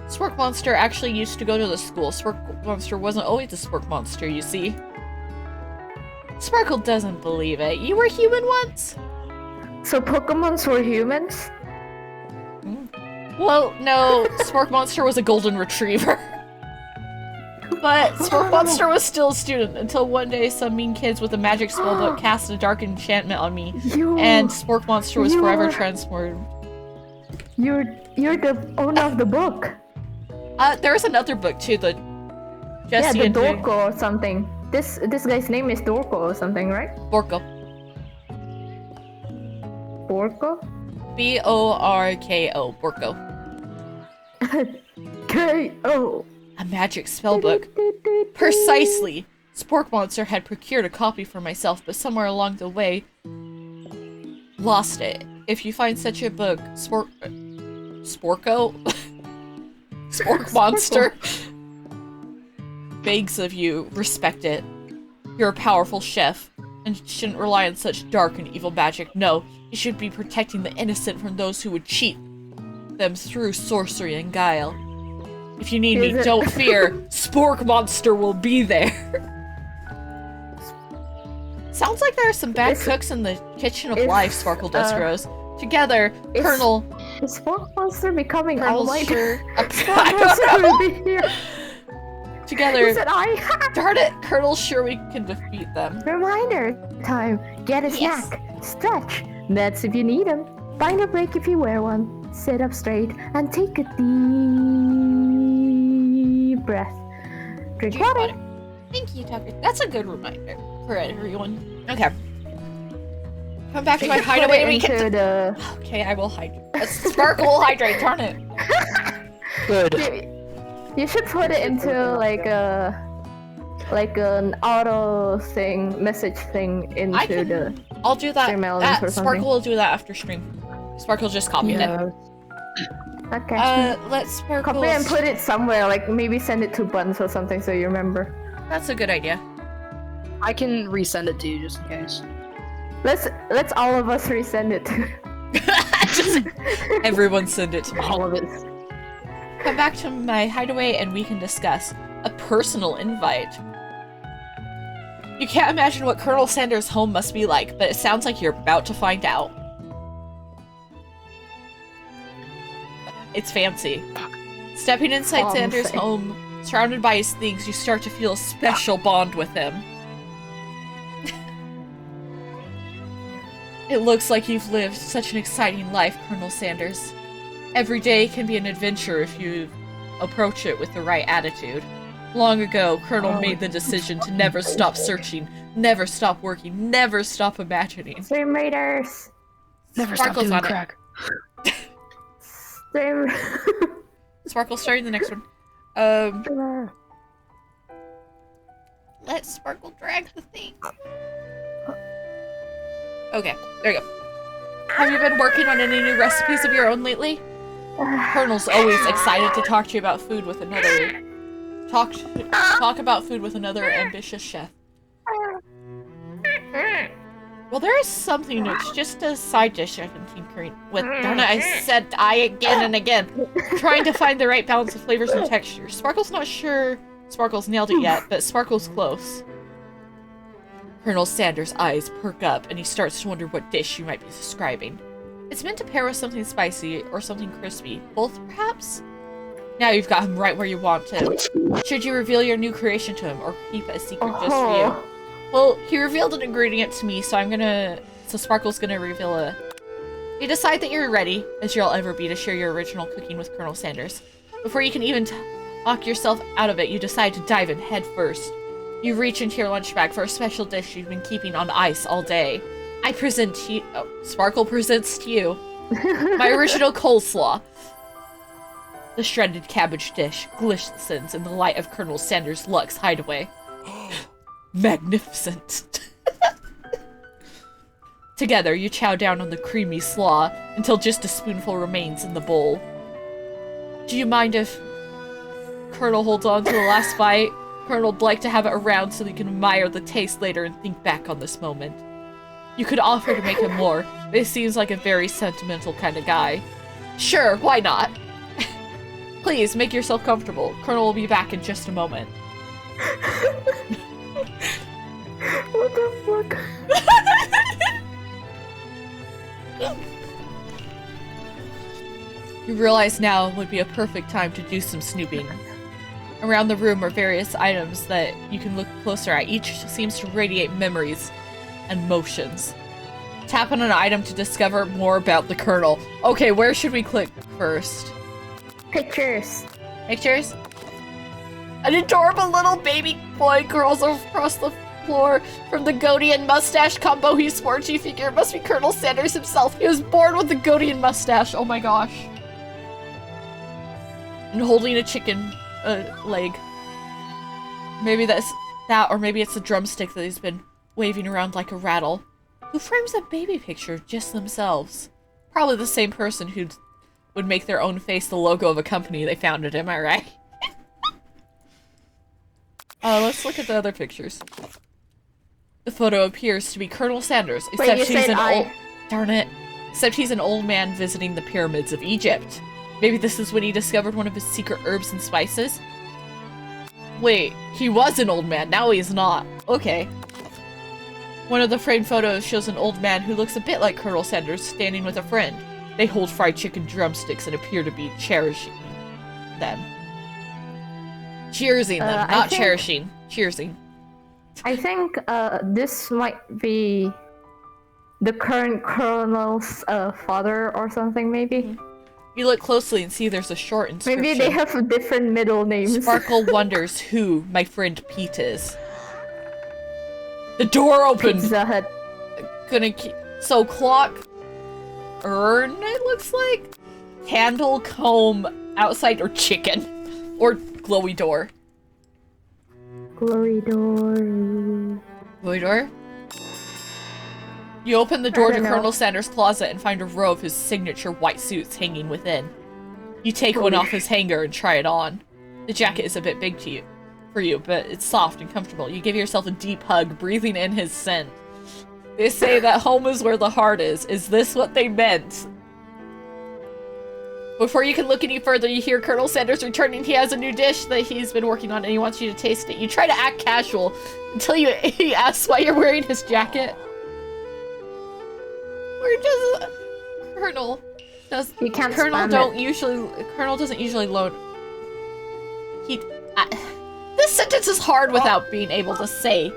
Spork Monster actually used to go to the school. Spork Monster wasn't always a Spork Monster, you see. Sparkle doesn't believe it. You were human once? So Pokemons were humans? Well, no. Spork Monster was a golden retriever. But Spork Monster was still a student until one day some mean kids with a magic spellbook cast a dark enchantment on me, and Spork Monster was forever transformed. You're the owner of the book. There is another book too, the Jesse the and Dorko or something. This guy's name is Dorko or something, right? Borko. Borko? B-O-R-K-O. Borko. K-O. A magic spellbook. Precisely! Spork Monster had procured a copy for myself, but somewhere along the way, lost it. If you find such a book, Sporko? Spork Monster begs of you, respect it. You're a powerful chef, and shouldn't rely on such dark and evil magic. No, you should be protecting the innocent from those who would cheat them through sorcery and guile. If you need me, don't fear. Spork Monster will be there. Sounds like there are some bad cooks in the kitchen of life, Sparkle Dust Rose. Together, Colonel... Is Spork Monster becoming Colonel Sure. Spork Monster will be here. Together, Said darn it, Colonel sure we can defeat them. Reminder time. Get a snack. Stretch. Meds if you need them. Find a break if you wear one. Sit up straight and take a deep breath. Drink water. Thank you, Tucker. That's a good reminder for everyone. Okay. Come back to my hideaway and we can... Okay, I will hydrate. Sparkle will hydrate, darn it. Good. You should put it into like an auto thing, message thing into I'll do that. Sparkle Sparkle will do that after stream. Sparkle just copied it. Okay. Let's Sparkle. Copy and put it somewhere, like maybe send it to Buns or something so you remember. That's a good idea. I can resend it to you just in case. Let's all of us resend it to. Everyone send it to me. All of it. Come back to my hideaway and we can discuss a personal invite. You can't imagine what Colonel Sanders' home must be like, but it sounds like you're about to find out. It's fancy. Stepping inside Sanders' home, surrounded by his things, you start to feel a special bond with him. It looks like you've lived such an exciting life, Colonel Sanders. Every day can be an adventure if you approach it with the right attitude. Long ago, Colonel made the decision to never stop searching, never stop working, never stop imagining. Stream Raiders! Never stop doing crack. Sparkle starting the next one. Let Sparkle drag the thing. Okay, there you go. Have you been working on any new recipes of your own lately? Colonel's always excited to talk to you about food with another... Talk about food with another ambitious chef. Well, there is something. It's just a side dish I've been tinkering with. Darn it, I said again and again. Trying to find the right balance of flavors and textures. Sparkle's not sure Sparkle's nailed it yet, but Sparkle's close. Colonel Sanders' eyes perk up, and he starts to wonder what dish you might be describing. It's meant to pair with something spicy or something crispy. Both, perhaps? Now you've got him right where you want him. Should you reveal your new creation to him, or keep it a secret just for you? Well, he revealed an ingredient to me, so Sparkle's gonna reveal You decide that you're ready, as you'll ever be, to share your original cooking with Colonel Sanders. Before you can even talk yourself out of it, you decide to dive in head first. You reach into your lunch bag for a special dish you've been keeping on ice all day. I present to you... Oh, Sparkle presents to you my original coleslaw. The shredded cabbage dish glistens in the light of Colonel Sanders' Lux hideaway. magnificent. Together, you chow down on the creamy slaw until just a spoonful remains in the bowl. Do you mind if Colonel holds on to the last bite? Colonel'd like to have it around so that you can admire the taste later and think back on this moment. You could offer to make him more, but he seems like a very sentimental kind of guy. Sure, why not? Please, make yourself comfortable. Colonel will be back in just a moment. What the fuck? You realize now would be a perfect time to do some snooping. Around the room are various items that you can look closer at. Each seems to radiate memories and motions. Tap on an item to discover more about the Colonel. Okay, where should we click first? Pictures. Pictures? An adorable little baby boy curls across the floor from the goatee and mustache combo he sports. You figure it must be Colonel Sanders himself. He was born with the goatee and mustache. Oh my gosh. And holding a chicken leg. Maybe that's that, or maybe it's the drumstick that he's been waving around like a rattle. Who frames that baby picture just themselves? Probably the same person who would make their own face the logo of a company they founded, am I right? Let's look at the other pictures. The photo appears to be Colonel Sanders, except he's an old... Darn it. Except he's an old man visiting the pyramids of Egypt. Maybe this is when he discovered one of his secret herbs and spices? Wait, he was an old man, now he's not. Okay. One of the framed photos shows an old man who looks a bit like Colonel Sanders standing with a friend. They hold fried chicken drumsticks and appear to be cherishing them. Cheersing them, not cherishing. Cheersing. I think this might be the current Colonel's father or something, maybe. You look closely and see there's a short inscription. Maybe they have different middle names. Sparkle wonders who my friend Pete is. The door opened. Pizza Hut. Gonna keep... So clock... urn, it looks like? Candle, comb, outside, or chicken. Or glowy door. Glowy door. Glowy door? You open the door to Colonel Sanders' closet and find a row of his signature white suits hanging within. You take one off his hanger and try it on. The jacket is a bit big for you, but it's soft and comfortable. You give yourself a deep hug, breathing in his scent. They say that home is where the heart is. Is this what they meant? Before you can look any further, you hear Colonel Sanders returning. He has a new dish that he's been working on and he wants you to taste it. You try to act casual until he asks why you're wearing his jacket. Where does Colonel does you can't Colonel don't usually Colonel doesn't usually load this sentence is hard without being able to say.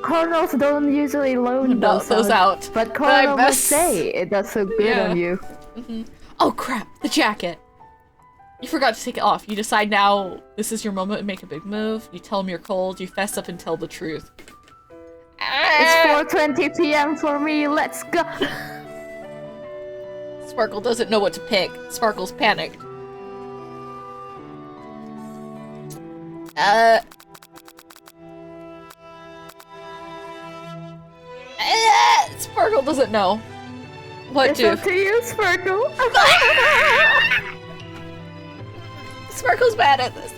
Colonels don't usually loan those out, but Colonel must say it does so good on you. Mm-hmm. Oh crap, the jacket. You forgot to take it off. You decide now this is your moment to make a big move. You tell him you're cold, you fess up and tell the truth. It's 4:20 p.m. for me, let's go! Sparkle doesn't know what to pick. Sparkle's panicked. Sparkle doesn't know what to do. It's up to you, Sparkle. Sparkle's bad at this.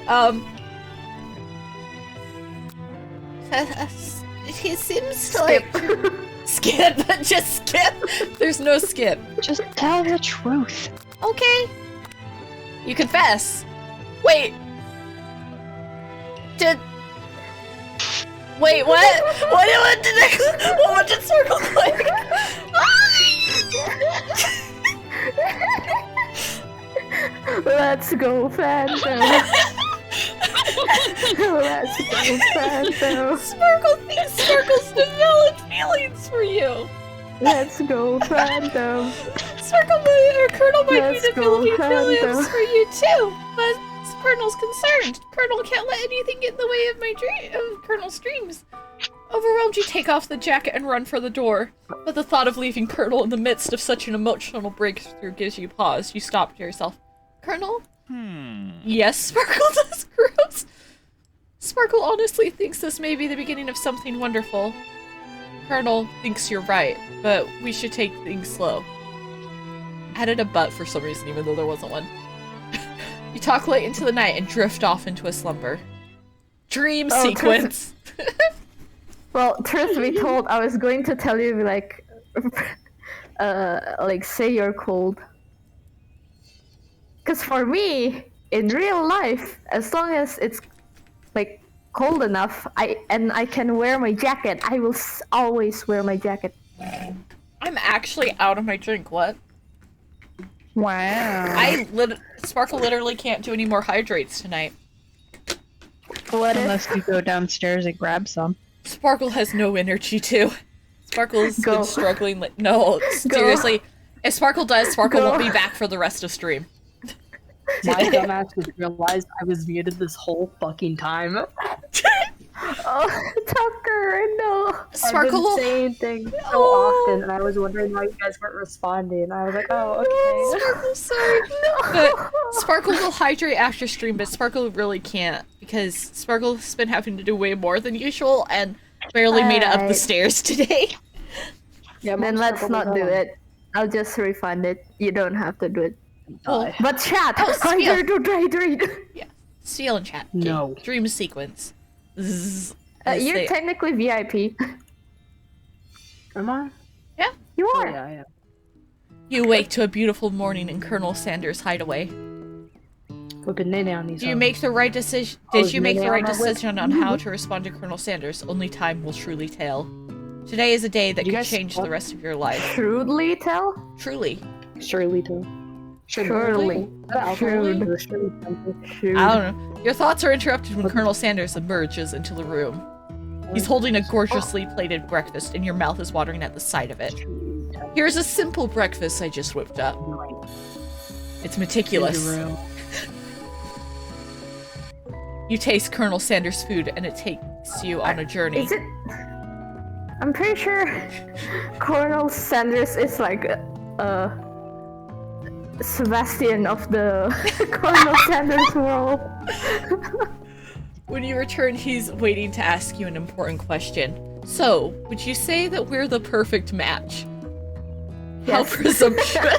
He seems to like skip. Just skip. There's no skip. Just tell the truth. Okay. You confess. Wait. Wait, what? What did Sparkle click? Let's go, Phantom. Let's go, Phantom. Sparkle thinks Sparkle's developed feelings for you. Let's go, Phantom. Sparkle or Colonel might be developing feelings for you too, but Colonel's concerned. Colonel can't let anything get in the way of of Colonel's dreams. Overwhelmed, you take off the jacket and run for the door. But the thought of leaving Colonel in the midst of such an emotional breakthrough gives you pause. You stop to yourself. Colonel? Yes, Sparkle does. Gross. Sparkle honestly thinks this may be the beginning of something wonderful. Colonel thinks you're right, but we should take things slow. Added a but for some reason, even though there wasn't one. You talk late into the night and drift off into a slumber. Dream sequence. Well, truth be told, I was going to tell you, like, say you're cold. Because for me, in real life, as long as it's, like, cold enough, I can wear my jacket, I will always wear my jacket. I'm actually out of my drink, what? Wow. Sparkle literally can't do any more hydrates tonight. What Unless you go downstairs and grab some. Sparkle has no energy too. Sparkle's Go. been struggling. No, seriously. If Sparkle does, Sparkle won't be back for the rest of stream. My dumbass just realized I was muted this whole fucking time. Oh, Tucker, no. Sparkle I've will... been saying things so often, and I was wondering why you guys weren't responding. I was like, oh, okay. Sparkle's sorry. But Sparkle will hydrate after stream, but Sparkle really can't because Sparkle's been having to do way more than usual and barely made it up the Alright. stairs today. Yeah, Then let's not do it. I'll just refund it. You don't have to do it. Well, But chat, Spiel. hydrate. Steal in chat. No. Dream sequence. Zzz. As You're they- technically VIP. Am I? You Oh, are. yeah, I am. You wake to a beautiful morning in Colonel Sanders' hideaway. Flipping Nene on these. Do you hoes. make the right decision? Oh, Did is you make Nene the right on that list? decision on how to respond to Colonel Sanders? Only time will truly tell. Today is a day that You could guys change spot- the rest of your life. Shrewdly tell? Truly. Surely too. Surely. Surely. Shrewd. I don't know. Your thoughts are interrupted when Colonel Sanders emerges into the room. He's holding a gorgeously plated breakfast, and your mouth is watering at the sight of it. Here's a simple breakfast I just whipped up. It's meticulous. You taste Colonel Sanders' food, and it takes you on a journey. Is it? I'm pretty sure Colonel Sanders is like Sebastian of the Colonel Sanders world. When you return, he's waiting to ask you an important question. So, would you say that we're the perfect match? How Yes. presumptuous.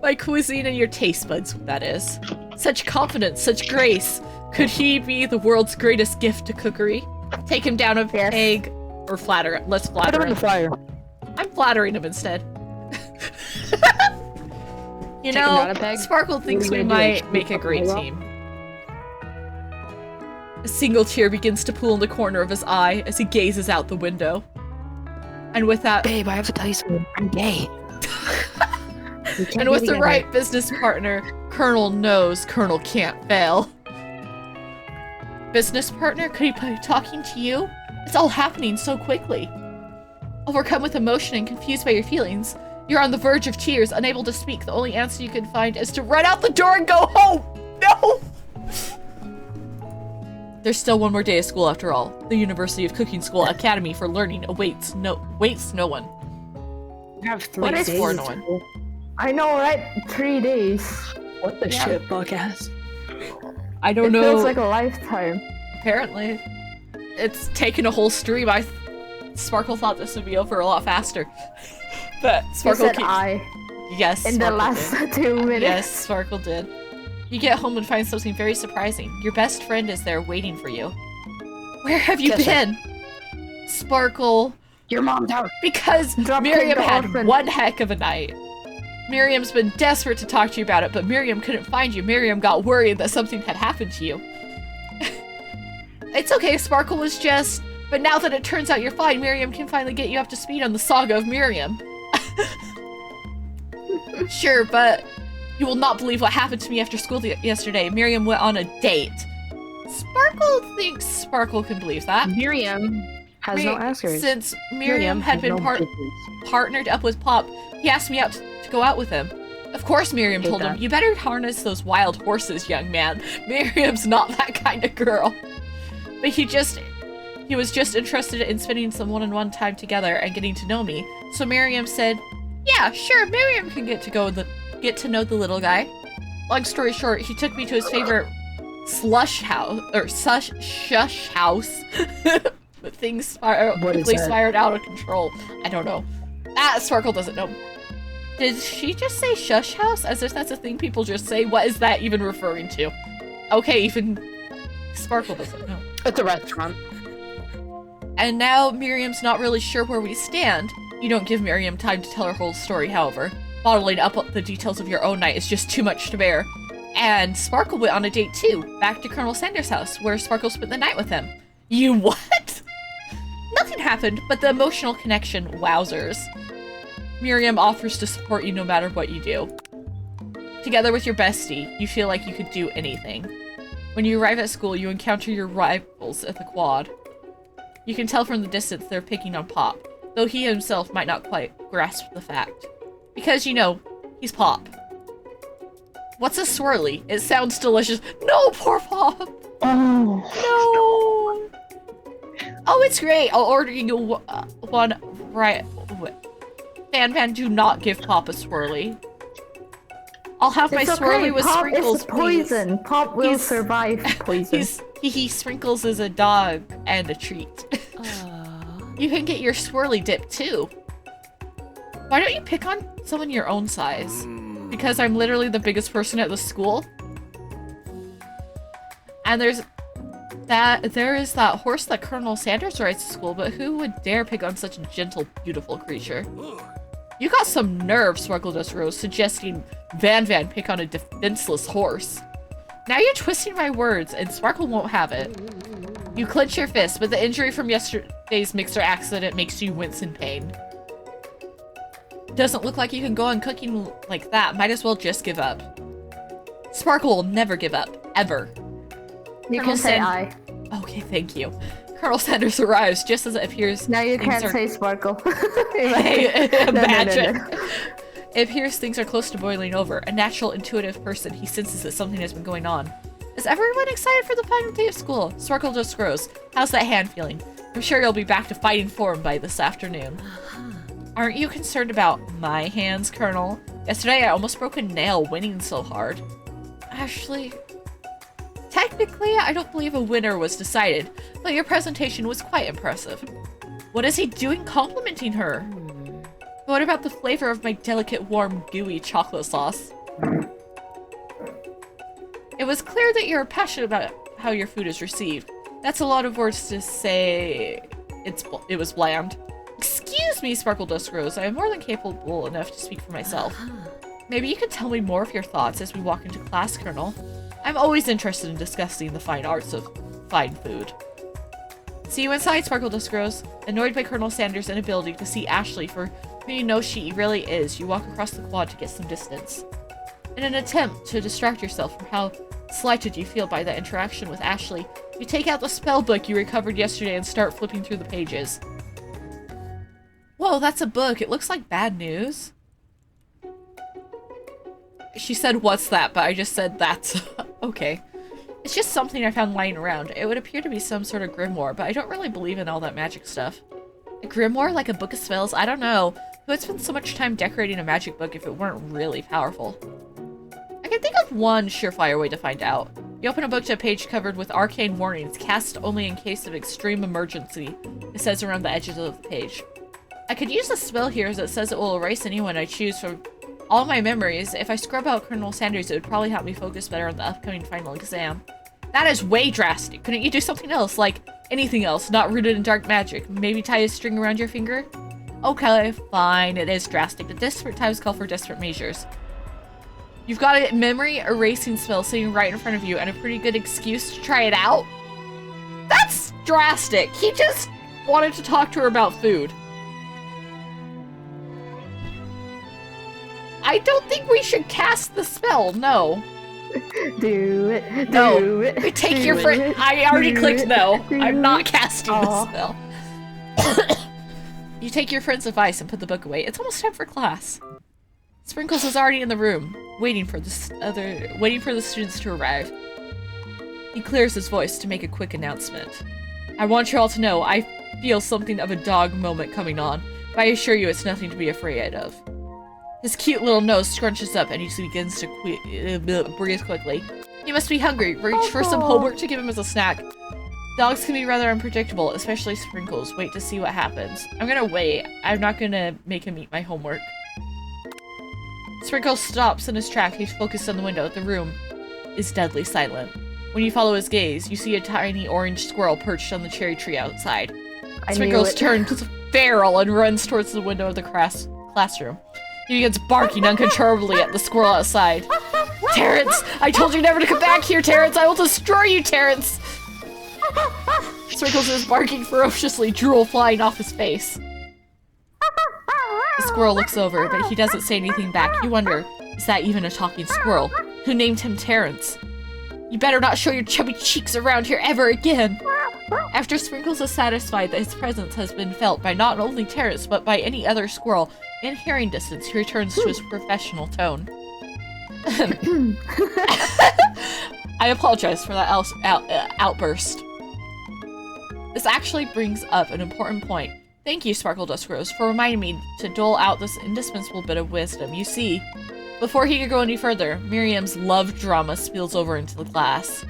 My cuisine and your taste buds, that is. Such confidence, such grace. Could he be the world's greatest gift to cookery? Take him down a Yes. peg, or flatter. Let's Put flatter him in him. the fire. I'm flattering him instead. You Take him down know, a peg? Sparkle thinks What are we you gonna do, might shoot make a fucking great hell up? team. A single tear begins to pool in the corner of his eye as he gazes out the window. And with that, Babe, I have to tell you something. I'm gay. and with the right business partner, Colonel knows Colonel can't fail. Business partner? Could he be talking to you? It's all happening so quickly. Overcome with emotion and confused by your feelings, you're on the verge of tears, unable to speak. The only answer you can find is to run out the door and go home! No! There's still one more day of school after all. The University of Cooking School Academy for Learning awaits no one. You have 3 What is- days. For no one. I know, right? 3 days. What the Yeah. shit, Buck-ass? I don't It know. feels like a lifetime. Apparently. It's taken a whole stream. Sparkle thought this would be over a lot faster. But You Sparkle said keeps... I Yes, in the Sparkle last did. 2 minutes. Yes, Sparkle did. You get home and find something very surprising. Your best friend is there waiting for you. Where have you Kiss her. been? Sparkle. Your mom's house. Because Drop Miriam kick the had orphan. one heck of a night. Miriam's been desperate to talk to you about it, but Miriam couldn't find you. Miriam got worried that something had happened to you. It's okay, Sparkle was just... But now that it turns out you're fine, Miriam can finally get you up to speed on the saga of Miriam. Sure, but you will not believe what happened to me after school yesterday. Miriam went on a date. Sparkle thinks Sparkle can believe that. Miriam has no answers. Since Miriam had has been no bitches. partnered up with Pop, he asked me out to go out with him. Of course, Miriam Hate told him, that. "You better harness those wild horses, young man." Miriam's not that kind of girl. But he was just interested in spending some one-on-one time together and getting to know me. So Miriam said, "Yeah, sure, Miriam can get to know the little guy." Long story short, he took me to his favorite slush house, or shush house. But things quickly spiraled out of control. I don't know. Sparkle doesn't know. Did she just say shush house? As if that's a thing people just say? What is that even referring to? Okay, even Sparkle doesn't know. It's a restaurant. And now Miriam's not really sure where we stand. You don't give Miriam time to tell her whole story, however. Bottling up the details of your own night is just too much to bear. And Sparkle went on a date too, back to Colonel Sanders' house, where Sparkle spent the night with him. You what? Nothing happened, but the emotional connection, wowzers. Miriam offers to support you no matter what you do. Together with your bestie, you feel like you could do anything. When you arrive at school, you encounter your rivals at the quad. You can tell from the distance they're picking on Pop, though he himself might not quite grasp the fact. Because, you know, he's Pop. What's a swirly? It sounds delicious. No, poor Pop! Oh. No! Oh, it's great! I'll order you one right... Fan, do not give Pop a swirly. I'll have my swirly with Pop sprinkles, is poison. please. Pop will survive poison. He sprinkles as a dog and a treat. You can get your swirly dip too. Why don't you pick on someone your own size? Because I'm literally the biggest person at the school. And there is that horse that Colonel Sanders rides to school, but who would dare pick on such a gentle, beautiful creature? You got some nerve, Sparkledust Rose, suggesting Van pick on a defenseless horse. Now you're twisting my words, and Sparkle won't have it. You clench your fist, but the injury from yesterday's mixer accident makes you wince in pain. Doesn't look like you can go on cooking like that. Might as well just give up. Sparkle will never give up. Ever. You can say I. Okay, thank you. Colonel Sanders arrives just as it appears. Now you can't say Sparkle. Imagine. It appears things are close to boiling over. A natural, intuitive person, he senses that something has been going on. Is everyone excited for the final day of school? Sparkle just grows. How's that hand feeling? I'm sure you'll be back to fighting form by this afternoon. Aren't you concerned about my hands, Colonel? Yesterday I almost broke a nail winning so hard. Ashley... Technically, I don't believe a winner was decided, but your presentation was quite impressive. What is he doing complimenting her? What about the flavor of my delicate, warm, gooey chocolate sauce? It was clear that you're passionate about how your food is received. That's a lot of words to say it was bland. Excuse me, Sparkledust Rose. I am more than capable enough to speak for myself. Maybe you could tell me more of your thoughts as we walk into class, Colonel. I'm always interested in discussing the fine arts of fine food. See you inside, Sparkledust Rose. Annoyed by Colonel Sanders' inability to see Ashley for who you know she really is, you walk across the quad to get some distance. In an attempt to distract yourself from how slighted you feel by that interaction with Ashley, you take out the spell book you recovered yesterday and start flipping through the pages. Whoa, that's a book. It looks like bad news. She said, what's that? But I just said, that's... okay. It's just something I found lying around. It would appear to be some sort of grimoire, but I don't really believe in all that magic stuff. A grimoire? Like a book of spells? I don't know. Who would spend so much time decorating a magic book if it weren't really powerful? I can think of one surefire way to find out. You open a book to a page covered with arcane warnings, cast only in case of extreme emergency. It says around the edges of the page. I could use a spell here as it says it will erase anyone I choose from all my memories. If I scrub out Colonel Sanders, it would probably help me focus better on the upcoming final exam. That is way drastic. Couldn't you do something else, like anything else, not rooted in dark magic? Maybe tie a string around your finger? Okay, fine, it is drastic, but desperate times call for desperate measures. You've got a memory erasing spell sitting right in front of you and a pretty good excuse to try it out? That's drastic. He just wanted to talk to her about food. I don't think we should cast the spell, no. Do it. No. Do it. Take your friend. I already clicked no. I'm not casting the spell. You take your friend's advice and put the book away. It's almost time for class. Sprinkles is already in the room, waiting for the students to arrive. He clears his voice to make a quick announcement. I want you all to know I feel something of a dog moment coming on, but I assure you it's nothing to be afraid of. His cute little nose scrunches up and he begins to breathe quickly. He You must be hungry. Reach for some homework to give him as a snack. Dogs can be rather unpredictable, especially Sprinkles. Wait to see what happens. I'm gonna wait. I'm not gonna make him eat my homework. Sprinkles stops in his track. He's focused on the window. The room is deadly silent. When you follow his gaze, you see a tiny orange squirrel perched on the cherry tree outside. Sprinkles turns feral and runs towards the window of the classroom. He begins barking uncontrollably at the squirrel outside. Terrence! I told you never to come back here, Terrence! I will destroy you, Terrence! Sprinkles is barking ferociously, drool flying off his face. The squirrel looks over, but he doesn't say anything back. You wonder, is that even a talking squirrel? Who named him Terrence? You better not show your chubby cheeks around here ever again! After Sprinkles is satisfied that his presence has been felt by not only Terrence, but by any other squirrel in hearing distance, he returns to his professional tone. I apologize for that outburst. This actually brings up an important point. Thank you, Sparkle Dusk Rose, for reminding me to dole out this indispensable bit of wisdom. You see, before he could go any further, Miriam's love drama spills over into the class.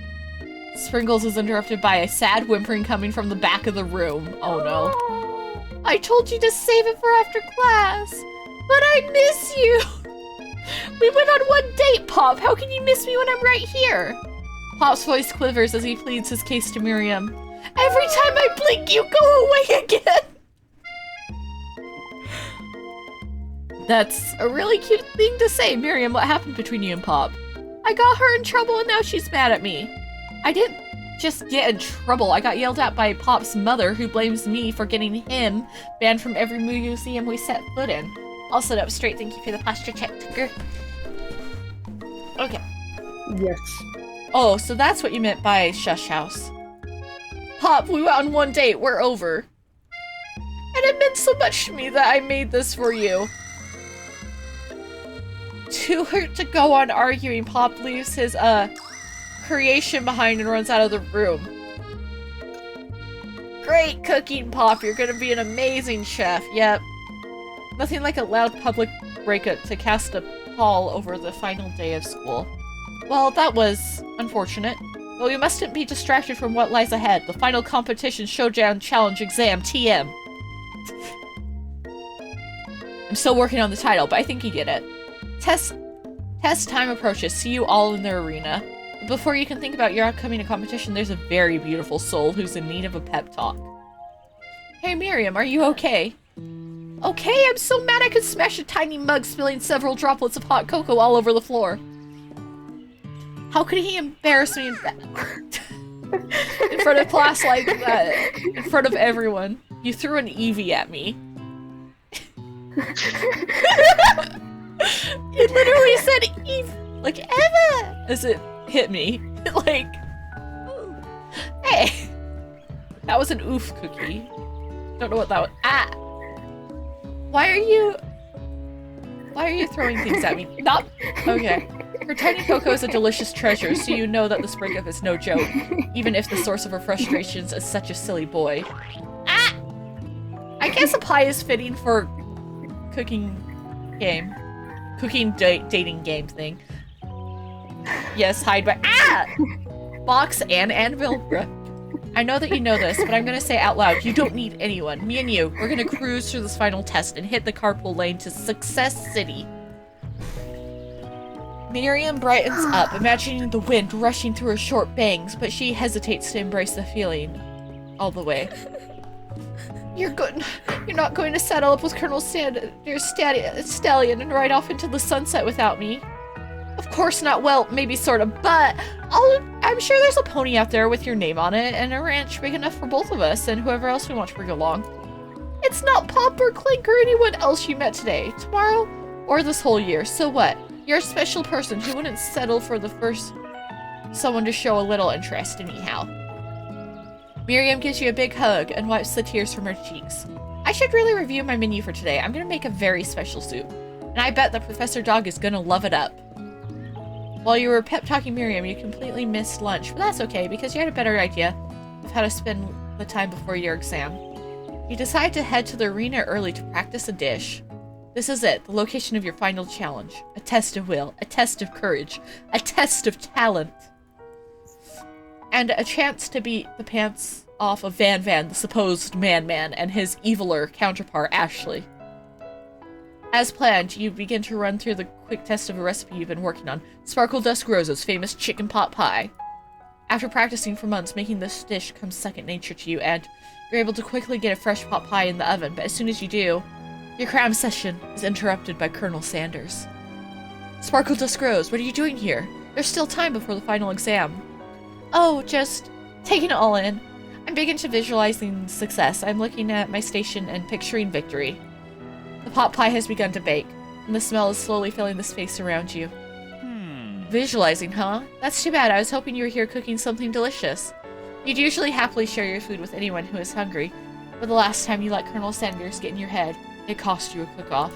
Sprinkles is interrupted by a sad whimpering coming from the back of the room. Oh no. I told you to save it for after class, but I miss you. We went on one date, Pop. How can you miss me when I'm right here? Pop's voice quivers as he pleads his case to Miriam. Every time I blink, you go away again. That's a really cute thing to say. Miriam, what happened between you and Pop? I got her in trouble and now she's mad at me. I didn't just get in trouble. I got yelled at by Pop's mother, who blames me for getting him banned from every museum we set foot in. I'll sit up straight. Thank you for the posture check, Tinker. Okay. Yes. Oh, so that's what you meant by shush house. Pop, we went on one date. We're over. And it meant so much to me that I made this for you. Too hurt to go on arguing, Pop leaves his, creation behind and runs out of the room. Great cooking, Pop. You're gonna be an amazing chef. Yep. Nothing like a loud public breakup to cast a pall over the final day of school. Well, that was unfortunate. But we mustn't be distracted from what lies ahead. The final competition, showdown, challenge, exam, TM. I'm still working on the title, but I think you get it. Test time approaches. See you all in the arena. But before you can think about your upcoming competition, there's a very beautiful soul who's in need of a pep talk. Hey Miriam, are you okay? Okay, I'm so mad I could smash a tiny mug, spilling several droplets of hot cocoa all over the floor. How could he embarrass me in front of class like that? In front of everyone. You threw an Eevee at me. You literally said Eve, like Eva, as it hit me. Like, hey, that was an oof cookie. Don't know what that was. Ah, why are you throwing things at me? Not okay. Her tiny cocoa is a delicious treasure, so you know that this breakup is no joke, even if the source of her frustrations is such a silly boy. Ah, I guess a pie is fitting for cooking game. Cooking dating game thing. Yes, hide by box and anvil. I know that you know this, but I'm gonna say it out loud. You don't need anyone. Me and you. We're gonna cruise through this final test and hit the carpool lane to Success City. Miriam brightens up, imagining the wind rushing through her short bangs, but she hesitates to embrace the feeling all the way. You're not going to saddle up with Colonel Stallion and ride off into the sunset without me. Of course not. Well, maybe sort of, but I'm sure there's a pony out there with your name on it and a ranch big enough for both of us and whoever else we want to bring along. It's not Pop or Clink or anyone else you met today, tomorrow, or this whole year. So what? You're a special person who wouldn't settle for the first someone to show a little interest anyhow. Miriam gives you a big hug and wipes the tears from her cheeks. I should really review my menu for today. I'm gonna make a very special soup. And I bet that Professor Dog is gonna love it up. While you were pep-talking Miriam, you completely missed lunch, but that's okay because you had a better idea of how to spend the time before your exam. You decide to head to the arena early to practice a dish. This is it, the location of your final challenge. A test of will, a test of courage, a test of talent. and a chance to beat the pants off of Van Van, the supposed man-man, and his eviler counterpart, Ashley. As planned, you begin to run through the quick test of a recipe you've been working on, Sparkle Dusk Rose's famous chicken pot pie. After practicing for months, making this dish comes second nature to you, and you're able to quickly get a fresh pot pie in the oven, but as soon as you do, your cram session is interrupted by Colonel Sanders. Sparkle Dusk Rose, what are you doing here? There's still time before the final exam. Oh, just taking it all in. I'm big into visualizing success. I'm looking at my station and picturing victory. The pot pie has begun to bake, and the smell is slowly filling the space around you. Visualizing, huh? That's too bad. I was hoping you were here cooking something delicious. You'd usually happily share your food with anyone who is hungry, but the last time you let Colonel Sanders get in your head, it cost you a cook-off.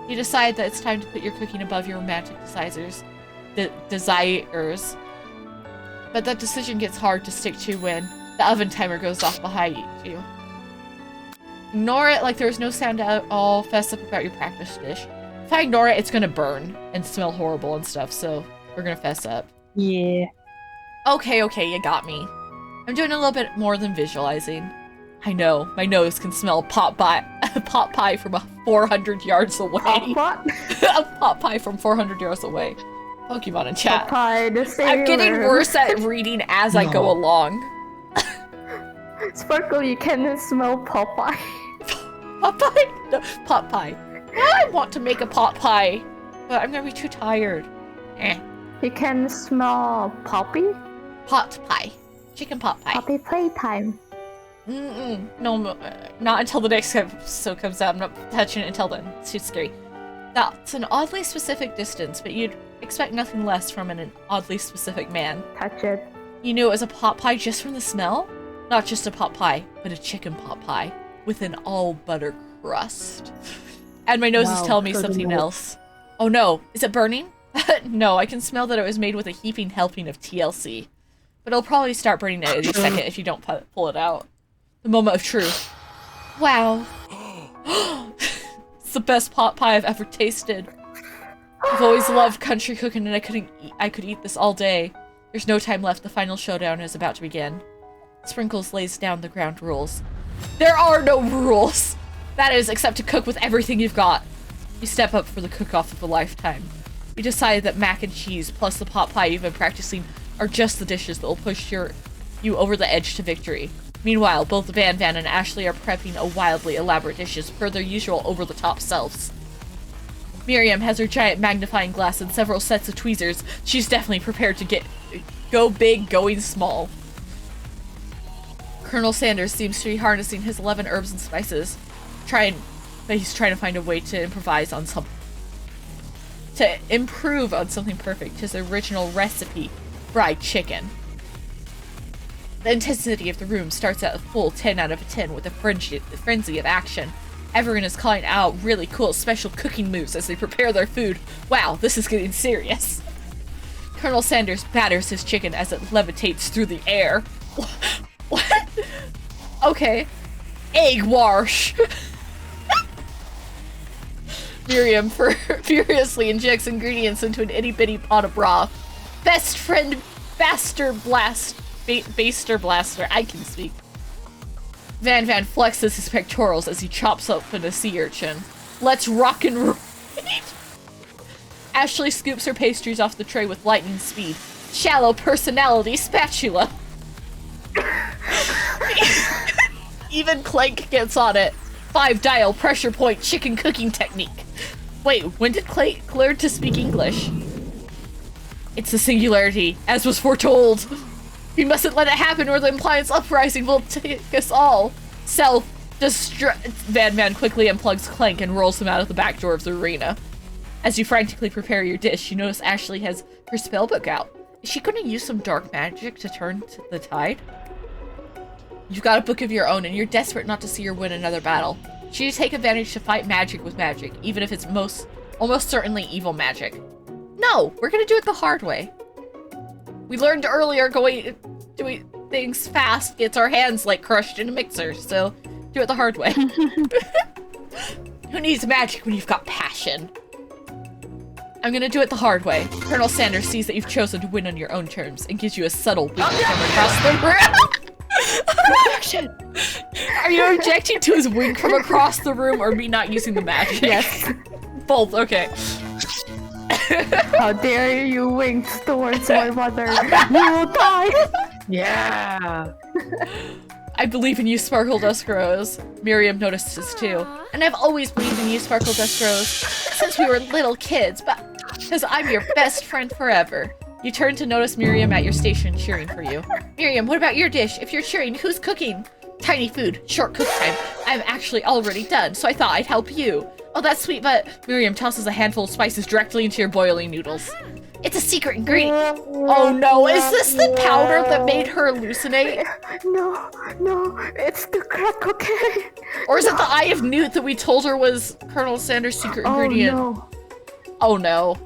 You decide that it's time to put your cooking above your romantic desires. But that decision gets hard to stick to when the oven timer goes off behind you. Ignore it like there was no sound at all. Fess up about your practice dish. If I ignore it, it's gonna burn and smell horrible and stuff, so we're gonna fess up. Yeah. Okay, you got me. I'm doing a little bit more than visualizing. I know, my nose can smell pot pie from 400 yards away. A pot pie from 400 yards away. Pokemon in chat. Pot pie, the same I'm getting worse at reading as I go along. Sparkle, you can smell pot pie. Pot pie? No, pot pie. I want to make a pot pie, but I'm gonna be too tired. You can smell poppy? Pot pie. Chicken pot pie. Poppy playtime. No, not until the next episode comes out. I'm not touching it until then. It's too scary. That's an oddly specific distance, but you'd expect nothing less from an oddly specific man. Touch it. You knew it was a pot pie just from the smell? Not just a pot pie, but a chicken pot pie with an all-butter crust. And my nose is telling me something else. Oh no, is it burning? No, I can smell that it was made with a heaping helping of TLC. But it'll probably start burning at any second if you don't pull it out. The moment of truth. Wow. It's the best pot pie I've ever tasted. I've always loved country cooking and I could eat this all day. There's no time left. The final showdown is about to begin. Sprinkles lays down the ground rules. There are no rules! That is, except to cook with everything you've got. You step up for the cook-off of a lifetime. You decide that mac and cheese plus the pot pie you've been practicing are just the dishes that will push you over the edge to victory. Meanwhile, both Van Van and Ashley are prepping a wildly elaborate dishes per their usual over-the-top selves. Miriam has her giant magnifying glass and several sets of tweezers. She's definitely prepared to go big, going small. Colonel Sanders seems to be harnessing his 11 herbs and spices, but he's trying to find a way to improve on something perfect, his original recipe, fried chicken. The intensity of the room starts at a full 10 out of 10 with a frenzy of action. Everyone is calling out really cool special cooking moves as they prepare their food. Wow, this is getting serious. Colonel Sanders batters his chicken as it levitates through the air. What? Okay. Egg wash. Miriam furiously injects ingredients into an itty-bitty pot of broth. Best friend Baster Blaster, I can speak. Van Van flexes his pectorals as he chops open a sea urchin. Let's rock and roll. Ashley scoops her pastries off the tray with lightning speed. Shallow personality spatula. Even Clank gets on it. 5-dial pressure point chicken cooking technique. Wait, when did Clank learn to speak English? It's the singularity, as was foretold. We mustn't let it happen or the appliance uprising will take us all. Self-destruct. Van Van quickly unplugs Clank and rolls him out of the back door of the arena. As you frantically prepare your dish, you notice Ashley has her spellbook out. Is she going to use some dark magic to turn the tide? You've got a book of your own, and you're desperate not to see her win another battle. She take advantage to fight magic with magic, even if it's almost certainly evil magic. No, we're gonna do it the hard way. We learned earlier doing things fast gets our hands like crushed in a mixer, so do it the hard way. Who needs magic when you've got passion? I'm gonna do it the hard way. Colonel Sanders sees that you've chosen to win on your own terms and gives you a subtle wink from across the room. Are you objecting to his wink from across the room or me not using the magic? Yes. Both, okay. How dare you wink towards my mother? You will die! Yeah. I believe in you, Sparkle Dust Rose. Miriam noticed this too. And I've always believed in you, Sparkle Dust Rose, since we were little kids, but because I'm your best friend forever. You turn to notice Miriam at your station cheering for you. Miriam, what about your dish? If you're cheering, who's cooking? Tiny food, short cook time. I'm actually already done, so I thought I'd help you. Oh, that's sweet, but Miriam tosses a handful of spices directly into your boiling noodles. It's a secret ingredient. Oh no, is this the powder that made her hallucinate? No, it's the crack cocaine. Or is it the Eye of Newt that we told her was Colonel Sanders' secret ingredient? Oh no.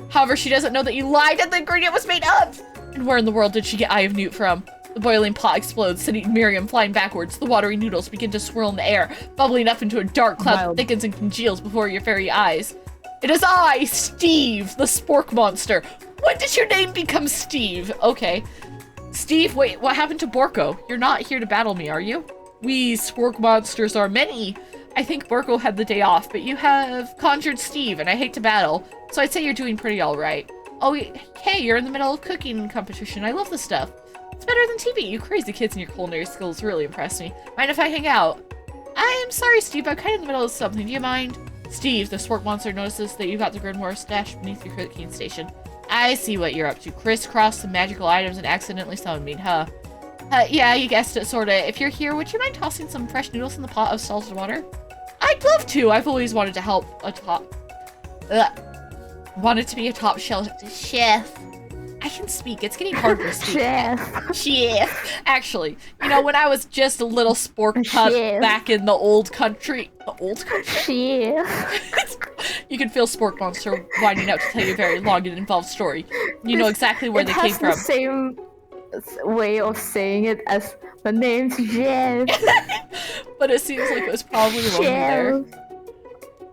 However, she doesn't know that you lied and the ingredient was made up! And where in the world did she get Eye of Newt from? The boiling pot explodes, sending Miriam flying backwards. The watery noodles begin to swirl in the air, bubbling up into a dark cloud that thickens and congeals before your very eyes. It is I, Steve, the spork monster. When did your name become Steve? Okay. Steve, wait, what happened to Borko? You're not here to battle me, are you? We spork monsters are many. I think Borko had the day off, but you have conjured Steve, and I hate to battle, so I'd say you're doing pretty alright. Oh, hey, you're in the middle of cooking competition. I love this stuff. It's better than TV. You crazy kids and your culinary skills really impress me. Mind if I hang out? I am sorry, Steve. I'm kind of in the middle of something. Do you mind? Steve, the spork monster, notices that you've got the Grimoire stashed beneath your cooking station. I see what you're up to. Crisscross some magical items and accidentally summon me, huh? Yeah, you guessed it, sorta. If you're here, would you mind tossing some fresh noodles in the pot of salted water? I'd love to. I've always wanted to help a wanted to be a top chef. I can speak. It's getting harder to speak. Chef. Actually, you know, when I was just a little spork pup back in the old country. The old country? You can feel Spork Monster winding up to tell you a very long and involved story. You know exactly where they came from. It has the same way of saying it as my name's Jeff. But it seems like it was probably wrong there.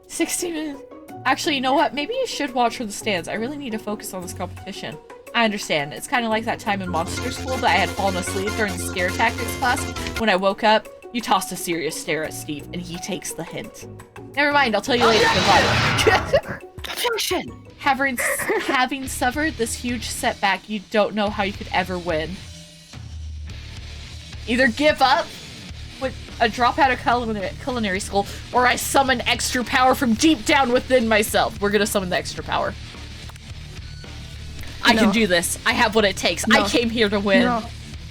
60 minutes. Actually, you know what? Maybe you should watch from the stands. I really need to focus on this competition. I understand. It's kind of like that time in Monster School that I had fallen asleep during the scare tactics class. When I woke up, you tossed a serious stare at Steve, and he takes the hint. Never mind, I'll tell you later. Goodbye. Having suffered this huge setback, you don't know how you could ever win. Either give up with a drop out of culinary school, or I summon extra power from deep down within myself. We're gonna summon the extra power. I can do this. I have what it takes. I came here to win.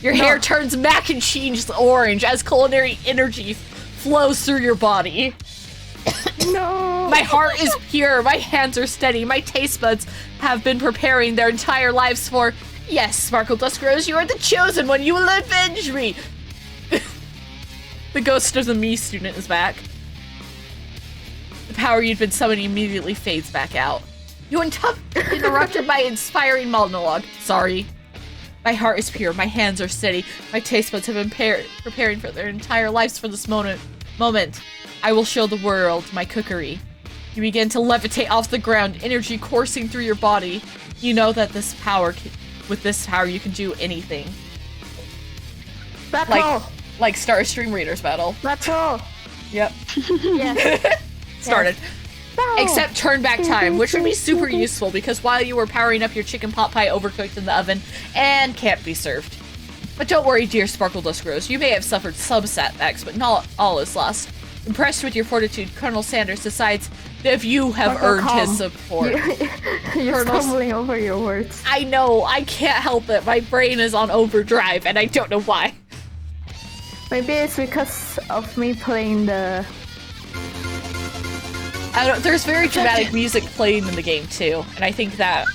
Your hair turns mac and cheese orange as culinary energy flows through your body. My heart is pure. My hands are steady. My taste buds have been preparing their entire lives for... Yes, Sparkle Dust Rose, you are the chosen one. You will avenge me. The ghost of the me student is back. The power you'd been summoning immediately fades back out. You interrupted my inspiring monologue. Sorry. My heart is pure. My hands are steady. My taste buds have been preparing for their entire lives for this moment. I will show the world my cookery. You begin to levitate off the ground, energy coursing through your body. You know that with this power you can do anything. Battle! Like Star Stream Readers battle. Battle! Yep. Yes. Started. Except turn back time, which would be super useful because while you were powering up your chicken pot pie overcooked in the oven and can't be served. But don't worry, dear Sparkle Dust Rose, you may have suffered some setbacks, but not all is lost. Impressed with your fortitude, Colonel Sanders decides that if you have earned his support. You're stumbling over your words. I know, I can't help it. My brain is on overdrive and I don't know why. Maybe it's because of me playing the... there's very dramatic music playing in the game too, and I think that...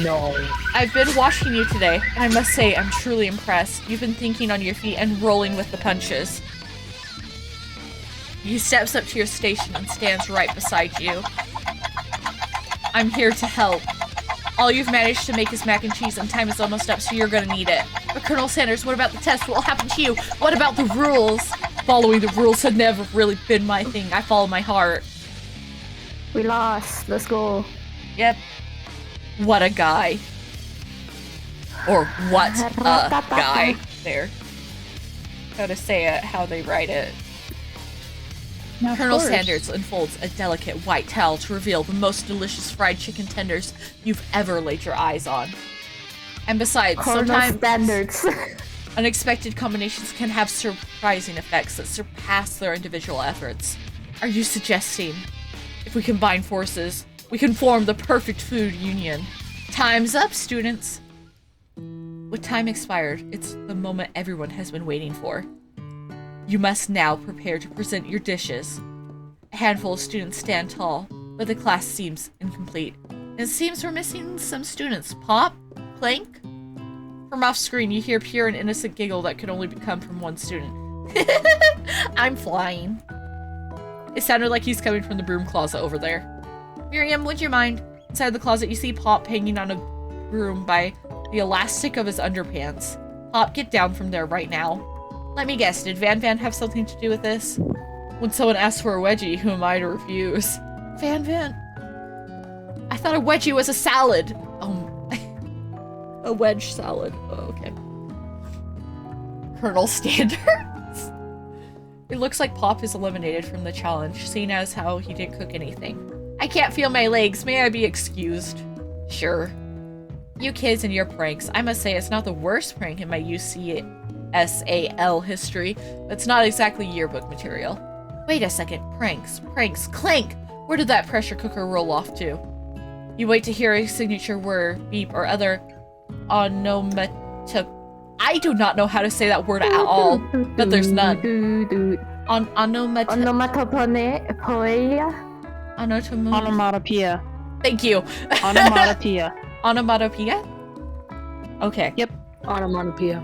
No. I've been watching you today, and I must say I'm truly impressed. You've been thinking on your feet and rolling with the punches. He steps up to your station and stands right beside you. I'm here to help. All you've managed to make is mac and cheese and time is almost up, so you're gonna need it. But Colonel Sanders, what about the test? What will happen to you? What about the rules? Following the rules had never really been my thing. I follow my heart. We lost. Let's go. Yep. What a guy. Or what a guy. There. How to say it, how they write it. Now, Colonel Sanders unfolds a delicate white towel to reveal the most delicious fried chicken tenders you've ever laid your eyes on. And besides, Colonel sometimes Standards. unexpected combinations can have surprising effects that surpass their individual efforts. Are you suggesting, if we combine forces, we can form the perfect food union? Time's up, students! With time expired, it's the moment everyone has been waiting for. You must now prepare to present your dishes. A handful of students stand tall, but the class seems incomplete. It seems we're missing some students. Pop? Clank? From off screen, you hear pure and innocent giggle that could only come from one student. I'm flying. It sounded like he's coming from the broom closet over there. Miriam, would you mind? Inside the closet, you see Pop hanging on a broom by the elastic of his underpants. Pop, get down from there right now. Let me guess, did Van Van have something to do with this? When someone asks for a wedgie, who am I to refuse? Van Van? I thought a wedgie was a salad. A wedge salad. Oh, okay. Colonel Standards? It looks like Pop is eliminated from the challenge, seeing as how he didn't cook anything. I can't feel my legs. May I be excused? Sure. You kids and your pranks. I must say it's not the worst prank in my UCSAL history, but it's not exactly yearbook material. Wait a second. Pranks. Clank! Where did that pressure cooker roll off to? You wait to hear a signature word, beep, or other onomatopoeia. I do not know how to say that word at all, but there's none. Onomatopoeia. Thank you. Onomatopoeia. Onomatopoeia? Okay. Yep. Onomatopoeia.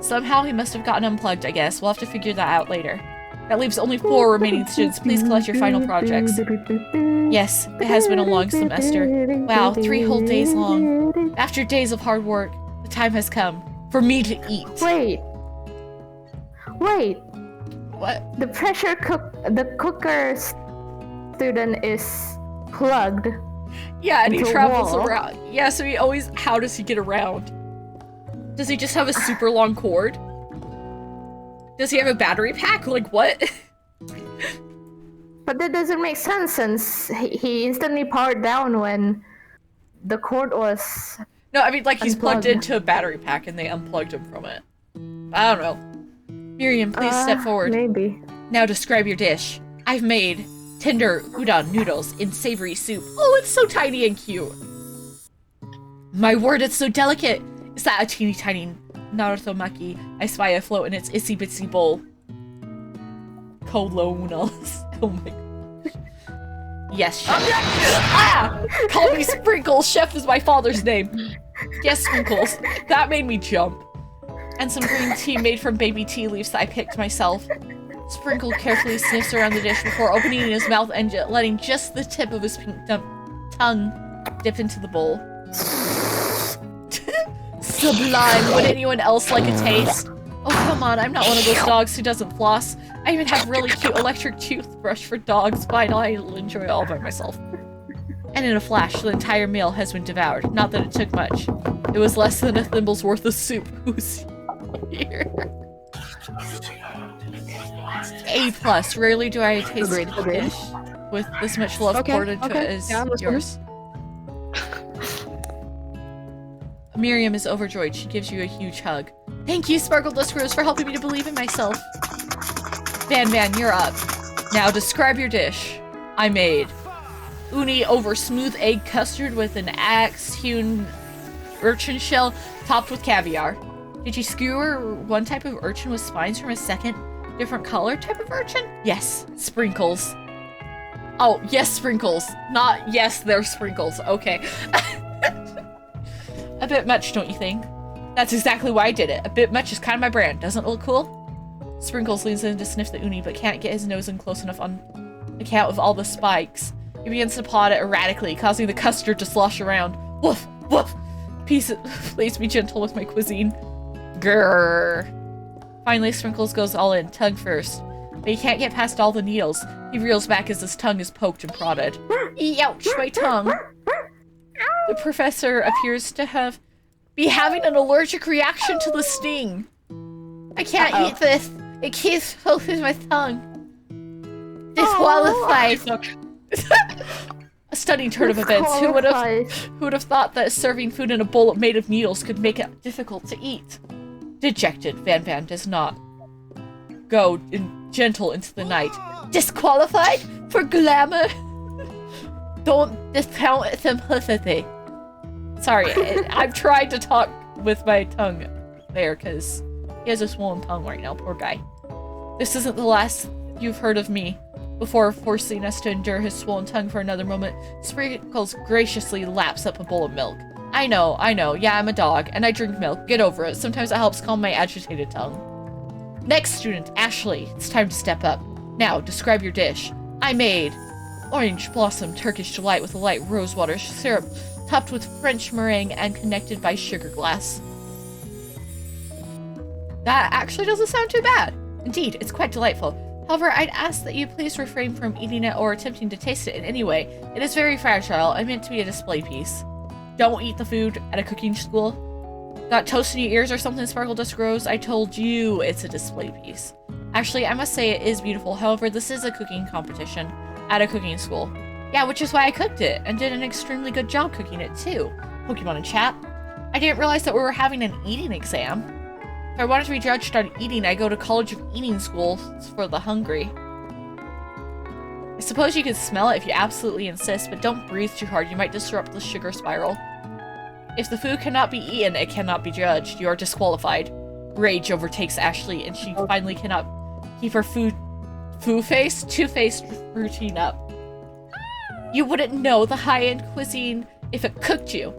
Somehow he must have gotten unplugged, I guess. We'll have to figure that out later. That leaves only 4 remaining students. Please collect your final projects. Yes, it has been a long semester. Wow, 3 whole days long. After days of hard work, the time has come for me to eat. Wait. What? The cooker student is plugged. Yeah, and he into a travels wall. around. Yeah, so he always... How does he get around? Does he just have a super long cord? Does he have a battery pack? Like, what? But that doesn't make sense since he instantly powered down when the cord was... No, I mean, like, he's plugged Unplugged. into a battery pack and they unplugged him from it. I don't know. Miriam, please step forward. Maybe. Now describe your dish. I've made tender udon noodles in savory soup. Oh, it's so tiny and cute. My word, it's so delicate. Is that a teeny tiny narutomaki I spy afloat in its itsy bitsy bowl? Colonels. Oh my gosh. Yes, chef. Ah! Call me Sprinkles. Chef is my father's name. Yes, Sprinkles. That made me jump. And some green tea made from baby tea leaves that I picked myself. Sprinkle carefully sniffs around the dish before opening his mouth and letting just the tip of his pink tongue dip into the bowl. Sublime. Would anyone else like a taste? Oh, come on. I'm not one of those dogs who doesn't floss. I even have really cute electric toothbrush for dogs. Fine, I'll enjoy it all by myself. And in a flash, the entire meal has been devoured. Not that it took much. It was less than a thimble's worth of soup. Who's here? A+. Rarely do I taste a dish with this much love poured into it as yours. Miriam is overjoyed. She gives you a huge hug. Thank you, Sparkle Dust Rose, for helping me to believe in myself. Van Van, you're up. Now describe your dish. I made uni over smooth egg custard with an axe-hewn urchin shell topped with caviar. Did you skewer one type of urchin with spines from a second different color type of urchin? Yes, Sprinkles. Oh, yes, Sprinkles. Not yes, they're Sprinkles. Okay. A bit much, don't you think? That's exactly why I did it. A bit much is kind of my brand. Doesn't it look cool? Sprinkles leans in to sniff the uni, but can't get his nose in close enough on account of all the spikes. He begins to paw at it erratically, causing the custard to slosh around. Woof! Woof! Please be gentle with my cuisine. Grrr. Finally, Sprinkles goes all in, tongue first. but he can't get past all the needles. He reels back as his tongue is poked and prodded. Ouch, my tongue. The professor appears to be having an allergic reaction to the sting. I can't eat this. It keeps poking my tongue. Disqualified. A stunning turn of events. Who would have thought that serving food in a bowl made of needles could make it difficult to eat? Dejected, Van Van does not go gentle into the night. Disqualified for glamour? Don't discount simplicity. Sorry, I'm trying to talk with my tongue there because he has a swollen tongue right now, poor guy. This isn't the last you've heard of me. Before forcing us to endure his swollen tongue for another moment, Sprinkles graciously laps up a bowl of milk. I know, yeah, I'm a dog, and I drink milk. Get over it. Sometimes it helps calm my agitated tongue. Next student, Ashley. It's time to step up. Now, describe your dish. I made orange blossom Turkish delight with a light rosewater syrup topped with French meringue and connected by sugar glass. That actually doesn't sound too bad. Indeed, it's quite delightful. However, I'd ask that you please refrain from eating it or attempting to taste it in any way. It is very fragile and meant to be a display piece. Don't eat the food at a cooking school. Got toast in your ears or something, Sparkle Dust Rose? I told you it's a display piece. Actually, I must say it is beautiful. However, this is a cooking competition at a cooking school. Yeah, which is why I cooked it and did an extremely good job cooking it too. Pokemon in chat. I didn't realize that we were having an eating exam. If I wanted to be judged on eating, I go to College of Eating School for the hungry. I suppose you could smell it if you absolutely insist, but don't breathe too hard. You might disrupt the sugar spiral. If the food cannot be eaten, it cannot be judged. You are disqualified. Rage overtakes Ashley, and she finally cannot keep her two-faced routine up. You wouldn't know the high-end cuisine if it cooked you.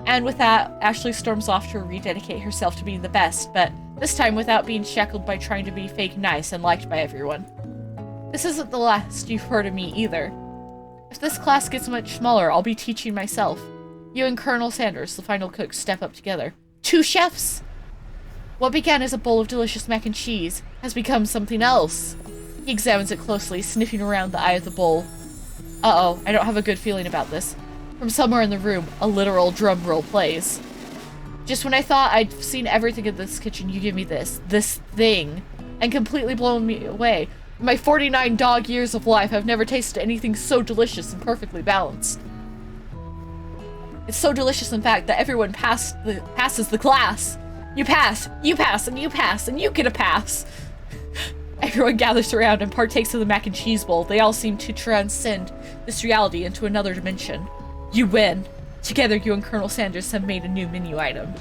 And with that, Ashley storms off to rededicate herself to being the best, but this time without being shackled by trying to be fake nice and liked by everyone. This isn't the last you've heard of me either. If this class gets much smaller, I'll be teaching myself. You and Colonel Sanders, the final cook, step up together. 2 chefs! What began as a bowl of delicious mac and cheese has become something else. He examines it closely, sniffing around the eye of the bowl. Uh-oh, I don't have a good feeling about this. From somewhere in the room, a literal drum roll plays. Just when I thought I'd seen everything in this kitchen, you give me this thing, and completely blown me away. In my 49 dog years of life, I've never tasted anything so delicious and perfectly balanced. It's so delicious, in fact, that everyone passes the class. You pass, and you pass, and you get a pass. Everyone gathers around and partakes of the mac and cheese bowl. They all seem to transcend this reality into another dimension. You win. Together, you and Colonel Sanders have made a new menu item.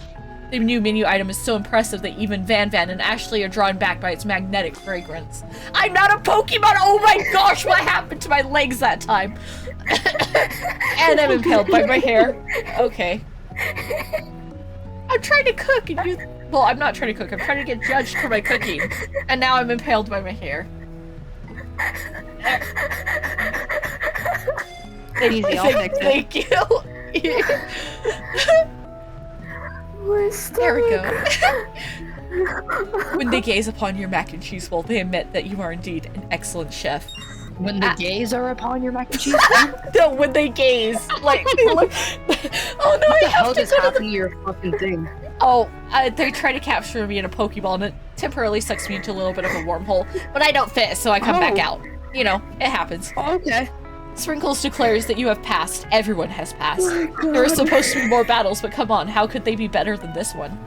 The new menu item is so impressive that even Van Van and Ashley are drawn back by its magnetic fragrance. I'm not a Pokemon! Oh my gosh, what happened to my legs that time? And I'm impaled by my hair. Okay. I'm trying to cook and you... Well, I'm not trying to cook. I'm trying to get judged for my cooking. And now I'm impaled by my hair. Easy, I'll fix it. Thank you. There we go. When they gaze upon your mac and cheese bowl, they admit that you are indeed an excellent chef. When the gaze are upon your mac and cheese? No, when they gaze. Like, they look... Oh no, what the I hell have to just go to happened to your fucking thing? Oh, they try to capture me in a Pokeball and it temporarily sucks me into a little bit of a wormhole. But I don't fit, so I come back out. You know, it happens. Oh, okay. Sprinkles declares that you have passed. Everyone has passed. There are supposed to be more battles, but come on, how could they be better than this one?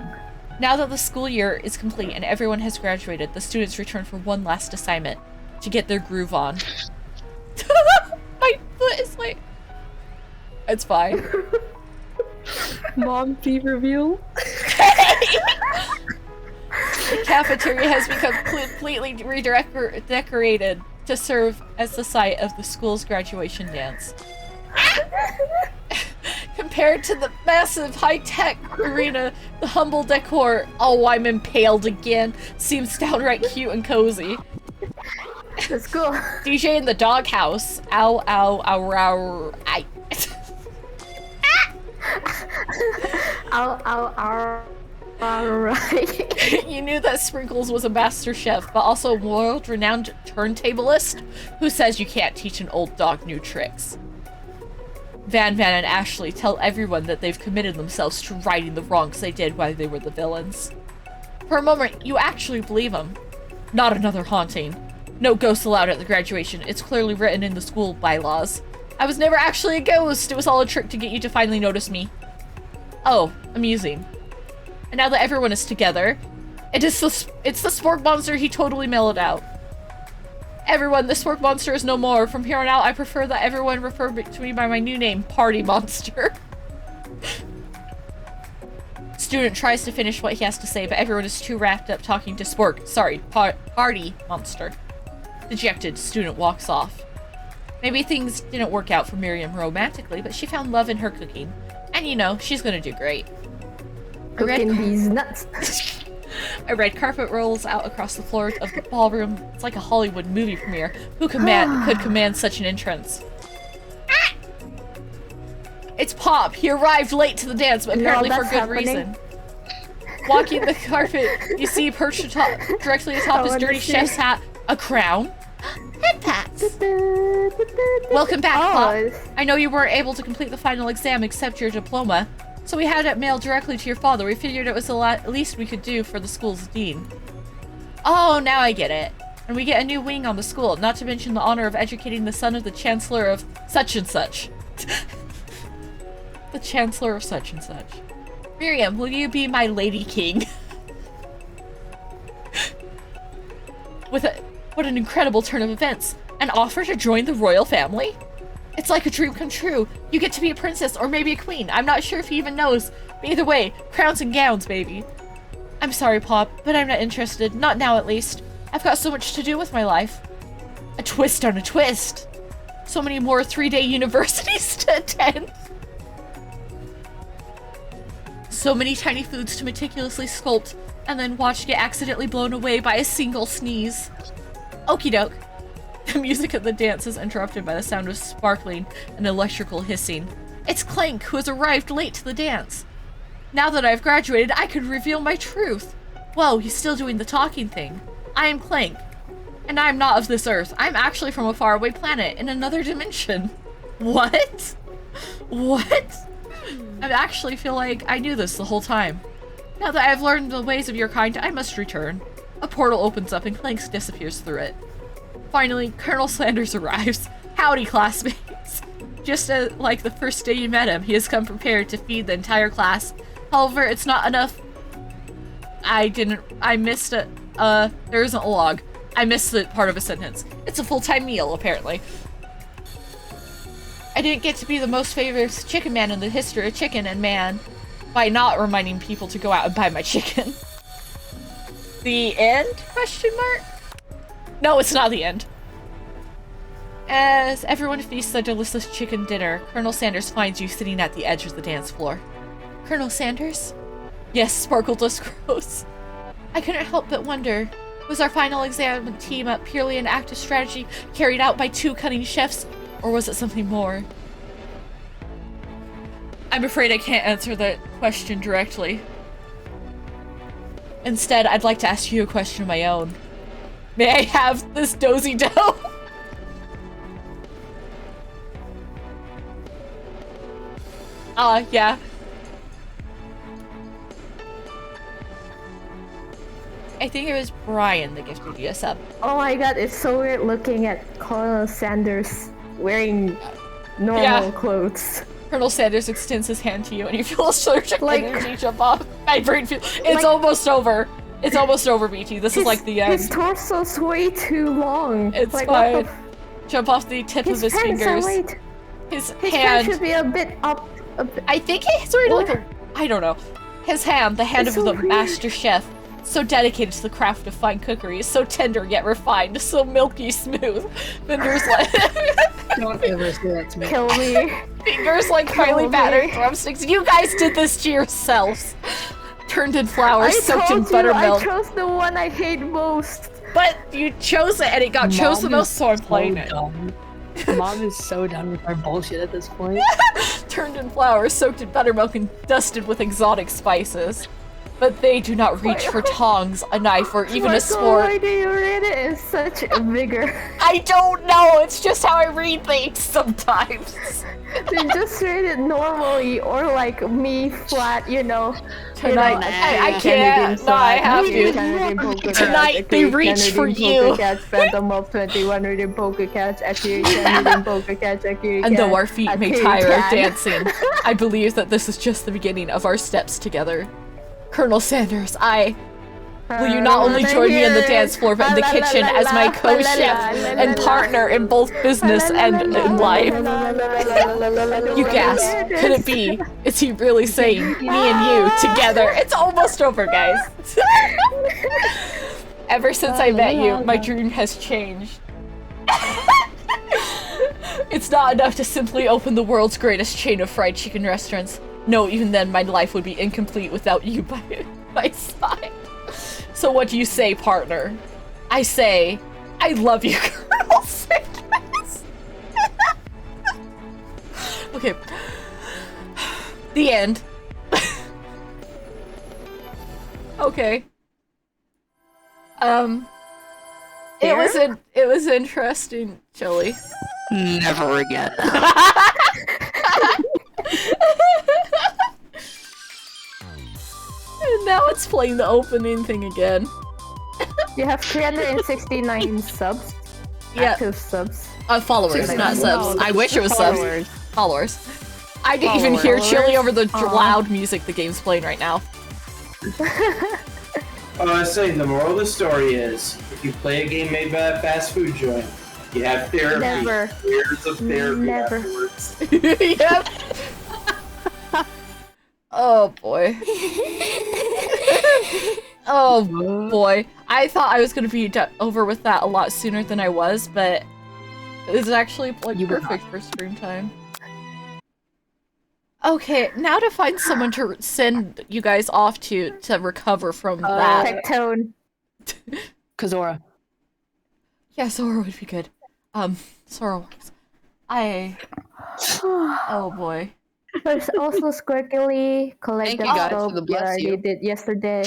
Now that the school year is complete and everyone has graduated, the students return for one last assignment, to get their groove on. My foot is like... It's fine. Mom fever reveal. The cafeteria has become completely redecorated to serve as the site of the school's graduation dance. Compared to the massive high-tech arena, the humble decor, oh, I'm impaled again, seems downright cute and cozy. Let's go. DJ in the doghouse. Ow, ow, ow, ow, I. Ow, ow, ow. Alright. You knew that Sprinkles was a master chef, but also a world-renowned turntablist who says you can't teach an old dog new tricks. Van and Ashley tell everyone that they've committed themselves to righting the wrongs they did while they were the villains. For a moment, you actually believe them. Not another haunting. No ghosts allowed at the graduation. It's clearly written in the school bylaws. I was never actually a ghost. It was all a trick to get you to finally notice me. Oh, amusing. And now that everyone is together, it's the Spork Monster he totally mellowed out. Everyone, the Spork Monster is no more. From here on out, I prefer that everyone refer to me by my new name, Party Monster. Student tries to finish what he has to say, but everyone is too wrapped up talking to Spork. Sorry, Party Monster. Dejected, student walks off. Maybe things didn't work out for Miriam romantically, but she found love in her cooking. And you know, she's gonna do great. Cooking these nuts. A red carpet rolls out across the floor of the ballroom. It's like a Hollywood movie premiere. Who could command such an entrance? Ah! It's Pop. He arrived late to the dance, but apparently for good reason. Walking the carpet, you see perched directly atop his dirty chef's hat, a crown. Head pats. Welcome back, Pop. I know you weren't able to complete the final exam except your diploma. So we had it mailed directly to your father. We figured it was the least we could do for the school's dean. Oh, now I get it. And we get a new wing on the school, not to mention the honor of educating the son of the chancellor of such and such. The chancellor of such and such. Miriam, will you be my lady king? What an incredible turn of events. An offer to join the royal family? It's like a dream come true. You get to be a princess or maybe a queen. I'm not sure if he even knows. But either way, crowns and gowns, baby. I'm sorry, Pop, but I'm not interested. Not now, at least. I've got so much to do with my life. A twist on a twist. So many more 3-day universities to attend. So many tiny foods to meticulously sculpt and then watch get accidentally blown away by a single sneeze. Okie doke. The music of the dance is interrupted by the sound of sparkling and electrical hissing. It's Clank, who has arrived late to the dance. Now that I've graduated, I could reveal my truth. Whoa, he's still doing the talking thing. I am Clank, and I am not of this earth. I'm actually from a faraway planet in another dimension. What? What? I actually feel like I knew this the whole time. Now that I've learned the ways of your kind, I must return. A portal opens up and Clank disappears through it. Finally, Colonel Sanders arrives. Howdy, classmates. Just like the first day you met him, he has come prepared to feed the entire class. However, it's not enough. I missed it. There isn't a log. I missed the part of a sentence. It's a full-time meal, apparently. I didn't get to be the most famous chicken man in the history of chicken and man by not reminding people to go out and buy my chicken. The end? Question mark? No, it's not the end. As everyone feasts their delicious chicken dinner, Colonel Sanders finds you sitting at the edge of the dance floor. Colonel Sanders? Yes, Sparkle just grows. I couldn't help but wonder, was our final exam team up purely an act of strategy carried out by 2 cunning chefs, or was it something more? I'm afraid I can't answer that question directly. Instead, I'd like to ask you a question of my own. May I have this dozy dough? Yeah. I think it was Brian that gifted you a sub. Oh my god, it's so weird looking at Colonel Sanders wearing normal clothes. Colonel Sanders extends his hand to you and you feel a surge of energy jump off. My brain feels- It's almost over. It's almost over, BT. This is like the end. His torso's way too long. It's like, fine. Jump off the tip of his fingers. His hand should be a bit up. I think he's wearing like a... I don't know. His hand, the hand of the master chef, so dedicated to the craft of fine cookery, is so tender yet refined, so milky smooth. Fingers like... Don't ever say that to me. Kill me. Fingers like finely battered drumsticks. You guys did this to yourselves. Turned in flour, soaked in buttermilk. I chose the one I hate most. But you chose it and it got chose the most, so I'm playing it. Mom is so done with our bullshit at this point. Turned in flour, soaked in buttermilk, and dusted with exotic spices. but they do not reach for tongs, a knife, or even a sword. Why do you read it in such a vigor? I don't know, it's just how I read things sometimes. They just read it normally, or like me flat, you know. Tonight, I can't. No, I have to. Tonight, they reach for you. Phantom of 21 reading poker catch, Akiri reading poker catch, Akiri. And though our feet may tire of dancing, I believe that this is just the beginning of our steps together. Colonel Sanders, will you not only join me on the dance floor, but in the kitchen as my co-chef and partner in both business and in life? You gasp. Could it be? Is he really saying me and you together? It's almost over, guys. Ever since I met you, my dream has changed. It's not enough to simply open the world's greatest chain of fried chicken restaurants. No, even then, my life would be incomplete without you by my side. So what do you say, partner? I say, I love you, Colonel Sanders. Okay. The end. Okay. It was interesting, Chili. Never again. And now it's playing the opening thing again. You have 369 subs. Yeah. Active subs. Followers, not subs. I wish it was subs. Followers. I didn't even hear Chili over the loud music the game's playing right now. I say the moral of the story is, if you play a game made by a fast food joint, you have therapy. Never. Years of therapy Never. afterwards. Yep. Oh boy. Oh boy. I thought I was gonna be over with that a lot sooner than I was, but it's actually like perfect for stream time. Okay, now to find someone to send you guys off to recover from that. Tectone. Kazora. Yeah, Zora would be good. Zora works. Oh boy. There's also Squirkly, Collective Thank you guys Soap, for the bless I you. did yesterday.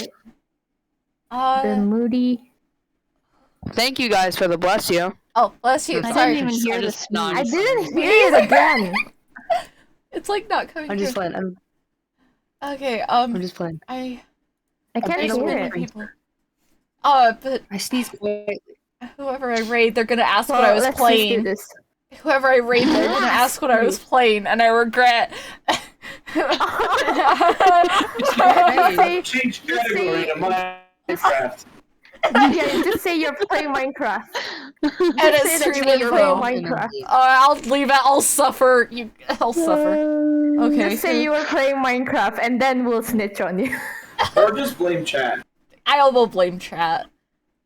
The Moody. Thank you guys for the bless you. Oh, bless you. I Sorry. didn't even hear the sneeze. I didn't hear it again. It's like not coming I'm just through. playing. Okay, I'm just playing. I can't there's hear many it. people. But I sneezed quietly. whoever I raid, they're gonna ask what I was let's playing. Just do this. Whoever I raid, they're gonna ask what I was playing, and I regret. Say- Change category to Minecraft. yeah, just say you're playing Minecraft. And Say it's that streaming you're pro. playing Minecraft. I'll leave it. I'll suffer. I'll suffer. Okay. Just say you were playing Minecraft, and then we'll snitch on you. Or just blame chat. I will blame chat.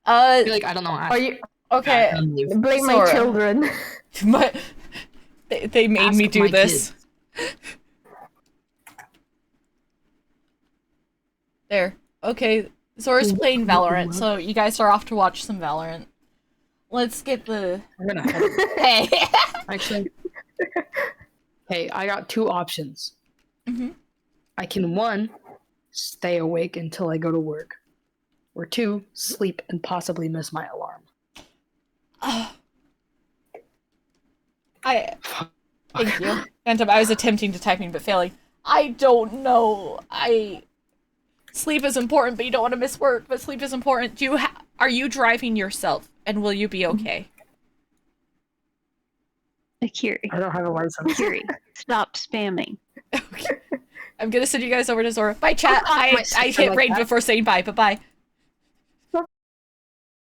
I feel like I don't know. Or you Okay. blame my Sora. children. They made me do this. There. Okay. Zora's playing Valorant, so you guys are off to watch some Valorant. Let's get the. I'm gonna have it. Hey. Actually, hey, I got two options. Mhm. I can, one, stay awake until I go to work, or two, sleep and possibly miss my alarm. Thank you. Phantom, I was attempting to typing but failing. I don't know. Sleep is important, but you don't want to miss work. But sleep is important. Are you driving yourself, and will you be okay? Akiri. I don't have a license. Akiri. Stop spamming. Okay. I'm gonna send you guys over to Zora. Bye, chat. I hit raid before saying bye. Bye bye.